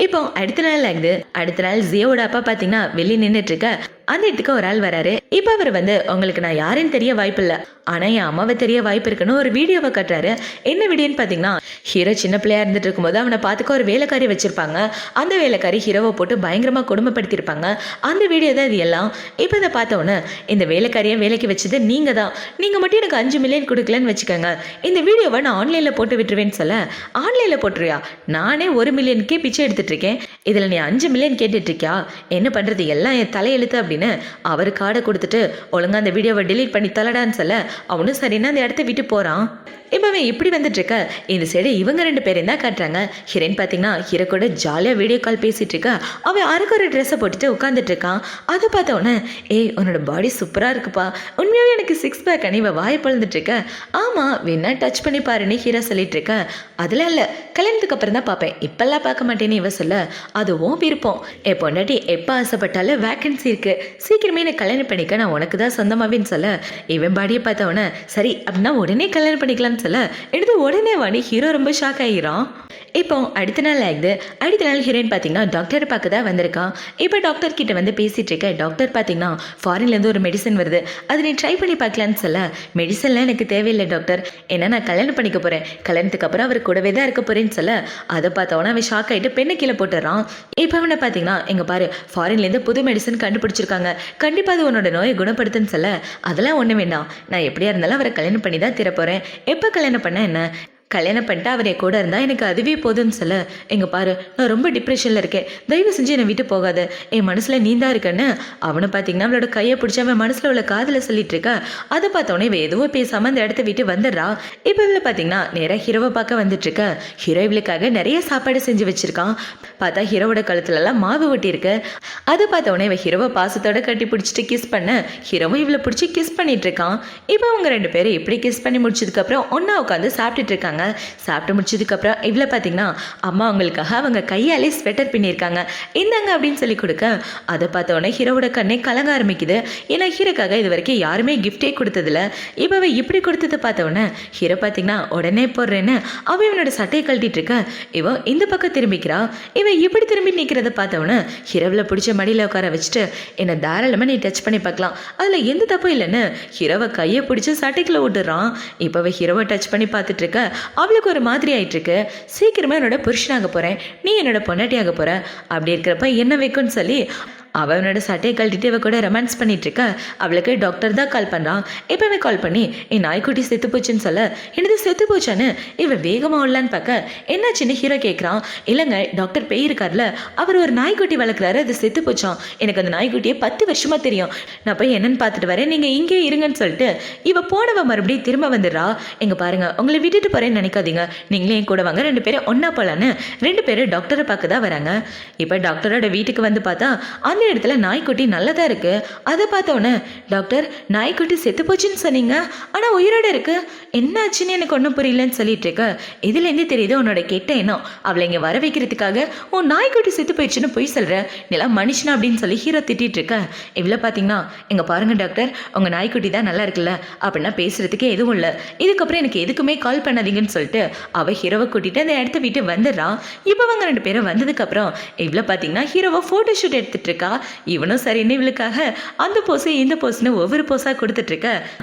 இப்போ அடுத்த நாள் ஆகுது. அடுத்த நாள் ஜியோவோட அப்பா பார்த்தீங்கன்னா வெளியே நின்றுட்டு இருக்க அந்த இடத்துக்கு ஒரு ஆள் வராரு. இப்போ அவர் வந்து உங்களுக்கு நான் யாருன்னு தெரிய வாய்ப்பு இல்லை, ஆனால் என் அம்மாவை தெரிய வாய்ப்பு இருக்குன்னு ஒரு வீடியோவை கட்டுறாரு. என்ன வீடியோன்னு பார்த்தீங்கன்னா ஹீரோ சின்ன பிள்ளையா இருந்துட்டு இருக்கும்போது அவனை பார்த்துக்க ஒரு வேலைக்காரி வச்சிருப்பாங்க. அந்த வேலைக்காரி ஹீரோவை போட்டு பயங்கரமாக கொடுமைப்படுத்திருப்பாங்க. அந்த வீடியோ தான் இது எல்லாம். இப்போ இதை பார்த்தோன்னே இந்த வேலைக்காரியை வேலைக்கு வச்சது நீங்கள் தான், நீங்கள் மட்டும் எனக்கு 5 மில்லியன் கொடுக்கலன்னு வச்சுக்கோங்க, இந்த வீடியோவை நான் ஆன்லைனில் போட்டு விட்டுருவேன்னு சொல்ல ஆன்லைனில் போட்டுருவியா, நானே 1 மில்லியனுக்கே பிச்சை எடுத்துட்டு இருக்கேன், இதில் நீ 5 மில்லியன் கேட்டுட்டு இருக்கியா, என்ன பண்ணுறது எல்லாம் என் தலையெழுத்து அப்படின்னு அவரு கார்டை கொடுத்துட்டு ஒழுங்கா அந்த வீடியோவை டெலீட் பண்ணி தலடான்னு சொல்ல அவனும் சரின்னா அந்த இடத்த விட்டு போறான். இப்பவே இப்படி வந்துட்டு இருக்க இந்த சைடு இவங்க 2 பேரையும் தான் காட்டுறாங்க. ஹீரோயின் பார்த்தீங்கன்னா ஹீரோ கூட ஜாலியாக வீடியோ கால் பேசிட்டு இருக்க. அவன் அரைக்கு ஒரு ட்ரெஸ்ஸை போட்டுட்டு உட்காந்துட்டு இருக்கான். அதை பார்த்த உடனே ஏய் உன்னோட பாடி சூப்பராக இருக்குப்பா, உண்மையாகவே எனக்கு 6 பேக் அணி வாயை பழந்துட்டு இருக்க, ஆமாம் வேணா டச் பண்ணி பாருன்னு ஹீரோ சொல்லிட்டு இருக்க. அதெல்லாம் இல்லை, கல்யாணத்துக்கு அப்புறம் தான் பார்ப்பேன், இப்பெல்லாம் பார்க்க மாட்டேன்னு இவ சொல்ல அதுவும் விருப்பம், என் பொண்டாட்டி எப்போ ஆசைப்பட்டாலும் வேக்கன்சி இருக்கு, சீக்கிரமே எனக்கு கல்யாணம் பண்ணிக்க, நான் உனக்கு தான் சொந்தமாவேன்னு சொல்ல இவன் பாடியை பார்த்தவொடனே சரி அப்படின்னா உடனே கல்யாணம் பண்ணிக்கலாம்னு சொல்ல எடுத்து உடனே வாடி ஹீரோ ரொம்ப ஷாக் ஆகிரான். இப்போ அடுத்த நாள் ஆகுது. அடுத்த நாள் ஹீரோயின் பார்த்தீங்கன்னா டாக்டரை பார்க்க தான் வந்திருக்கான். இப்போ டாக்டர் கிட்ட வந்து பேசிட்டு இருக்க. டாக்டர் பார்த்தீங்கன்னா ஃபாரின்லேருந்து ஒரு மெடிசன் வருது, அதை நீ ட்ரை பண்ணி பார்க்கலான்னு சொல்ல மெடிசன்லாம் எனக்கு தேவையில்லை டாக்டர், ஏன்னா நான் கல்யாணம் பண்ணிக்க போகிறேன், கல்யாணத்துக்கு அப்புறம் அவர் கூடவே தான் இருக்க போகிறேன்னு சொல்ல அதை பார்த்தவொன்னே அவன் ஷாக் ஆகிட்டு பெண்ணை கீழே போட்டுறான். இப்போ அவனை பார்த்தீங்கன்னா எங்கள் பாரு ஃபாரின்லேருந்து புது மெடிசன் கண்டுபிடிச்சிருக்காங்க, கண்டிப்பாக அது உன்னோட நோயை குணப்படுத்துன்னு சொல்ல அதெல்லாம் ஒன்றும் வேண்டாம், நான் எப்படியா இருந்தாலும் அவரை கல்யாணம் பண்ணி தான் தரப்போகிறேன், எப்போ கல்யாணம் பண்ண என்ன, கல்யாணம் பண்ணிட்டு அவர் என் கூட இருந்தால் எனக்கு அதுவே போதும்னு சொல்ல எங்கள் பாரு நான் ரொம்ப டிப்ரெஷனில் இருக்கேன், தயவு செஞ்சு என்னை விட்டு போகாது, என் மனசில் நீ தான் இருக்கேன்னு அவனை பார்த்தீங்கன்னா அவளோட கையை பிடிச்சி அவன் மனசில் உள்ள காதில் சொல்லிட்டு இருக்க. அதை பார்த்தோன்னே இவ எதுவும் பேசாமல் அந்த இடத்த விட்டு வந்துடுறா. இப்போ இவளை பார்த்தீங்கன்னா நேராக ஹீரோவை பார்க்க வந்துட்டு இருக்க. ஹீரோ இவளுக்காக நிறைய சாப்பாடு செஞ்சு வச்சிருக்கான். பார்த்தா ஹீரோவோட கழுத்துலலாம் மாவு ஒட்டி இருக்கு. அதை பார்த்தோன்னே இவ ஹீரோவை பாசத்தோட கட்டி பிடிச்சிட்டு கிஸ் பண்ண ஹீரோவும் இவளை பிடிச்சி கிஸ் பண்ணிட்டு இருக்கான். இப்போ அவங்க 2 பேரும் எப்படி கிஸ் பண்ணி முடிச்சதுக்கப்புறம் ஒன்றா உட்காந்து சாப்பிட்டுட்டு இருக்காங்க. சாப்பிட்டு முடிச்சதுக்கப்புறம் இவ்வளோ பார்த்தீங்கன்னா அம்மா அவங்களுக்காக அவங்க கையாலே ஸ்வெட்டர் பின்னிருக்காங்க, இந்தாங்க அப்படின்னு சொல்லி கொடுக்க அதை பார்த்தோன்னே ஹீரோவோட கண்ணே கலங்க ஆரம்பிக்குது. ஏன்னா ஹீரோக்காக இது வரைக்கும் யாருமே கிஃப்டே கொடுத்ததில்ல. இப்போ இப்படி கொடுத்ததை பார்த்தோன்னே ஹீரோ பார்த்தீங்கன்னா உடனே போடுறேன்னு அவன் இவனோட சட்டையை கழட்டிட்டு இருக்க. இவன் இந்த பக்கம் திரும்பிக்கிறா. இவன் இப்படி திரும்பி நிற்கிறத பார்த்தவொன்னே ஹீரோவில் பிடிச்ச மடியில் உட்கார வச்சுட்டு என்னை தாராளமாக நீ டச் பண்ணி பார்க்கலாம், அதில் எந்த தப்பும் இல்லைன்னு ஹீரோவை கையை பிடிச்சி சட்டைக்குள்ள விட்டுறான். இப்போ ஹீரோவை டச் பண்ணி பார்த்துட்டு இருக்க. அவளுக்கு ஒரு மாதிரி ஆயிட்டு இருக்கு. சீக்கிரமா என்னோட புருஷனாக போறேன், நீ என்னோட பொண்டாட்டியாக போற, அப்படி இருக்கிறப்ப என்ன வைக்கும்னு சொல்லி அவனோட சட்டையை கழட்டிட்டு இவ கூட ரொமான்ஸ் பண்ணிட்டு இருக்க. அவளுக்கு டாக்டர் தான் கால் பண்ணுறான். இப்போவே கால் பண்ணி என் நாய்க்குட்டி செத்து போச்சுன்னு சொல்ல என்னது செத்து போச்சான்னு இவன் வேகமாக உள்ளான்னு பார்க்க என்னாச்சுன்னு ஹீரோ கேட்குறான். இல்லைங்க டாக்டர் பேய் இருக்கார்ல, அவர் ஒரு நாய்க்குட்டி வளர்க்குறாரு, அது செத்து போச்சான், எனக்கு அந்த நாய்க்குட்டியை 10 வருஷமாக தெரியும், நான் போய் என்னன்னு பார்த்துட்டு வரேன், நீங்கள் இங்கே இருங்கன்னு சொல்லிட்டு இவ போனவ மறுபடியும் திரும்ப வந்துடுறா. எங்கே பாருங்க உங்களை விட்டுட்டு போகிறேன்னு நினைக்காதீங்க, நீங்களே என் கூட வாங்க, 2 பேரும் ஒன்றா போகலான்னு 2 பேரும் டாக்டரை பார்க்க தான் வராங்க. இப்போ டாக்டரோட வீட்டுக்கு வந்து பார்த்தா அந்த இடத்துல நாய்க்குட்டி நல்லதா இருக்கு. அதை பார்த்தோன்னே டாக்டர் நாய்க்குட்டி செத்து போச்சுன்னு சொன்னீங்க, ஆனா உயிரோட இருக்கு, என்னாச்சுன்னு எனக்கு ஒன்றும் புரியலன்னு சொல்லிட்டு இருக்க. இதுலேருந்து தெரியுது உன்னோட கெட்ட எண்ணம், அவளை இங்கே வர வைக்கிறதுக்காக உன் நாய்க்குட்டி செத்து போயிடுச்சுன்னு போய் சொல்ற, நிலம் மனுஷனா அப்படின்னு சொல்லி ஹீரோ திட்டிட்டு இருக்க. இவ்வளோ பார்த்தீங்கன்னா எங்க பாருங்க டாக்டர் உங்க நாய்க்குட்டி தான் நல்லா இருக்குல்ல அப்படின்னா பேசுறதுக்கே எதுவும் இல்லை, இதுக்கப்புறம் எனக்கு எதுக்குமே கால் பண்ணாதீங்கன்னு சொல்லிட்டு அவ ஹீரோவை கூட்டிட்டு அந்த இடத்த விட்டு வந்துடுறான். இப்போ அவங்க 2 பேரும் வந்ததுக்கு அப்புறம் இவ்வளோ பார்த்தீங்கன்னா ஹீரோவை ஃபோட்டோ ஷூட் எடுத்துட்டு இருக்கா. இவனும் சரின்னு இவளுக்காக அந்த போஸு இந்த போஸ்னு ஒவ்வொரு போஸாக கொடுத்துட்ருக்க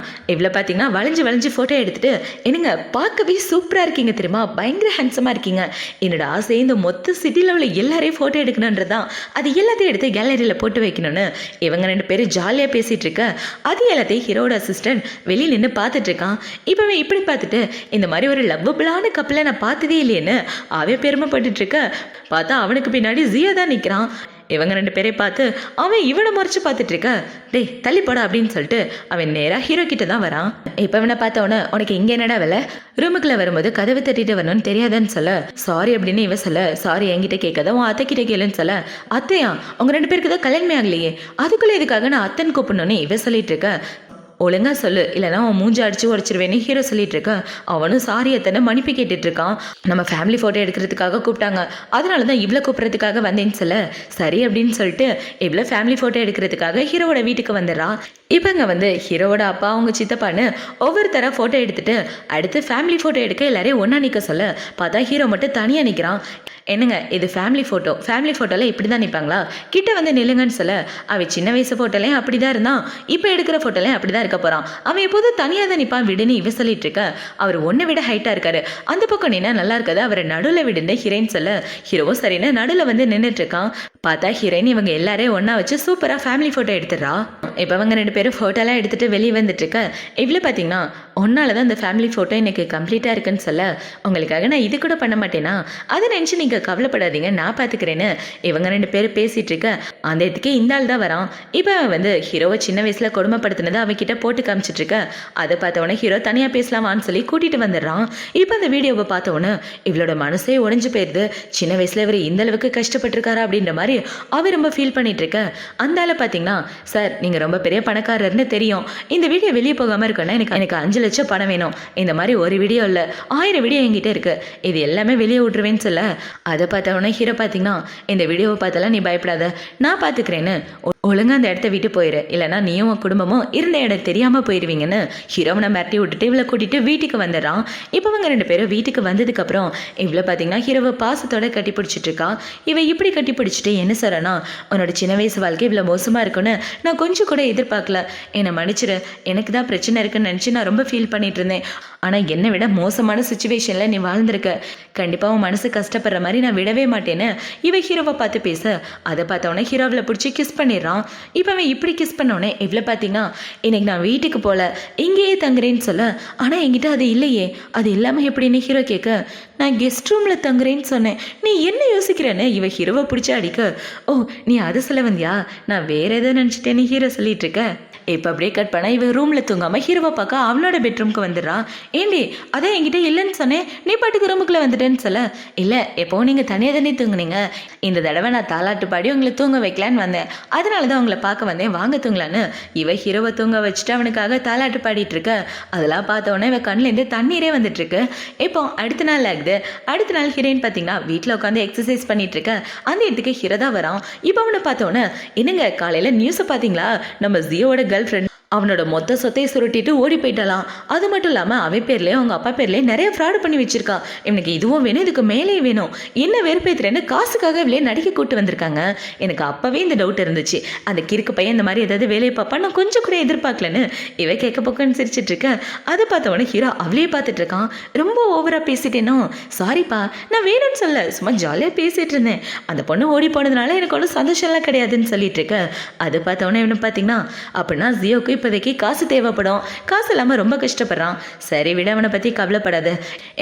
இவ்வளோ பார்த்தீங்கன்னா வளைஞ்சு ஃபோட்டோ எடுத்துட்டு என்னங்க பார்க்கவே சூப்பராக இருக்கீங்க தெரியுமா, பயங்கர ஹேண்ட்ஸமாக இருக்கீங்க. என்னோட ஆசை இந்த மொத்த சிட்டியில் உள்ள எல்லாரையும் ஃபோட்டோ எடுக்கணுன்றதான், அது எல்லாத்தையும் எடுத்து கேலரியில் போட்டு வைக்கணும்னு இவங்க 2 பேரும் ஜாலியாக பேசிகிட்டு இருக்க அது எல்லாத்தையும் ஹீரோட அசிஸ்டன்ட் வெளியில் நின்று பார்த்துட்டு இருக்கான். இப்போவே இப்படி பார்த்துட்டு இந்த மாதிரி ஒரு லவ்வபிளான கப்பலை நான் பார்த்ததே இல்லையேன்னு அவன் பெருமைப்பட்டுட்டு இருக்க பார்த்தா அவனுக்கு பின்னாடி ஜியா தான் நிற்கிறான். இவங்க 2 பேரை பார்த்து அவன் இவனை மறைச்சு பார்த்துட்டு இருக்க, டேய் தள்ளி போடா அப்படின்னு சொல்லிட்டு அவன் நேராக ஹீரோ கிட்ட தான் வரான். இப்போ இவனை பார்த்தவொன்னே உனக்கு இங்கே என்னடா வேலை, ரூமுக்குள்ள வரும்போது கதவு தட்டிட்டு வரணும்னு தெரியாதுன்னு சொல்ல சாரி அப்படின்னு இவன் சொல்ல, சாரி என்கிட்ட கேட்காத உன் அத்தை கிட்ட கேளுன்னு சொல்ல, அத்தையா உங்க 2 பேருக்கு தான் கல்யாணமே ஆகலையே, அதுக்குள்ளே இதுக்காக நான் அத்தன் கூப்பிடணும்னு இவன் சொல்லிட்டு இருக்க, ஒழுங்கா சொல்லு இல்லைனா அவன் மூஞ்சி அடிச்சு உடச்சிருவேன்னு ஹீரோ சொல்லிட்டு இருக்கான். அவனும் சாரி எத்தனை மன்னிப்பு கேட்டுட்டு இருக்கான். நம்ம ஃபேமிலி ஃபோட்டோ எடுக்கிறதுக்காக கூப்பிட்டாங்க, அதனால தான் இவ்வளோ கூப்பிட்றதுக்காக வந்தேன்னு சொல்ல சரி அப்படின்னு சொல்லிட்டு இவ்வளோ ஃபேமிலி ஃபோட்டோ எடுக்கிறதுக்காக ஹீரோவோட வீட்டுக்கு வந்துடுறான். இவங்க வந்து ஹீரோவோட அப்பா அவங்க சித்தப்பான்னு ஒவ்வொருத்தராக ஃபோட்டோ எடுத்துட்டு அடுத்து ஃபேமிலி ஃபோட்டோ எடுக்க எல்லாரையும் ஒன்றா நிற்க சொல்ல பார்த்தா ஹீரோ மட்டும் தனியாக நிற்கிறான். என்னங்க இது ஃபேமிலி ஃபோட்டோவில் இப்படி தான் நிற்பாங்களா, கிட்ட வந்து நில்லுங்கன்னு சொல்ல அவன் சின்ன வயசு ஃபோட்டோலையும் அப்படி தான் இருந்தான், இப்போ எடுக்கிற ஃபோட்டோலையும் அப்படி தான் இருக்க போகிறான். அவன் எப்போதும் தனியாக தான் நிற்பான் விடுன்னு இவ சொல்லிட்டு இருக்க, அவர் ஒன்றை விட ஹைட்டாக இருக்காரு, அந்த பக்கம் நின்னா நல்லா இருக்காது, அவரை நடுவில் விடுன்னு ஹீரோயின் சொல்ல ஹீரோவும் சரின்னு நடுவில் வந்து நின்றுட்டு இருக்கான். பார்த்தா ஹீரோயின் இவங்க எல்லாரையும் ஒன்றா வச்சு சூப்பராக ஃபேமிலி ஃபோட்டோ எடுத்துடுறா. இப்போ அவங்க 2 பேரும் ஃபோட்டோலாம் எடுத்துகிட்டு வெளியே வந்துட்டு இருக்க இவ்வளோ பார்த்தீங்கன்னா ஒன்னால தான் இந்த ஃபேமிலி ஃபோட்டோ எனக்கு கம்ப்ளீட்டாக இருக்குன்னு சொல்ல, உங்களுக்காக நான் இது கூட பண்ண மாட்டேனா, அதை நினச்சி நீங்கள் கவலைப்படாதீங்க நான் பார்த்துக்கிறேன்னு இவங்க 2 பேரும் பேசிகிட்டு இருக்க அந்த இடத்துக்கு இந்த ஆள் தான் வரான். இப்போ அவன் வந்து ஹீரோவை சின்ன வயசில் கொடுமைப்படுத்தினதை அவகிட்ட போட்டு காமிச்சிட்டு இருக்க, அதை பார்த்தவொடனே ஹீரோ தனியாக பேசலாமான்னு சொல்லி கூட்டிகிட்டு வந்துடுறான். இப்போ அந்த வீடியோவை பார்த்தவொன்னே இவளோட மனசே உடைஞ்சு போயிடுது, சின்ன வயசில் இவர் இந்த அளவுக்கு கஷ்டப்பட்டிருக்காரா அப்படின்ற மாதிரி அவர் ரொம்ப ஃபீல் பண்ணிட்டு இருக்க. அந்த ஆளை பார்த்தீங்கன்னா சார் நீங்கள் ரொம்ப பெரிய பணக்காரர்னு தெரியும், இந்த வீடியோ வெளியே போகாமல் இருக்குன்னா எனக்கு 5 லட்சம் பணம் வேணும், இந்த மாதிரி ஒரு வீடியோ இல்லை 1000 வீடியோ என்கிட்ட இருக்கு, இது எல்லாமே வெளியே விட்டுருவேன்னு சொல்ல அதை பார்த்தவொடனே ஹீரோ பார்த்தீங்கன்னா இந்த வீடியோவை பார்த்தாலாம் நீ பயப்படாத நான் பார்த்துக்கிறேன்னு ஒழுங்காக அந்த இடத்த விட்டு போயிரு, இல்லைனா நீயும் உன் குடும்பமும் இருந்த இடம் தெரியாமல் போயிடுவீங்கன்னு ஹீரோவனை மிரட்டி விட்டுட்டு இவளை கூட்டிகிட்டு வீட்டுக்கு வந்துடுறான். இப்போ அவங்க 2 பேரும் வீட்டுக்கு வந்ததுக்கப்புறம் இவ்வளோ பார்த்தீங்கன்னா ஹீரோவை பாசத்தோட கட்டி பிடிச்சிட்டு இருக்கா. இவ இப்படி கட்டி பிடிச்சிட்டு என்ன சொல்கிறேன்னா, உன்னோட சின்ன வயசு வாழ்க்கை இவ்வளோ மோசமாக இருக்குன்னு நான் கொஞ்சம் கூட எதிர்பார்க்கல, என்னை மன்னிச்சிரு, எனக்கு தான் பிரச்சனை இருக்குன்னு நினச்சி நான் ரொம்ப ஃபீல் பண்ணிட்டு இருந்தேன், ஆனால் என்னை விட மோசமான சுச்சுவேஷனில் நீ வாழ்ந்திருக்க, கண்டிப்பாக உன் மனசு கஷ்டப்படுற மாதிரி நான் விடவே மாட்டேன்னு இவ ஹீரோவை பார்த்து பேச அதை பார்த்தவொடனே ஹீரோவில் பிடிச்சி கிஸ் பண்ணிடுறான். இப்போ அவன் இப்படி கிஸ் பண்ணோடனே இவ்வளோ பார்த்தீங்கன்னா இன்னைக்கு நான் வீட்டுக்கு போகல இங்கேயே தங்குறேன்னு சொல்ல, ஆனால் என்கிட்ட அது இல்லையே, அது இல்லாமல் எப்படின்னு ஹீரோ கேட்க நான் கெஸ்ட் ரூமில் தங்குறேன்னு சொன்னேன், நீ என்ன யோசிக்கிறேன்னு இவ ஹீரோவை பிடிச்சி அடிக்க, ஓ நீ அது சொல்ல வந்தியா, நான் வேற எதை நினச்சிட்டேன்னு ஹீரோ சொல்லிட்டு இருக்க. இப்போ அப்படியே கட் பண்ண இவன் ரூமில் தூங்காமல் ஹீரோவை பார்க்க அவனோட பெட்ரூம்க்கு வந்துடுறான். ஏண்டி அதான் என்கிட்ட இல்லைன்னு சொன்னேன், நீ பாட்டுக்கு ரூமுக்குள்ளே வந்துட்டேன்னு சொல்ல, இல்லை எப்போவும் நீங்கள் தனியாக தானே தூங்குனீங்க, இந்த தடவை நான் தாலாட்டு பாடி உங்களை தூங்க வைக்கலான்னு வந்தேன், அதனால தான் உங்களை பார்க்க வந்தேன், வாங்க தூங்கலான்னு இவ ஹீரோவை தூங்க வச்சுட்டு அவனுக்காக தாலாட்டு பாடிட்டு இருக்க. அதெல்லாம் பார்த்தவொடனே இவன் கண்ணிலேருந்து தண்ணீரே வந்துட்டு இருக்கு. இப்போ அடுத்த நாள் ஆகுது. அடுத்த நாள் ஹீரோயின் பார்த்தீங்கன்னா வீட்டில் உட்காந்து எக்ஸசைஸ் பண்ணிட்டு இருக்க அந்த இடத்துக்கு ஹீரோ தான் வரான். இப்போ அவனை பார்த்தவொன்னே என்னங்க காலையில் நியூஸை பார்த்தீங்களா, நம்ம ஜியோவோட கேர்ள் ஃப்ரெண்ட் அவனோட மொத்த சொத்தையை சுருட்டிட்டு ஓடி போயிட்டாலாம், அது மட்டும் இல்லாமல் அவன் பேர்லேயே அவங்க அப்பா பேர்லேயே நிறைய ஃப்ராடு பண்ணி வச்சிருக்கா, இவனுக்கு இதுவும் வேணும் இதுக்கு மேலே வேணும், என்ன வெறுப்பேத்துறேன்னு காசுக்காக இவளே நடிக்க கூட்டு வந்திருக்காங்க. எனக்கு அப்போவே இந்த டவுட் இருந்துச்சு, அந்த கிறுக்கு பையன் இந்த மாதிரி ஏதாவது வேலையை பார்ப்பா நான் கொஞ்சம் கூட எதிர்பார்க்கலன்னு இவ கேட்க பக்கம்னு சிரிச்சிட்டு இருக்க. அதை பார்த்தவொடனே ஹீரோ அவளே பார்த்துட்டு இருக்கான். ரொம்ப ஓவராக பேசிட்டேனோ, சாரிப்பா நான் வேணும்னு சொல்ல சும்மா ஜாலியாக பேசிட்டு இருந்தேன், அந்த பொண்ணு ஓடி போனதுனால எனக்கு ஒன்றும் சந்தோஷம்லாம் கிடையாதுன்னு சொல்லிட்டு இருக்க. அது பார்த்தவொடனே இவனு பார்த்தீங்கன்னா அப்படின்னா ஜியோக்கு இப்போதைக்கு காசு தேவைப்படும், காசு இல்லாமல் ரொம்ப கஷ்டப்படுறான், சரி விட அவனை பற்றி கவலைப்படாத,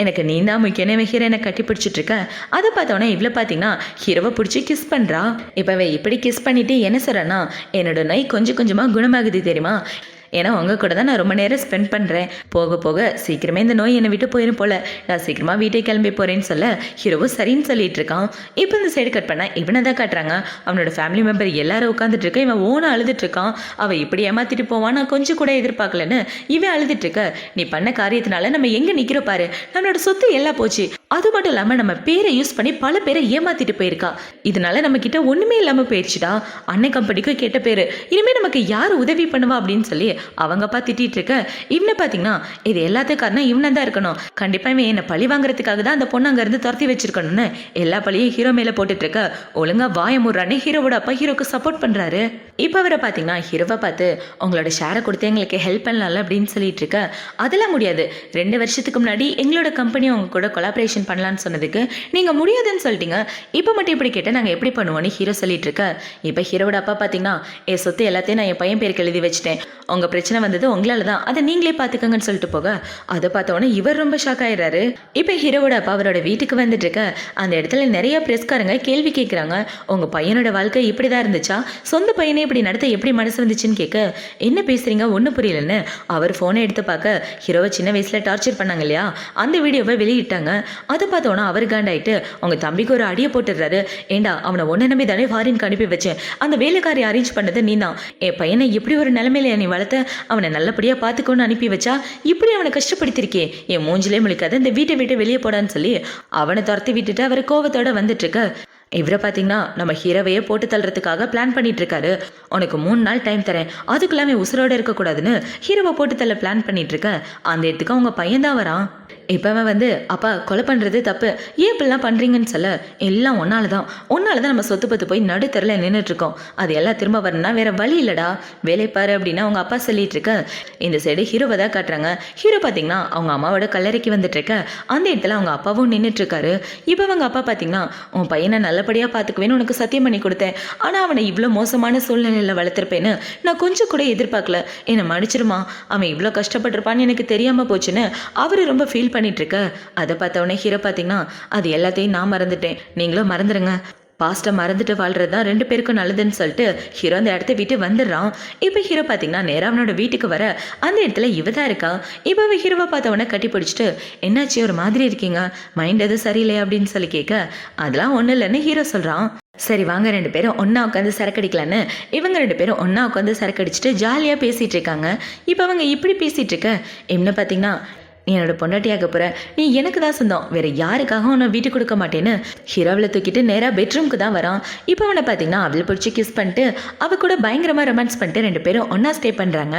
எனக்கு நீ தான் முக்கியமே ஹீரோனை கட்டி பிடிச்சிட்டு இருக்க. அதை பார்த்தவொடனே இவ்வளோ பார்த்தீங்கன்னா ஹீரோவை பிடிச்சி கிஸ் பண்ணுறா. இப்போவே இப்படி கிஸ் பண்ணிட்டு என்ன சொல்கிறேன்னா, என்னோட நோய் கொஞ்சம் கொஞ்சமாக குணமாகுது தெரியுமா, ஏன்னா உங்கள் கூட தான் நான் ரொம்ப நேரம் ஸ்பெண்ட் பண்ணுறேன், போக போக சீக்கிரமே இந்த நோய் என்னை விட்டு போயிடும் போல், நான் சீக்கிரமாக வீட்டை கிளம்பி போகிறேன்னு சொல்ல ஹீரோவும் சரின்னு சொல்லிட்டு இருக்கான். இப்போ இந்த சைடு கட் பண்ணால் இவனை தான் காட்டுறாங்க. அவனோட ஃபேமிலி மெம்பர் எல்லாரும் உட்காந்துட்டு இருக்க, இவன் ஓன அழுதுட்டு இருக்கான். அவள் இப்படி ஏமாத்திட்டு போவான் நான் கொஞ்சம் கூட எதிர்பார்க்கலன்னு இவன் அழுதுட்டு இருக்க. நீ பண்ண காரியத்தினால நம்ம எங்கே நிற்கிற பாரு, நம்மளோட சொத்து எல்லாம் போச்சு, அது மட்டும் இல்லாமல் நம்ம பேரை யூஸ் பண்ணி பல பேரை ஏமாத்திட்டு போயிருக்கா, இதனால நம்ம கிட்ட ஒன்றுமே இல்லாமல் போயிடுச்சுடா, அன்னை கம்பெனிக்கு கெட்ட பேர், இனிமேல் நமக்கு யார் உதவி பண்ணுவா அப்படின்னு சொல்லி அவங்க அப்பா திட்டிட்டு இருக்க இவனை பார்த்தீங்கன்னா இது எல்லாத்துக்கும் காரணம் இவனை தான் இருக்கணும், கண்டிப்பாக இவன் என்னை பழி வாங்குறதுக்காக தான் அந்த பொண்ணு அங்கேருந்து துரத்தி வச்சிருக்கணும்னு எல்லா பழியும் ஹீரோ மேலே போட்டுட்டு இருக்க. ஒழுங்கா வாய முறான்னு ஹீரோவோட அப்பா ஹீரோக்கு சப்போர்ட் பண்ணுறாரு. இப்போ அவரை பார்த்தீங்கன்னா ஹீரோவை பார்த்து உங்களோட ஷேரை கொடுத்து எங்களுக்கு ஹெல்ப் பண்ணலாம்ல அப்படின்னு சொல்லிட்டு இருக்க. அதெல்லாம் முடியாது, 2 வருஷத்துக்கு முன்னாடி எங்களோட கம்பெனி அவங்க கூட கொலாபரேஷன் பண்ணலான்னு சொன்னதுக்கு நீங்கள் முடியாதுன்னு சொல்லிட்டீங்க, இப்போ மட்டும் இப்படி கேட்டால் நாங்கள் எப்படி பண்ணுவோன்னு ஹீரோ சொல்லிட்டு இருக்க. இப்போ ஹீரோட அப்பா பார்த்தீங்கன்னா என் சொத்து எல்லாத்தையும் நான் என் பையன் பேருக்கு எழுதி வச்சுட்டேன், உங்கள் பிரச்சனை வந்தது உங்களால தான், அதை நீங்களே பார்த்துக்கங்கன்னு சொல்லிட்டு போக அதை பார்த்தோன்னே இவர் ரொம்ப ஷாக் ஆயிடுறாரு. இப்போ ஹீரோவோட அப்பா அவரோட வீட்டுக்கு வந்துட்டு இருக்க. அந்த இடத்துல நிறைய பிரஸ்காரங்க கேள்வி கேட்குறாங்க, உங்கள் பையனோட வாழ்க்கை இப்படி தான் இருந்துச்சா, சொந்த பையனே இப்படி நடத்த எப்படி மனசு வந்துச்சுன்னு கேட்க என்ன பேசுறீங்க ஒன்றும் புரியலன்னு அவர் ஃபோனை எடுத்து பார்க்க ஹீரோவை சின்ன வயசில் டார்ச்சர் பண்ணாங்க இல்லையா அந்த வீடியோவை வெளியிட்டாங்க. அதை பார்த்தோன்னா அவர் காண்டாயிட்டு அவங்க தம்பிக்கு ஒரு அடியை போட்டுடுறாரு. ஏண்டா அவனை ஒன்றை நம்பி தானே ஃபாரினுக்கு அனுப்பி வச்சேன், அந்த வேலைக்காரி அரேஞ்ச் பண்ணது நீ தான், என் பையனை இப்படி ஒரு நிலைமையில நீ வளர்த்த அவனை நல்லபடியாக பார்த்துக்கோன்னு அனுப்பி வச்சா இப்படி அவனை கஷ்டப்படுத்திருக்கே, என் மூஞ்சிலே முழிக்காத இந்த வீட்டை விட்டு வெளியே போடான்னு சொல்லி அவனை துரத்தி விட்டுட்டு அவர் கோவத்தோட வந்துட்டு இருக்க. இவரை பார்த்தீங்கன்னா நம்ம ஹீரோவையே போட்டு தள்ளுறதுக்காக பிளான் பண்ணிட்டு இருக்காரு. உனக்கு 3 நாள் டைம் தரேன், அதுக்குள்ளாமே உசுரோட இருக்கக்கூடாதுன்னு ஹீரோவை போட்டு தள்ள பிளான் பண்ணிட்டு இருக்க. அந்த இடத்துக்கு அவங்க பையன் தான் வரான். இப்போவன் வந்து அப்பா கொலை பண்ணுறது தப்பு, ஏன் இப்படிலாம் பண்ணுறீங்கன்னு சொல்ல எல்லாம் ஒன்னால தான் நம்ம சொத்து பத்து போய் நடுத்தரில் நின்றுட்டுருக்கோம், அது எல்லாம் திரும்ப வரணும்னா வேற வழி இல்லைடா, வேலை பாரு அப்படின்னு அவங்க அப்பா சொல்லிட்டு இருக்க. இந்த சைடு ஹீரோவை தான் காட்டுறாங்க. ஹீரோ பார்த்தீங்கன்னா அவங்க அம்மாவோட கல்லறைக்கு வந்துட்டு இருக்க. அந்த இடத்துல அவங்க அப்பாவும் நின்றுட்டு இருக்காரு. இப்போ அவங்க அப்பா பார்த்தீங்கன்னா உன் பையனை நல்லபடியாக பார்த்துக்குவேன்னு உனக்கு சத்தியம் பண்ணி கொடுத்தேன், ஆனால் அவனை இவ்வளோ மோசமான சூழ்நிலையில் வளர்த்துருப்பேன்னு நான் கொஞ்சம் கூட எதிர்பார்க்கல, என்னை மன்னிச்சிருமா, அவன் இவ்வளோ கஷ்டப்பட்டிருப்பான்னு எனக்கு தெரியாமல் போச்சுன்னு அவர் ரொம்ப ஃபீல் பண்ணிட்டு இருக்க. அதை பார்த்தவொடனே ஹீரோ பார்த்தீங்கன்னா அது எல்லாத்தையும் நான் மறந்துட்டேன், நீங்களும் மறந்துடுங்க, பாஸ்ட்டை மறந்துட்டு வாழ்றது தான் 2 பேருக்கும் நல்லதுன்னு சொல்லிட்டு ஹீரோ அந்த இடத்த விட்டு வந்துடுறான். இப்போ ஹீரோ பார்த்தீங்கன்னா நேராக அவனோட வீட்டுக்கு வர அந்த இடத்துல இவ தான் இருக்கா. இப்போ அவன் ஹீரோவை பார்த்தவொடனே கட்டி பிடிச்சிட்டு என்னாச்சு ஒரு மாதிரி இருக்கீங்க, மைண்ட் எதுவும் சரியில்லையா அப்படின்னு சொல்லி கேட்க அதெல்லாம் ஒன்றும் இல்லைன்னு ஹீரோ சொல்கிறான். சரி வாங்க 2 பேரும் ஒன்றா உட்காந்து சரக்கடிக்கலான்னு இவங்க 2 பேரும் ஒன்றா உட்காந்து சரக்கடிச்சிட்டு ஜாலியாக பேசிகிட்டு இருக்காங்க. இப்போ அவங்க இப்படி பேசிகிட்டு இருக்க என்ன பார்த்தீங்கன்னா நீ என்னோட பொண்டாட்டியாக போகிற, நீ எனக்கு தான் சொந்தம், வேறு யாருக்காகவும் உன்னை வீட்டுக்கு கொடுக்க மாட்டேன்னு ஹீரோவில் தூக்கிட்டு நேராக பெட்ரூம்க்கு தான் வரான். இப்போ அவனை பார்த்தீங்கன்னா அவளை பிடிச்சி கிஸ் பண்ணிட்டு அவள் கூட பயங்கரமாக ரொமான்ஸ் பண்ணிட்டு 2 பேரும் ஒன்றா ஸ்டே பண்ணுறாங்க.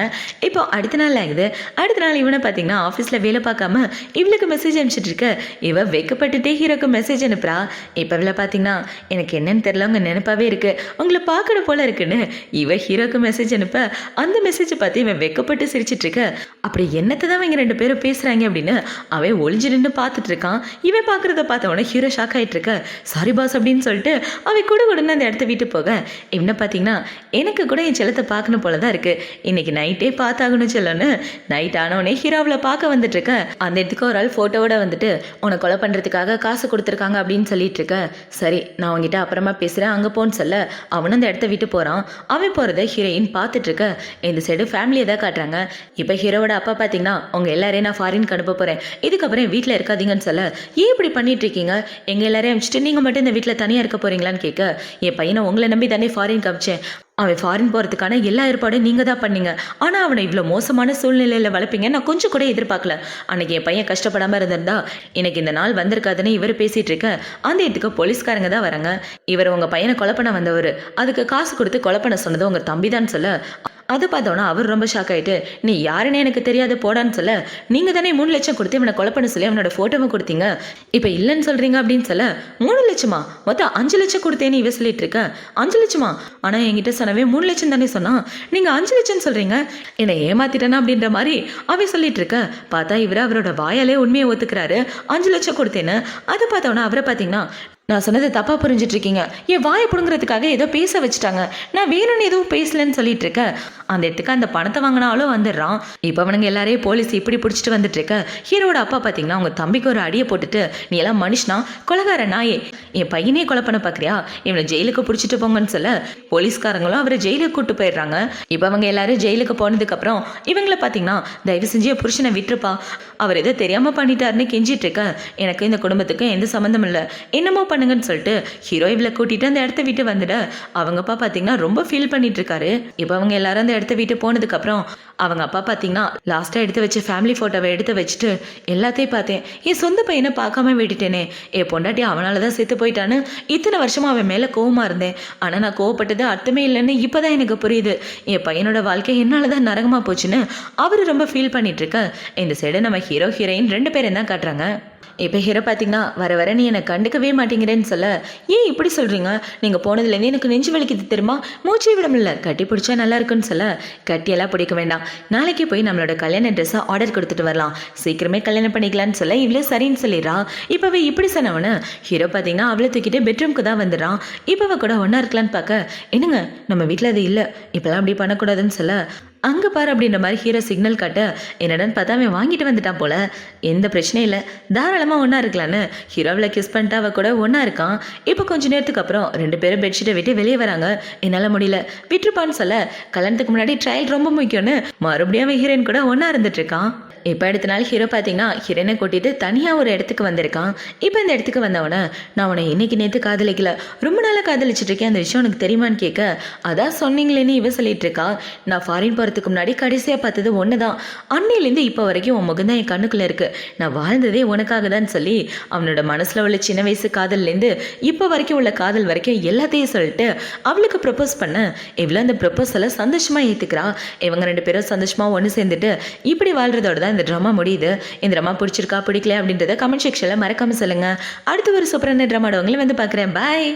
இப்போ அடுத்த நாள் ஆகுது. அடுத்த நாள் இவனை பார்த்தீங்கன்னா ஆஃபீஸில் வேலை பார்க்காம இவளுக்கு மெசேஜ் அனுப்பிச்சிட்டு இருக்க. இவ வெக்கப்பட்டுட்டே ஹீரோக்கு மெசேஜ் அனுப்புறா. இப்போ இவளை பார்த்தீங்கன்னா எனக்கு என்னன்னு தெரியல, உங்கள் நினைப்பாவே இருக்குது, உங்களை பார்க்கணும் போல இருக்குன்னு இவ ஹீரோக்கு மெசேஜ் அனுப்ப அந்த மெசேஜை பார்த்து இவன் வெக்கப்பட்டு சிரிச்சிட்டு இருக்க. அப்படி என்னத்தை தான் இவங்க 2 பேரும் பேசுகிறாங்க அப்படின்னு அவன் ஒளிஞ்சு நின்று பார்த்துட்டு இருக்கான். இவன் பார்க்கறத பார்த்தவொடனே ஹீரோ ஷாக் ஆகிட்டு இருக்க. சாரி பாஸ் அப்படின்னு சொல்லிட்டு அவன் கூட உடனே அந்த இடத்த விட்டு போக இவனை பார்த்தீங்கன்னா எனக்கு கூட என் செல்லத்தை பார்க்கணும் போல தான் இருக்கு, இன்னைக்கு நைட்டே பார்த்தாகணும் செல்லன்னு நைட் ஆனவனே ஹீரோவில் பார்க்க வந்துட்டு இருக்க. அந்த இடத்துக்கு ஒரு ஆள் ஃபோட்டோவோட வந்துட்டு உன்னை கொலை பண்ணுறதுக்காக காசு கொடுத்துருக்காங்க அப்படின்னு சொல்லிட்டு இருக்க. சரி நான் அவங்ககிட்ட அப்புறமா பேசுகிறேன் அங்கே போன்னு சொல்ல அவனும் அந்த இடத்த விட்டு போகிறான். அவன் போகிறத ஹீரோயின் பார்த்துட்டு இருக்க. இந்த சைடு ஃபேமிலியை தான் காட்டுறாங்க. இப்போ ஹீரோவோட அப்பா பார்த்தீங்கன்னா அவங்க எல்லாரையும் நான் ஃபாரின் அனுப்ப போறேன், இதுக்கப்புறம் வீட்டில் இருக்காதீங்கன்னு சொல்ல ஏன் இப்படி பண்ணிட்டு இருக்கீங்க, எங்க எல்லாரையும் அனுப்பிச்சிட்டு நீங்க மட்டும் இந்த வீட்டில் தனியா இருக்க போறீங்களான்னு கேட்க என் பையனை உங்களை நம்பி தானே ஃபாரின் அனுப்பிச்சேன், அவன் ஃபாரின் போகிறதுக்கான எல்லா ஏற்பாடும் நீங்கள் தான் பண்ணீங்க, ஆனால் அவனை இவ்வளோ மோசமான சூழ்நிலையில் வளர்ப்பீங்க நான் கொஞ்சம் கூட எதிர்பார்க்கல, அன்னைக்கு என் பையன் கஷ்டப்படாமல் இருந்திருந்தா எனக்கு இந்த நாள் வந்திருக்காதுன்னு இவர் பேசிகிட்டு இருக்க. அந்த இடத்துக்கு போலீஸ்காரங்க தான் வராங்க. இவர் உங்கள் பையனை கொலை பண்ண வந்தவர், அதுக்கு காசு கொடுத்து கொலை பண்ண சொன்னது உங்கள் தம்பி தான் சொல்ல அதை பார்த்தோன்னா அவர் ரொம்ப ஷாக் ஆகிட்டு நீ யாருன்னு எனக்கு தெரியாது போடான்னு சொல்ல நீங்கள் தானே 3 லட்சம் கொடுத்து இவனை கொலை பண்ண சொல்லி அவனோட ஃபோட்டோவை கொடுத்தீங்க, இப்போ இல்லைன்னு சொல்கிறீங்க அப்படின்னு சொல்ல 3 லட்சமா மொத்தம் 5 லட்சம் கொடுத்தேன்னு இவ சொல்லிட்டு இருக்க. 5 லட்சமா ஆனால் என்கிட்ட சொன்னவே 3 லட்சம் தானே சொன்னா, நீங்கள் 5 லட்சம் சொல்கிறீங்க, என்னை ஏமாத்திட்டேனா அப்படின்ற மாதிரி அவன் சொல்லிட்டு இருக்க. பார்த்தா இவர் அவரோட வாயாலே உண்மையை ஒத்துக்கிறாரு, 5 லட்சம் கொடுத்தேன்னு. அதை பார்த்தோன்னா அவரை பார்த்தீங்கன்னா நான் சொன்னது தப்பாக புரிஞ்சிட்டு இருக்கீங்க, என் வாயை பிடுங்கிறதுக்காக ஏதோ பேச வச்சுட்டாங்க, நான் வேணும்னு எதுவும் பேசலன்னு சொல்லிட்டு இருக்க. அந்த இடத்துக்கு அந்த பணத்தை வாங்கினாலும் வந்துடுறான். இப்போ அவனுங்க எல்லாரையும் போலீஸ் இப்படி பிடிச்சிட்டு வந்துட்டு இருக்க. ஹீரோட அப்பா பார்த்தீங்கன்னா அவங்க தம்பிக்கு ஒரு அடியை போட்டுட்டு நீ எல்லாம் மனுஷனா கொலைகார நாயே, என் பையனே கொலை பண்ண பார்க்குறியா, இவனை ஜெயிலுக்கு பிடிச்சிட்டு போங்கன்னு சொல்ல போலீஸ்காரங்களும் அவரை ஜெயிலுக்கு கூட்டு போயிடுறாங்க. இப்போ அவங்க எல்லாரும் ஜெயிலுக்கு போனதுக்கப்புறம் இவங்களை பார்த்தீங்கன்னா தயவு செஞ்சு புருஷனை விட்டுருப்பா, அவர் எதோ தெரியாமல் பண்ணிட்டாருன்னு கெஞ்சிட்டு இருக்க. எனக்கு இந்த குடும்பத்துக்கு எந்த சம்மந்தம் இல்லை, என்னமோ பண்ண பண்ணுங்கன்னு சொல்லிட்டு ஹீரோ இவளை கூட்டிட்டு அந்த இடத்த விட்டு வந்துட அவங்க அப்பா பார்த்தீங்கன்னா ரொம்ப ஃபீல் பண்ணிட்டு இருக்காரு. இப்போ அவங்க எல்லாரும் அந்த இடத்த விட்டு போனதுக்கப்புறம் அவங்க அப்பா பார்த்தீங்கன்னா லாஸ்ட்டாக எடுத்து வச்ச ஃபேமிலி ஃபோட்டோவை எடுத்து வச்சுட்டு எல்லாத்தையும் பார்த்தேன், என் சொந்த பையனை பார்க்காம விட்டுட்டேனே, என் பொண்டாட்டி அவனால தான் செத்து போயிட்டான்னு இத்தனை வருஷமா அவன் மேலே கோவமாக இருந்தேன். ஆனால் நான் கோவப்பட்டது அர்த்தமே இல்லைன்னு இப்போ தான் எனக்கு புரியுது. என் பையனோட வாழ்க்கை என்னால் தான் நரகமாக போச்சுன்னு அவர் ரொம்ப ஃபீல் பண்ணிட்டு இருக்க. இந்த சைடு நம்ம ஹீரோ ஹீரோயின் 2 பேரும் தான் காட்டுறாங்க. இப்போ ஹீரோ பார்த்தீங்கன்னா வர வர நீ என்னை கண்டுக்கவே மாட்டேங்கிறேன்னு சொல்ல, ஏன் இப்படி சொல்கிறீங்க, நீங்கள் போனதுலேருந்து எனக்கு நெஞ்சு வலிக்குது தெரியுமா, மூச்சே விட முடியல, கட்டி பிடிச்சா நல்லா இருக்குன்னு சொல்ல, கட்டியெல்லாம் பிடிக்க வேண்டாம், நாளைக்கு போய் நம்மளோட கல்யாண ட்ரெஸ்ஸை ஆர்டர் கொடுத்துட்டு வரலாம், சீக்கிரமே கல்யாணம் பண்ணிக்கலான்னு சொல்ல இவ்வளோ சரின்னு சொல்லிடுறான். இப்போவே இப்படி சொன்னவனு ஹீரோ பார்த்தீங்கன்னா அவளை தூக்கிட்டு பெட்ரூம்க்கு தான் வந்துடுறான். இப்போவ கூட ஒன்றா இருக்கலான்னு பார்க்க, என்னங்க நம்ம வீட்டில் அது இல்லை, இப்போலாம் அப்படி பண்ணக்கூடாதுன்னு சொல்ல, அங்கே பாரு அப்படின்ற மாதிரி ஹீரோ சிக்னல் காட்ட, என்னடான்னு பார்த்தா அவன் வாங்கிட்டு வந்துட்டான் போல, எந்த பிரச்சனையும் இல்லை, தாராளமாக ஒன்றா இருக்கலான்னு ஹீரோவில் கிஸ் பண்ணிட்டு அவள் கூட ஒன்றா இருக்கான். இப்போ கொஞ்சம் நேரத்துக்கு அப்புறம் 2 பேரும் பெட்ஷீட்டை விட்டு வெளியே வராங்க. என்னால் முடியல விட்டுருப்பான்னு சொல்ல, கல்யாணத்துக்கு முன்னாடி ட்ரையல் ரொம்ப முக்கியம்னு மறுபடியும் அவன் ஹீரோயின் கூட ஒன்றா இருந்துட்டு இருக்கான். இப்போ அடுத்த நாள் ஹீரோ பார்த்தீங்கன்னா ஹீரோனை கூட்டிட்டு தனியாக ஒரு இடத்துக்கு வந்திருக்கான். இப்போ இந்த இடத்துக்கு வந்தவன, நான் உன்னை இன்னைக்கு நேற்று காதலிக்கல, ரொம்ப நாளாக காதலிச்சுட்டு இருக்கேன், அந்த விஷயம் உனக்கு தெரியுமான்னு கேட்க, அதான் சொன்னீங்களேன்னு இவ சொல்லிட்டு இருக்கா. நான் ஃபாரின் போகிறதுக்கு முன்னாடி கடைசியாக பார்த்தது ஒன்று தான், அன்னையிலேருந்து இப்போ வரைக்கும் உன் முகம் தான் என் கண்ணுக்குள்ளே இருக்கு, நான் வாழ்ந்ததே உனக்காக தான் சொல்லி அவனோட மனசில் உள்ள சின்ன வயசு காதல்லேருந்து இப்போ வரைக்கும் உள்ள காதல் வரைக்கும் எல்லாத்தையும் சொல்லிட்டு அவளுக்கு ப்ரப்போஸ் பண்ண, இவ்வளோ அந்த ப்ரப்போஸலை சந்தோஷமாக ஏற்றுக்கிறா. இவங்க 2 பேரும் சந்தோஷமாக ஒன்று சேர்ந்துட்டு இப்படி வாழ்றதோட தான் இந்த ட்ராமா முடியுது. இந்த ட்ராமா பிடிச்சிருக்கா பிடிக்கல அப்படின்றத கமெண்ட் செக்ஷனில் மறக்காம சொல்லுங்க. அடுத்து ஒரு சூப்பரான ட்ராமாவோட உங்களை வந்து பார்க்குறேன். பாய்.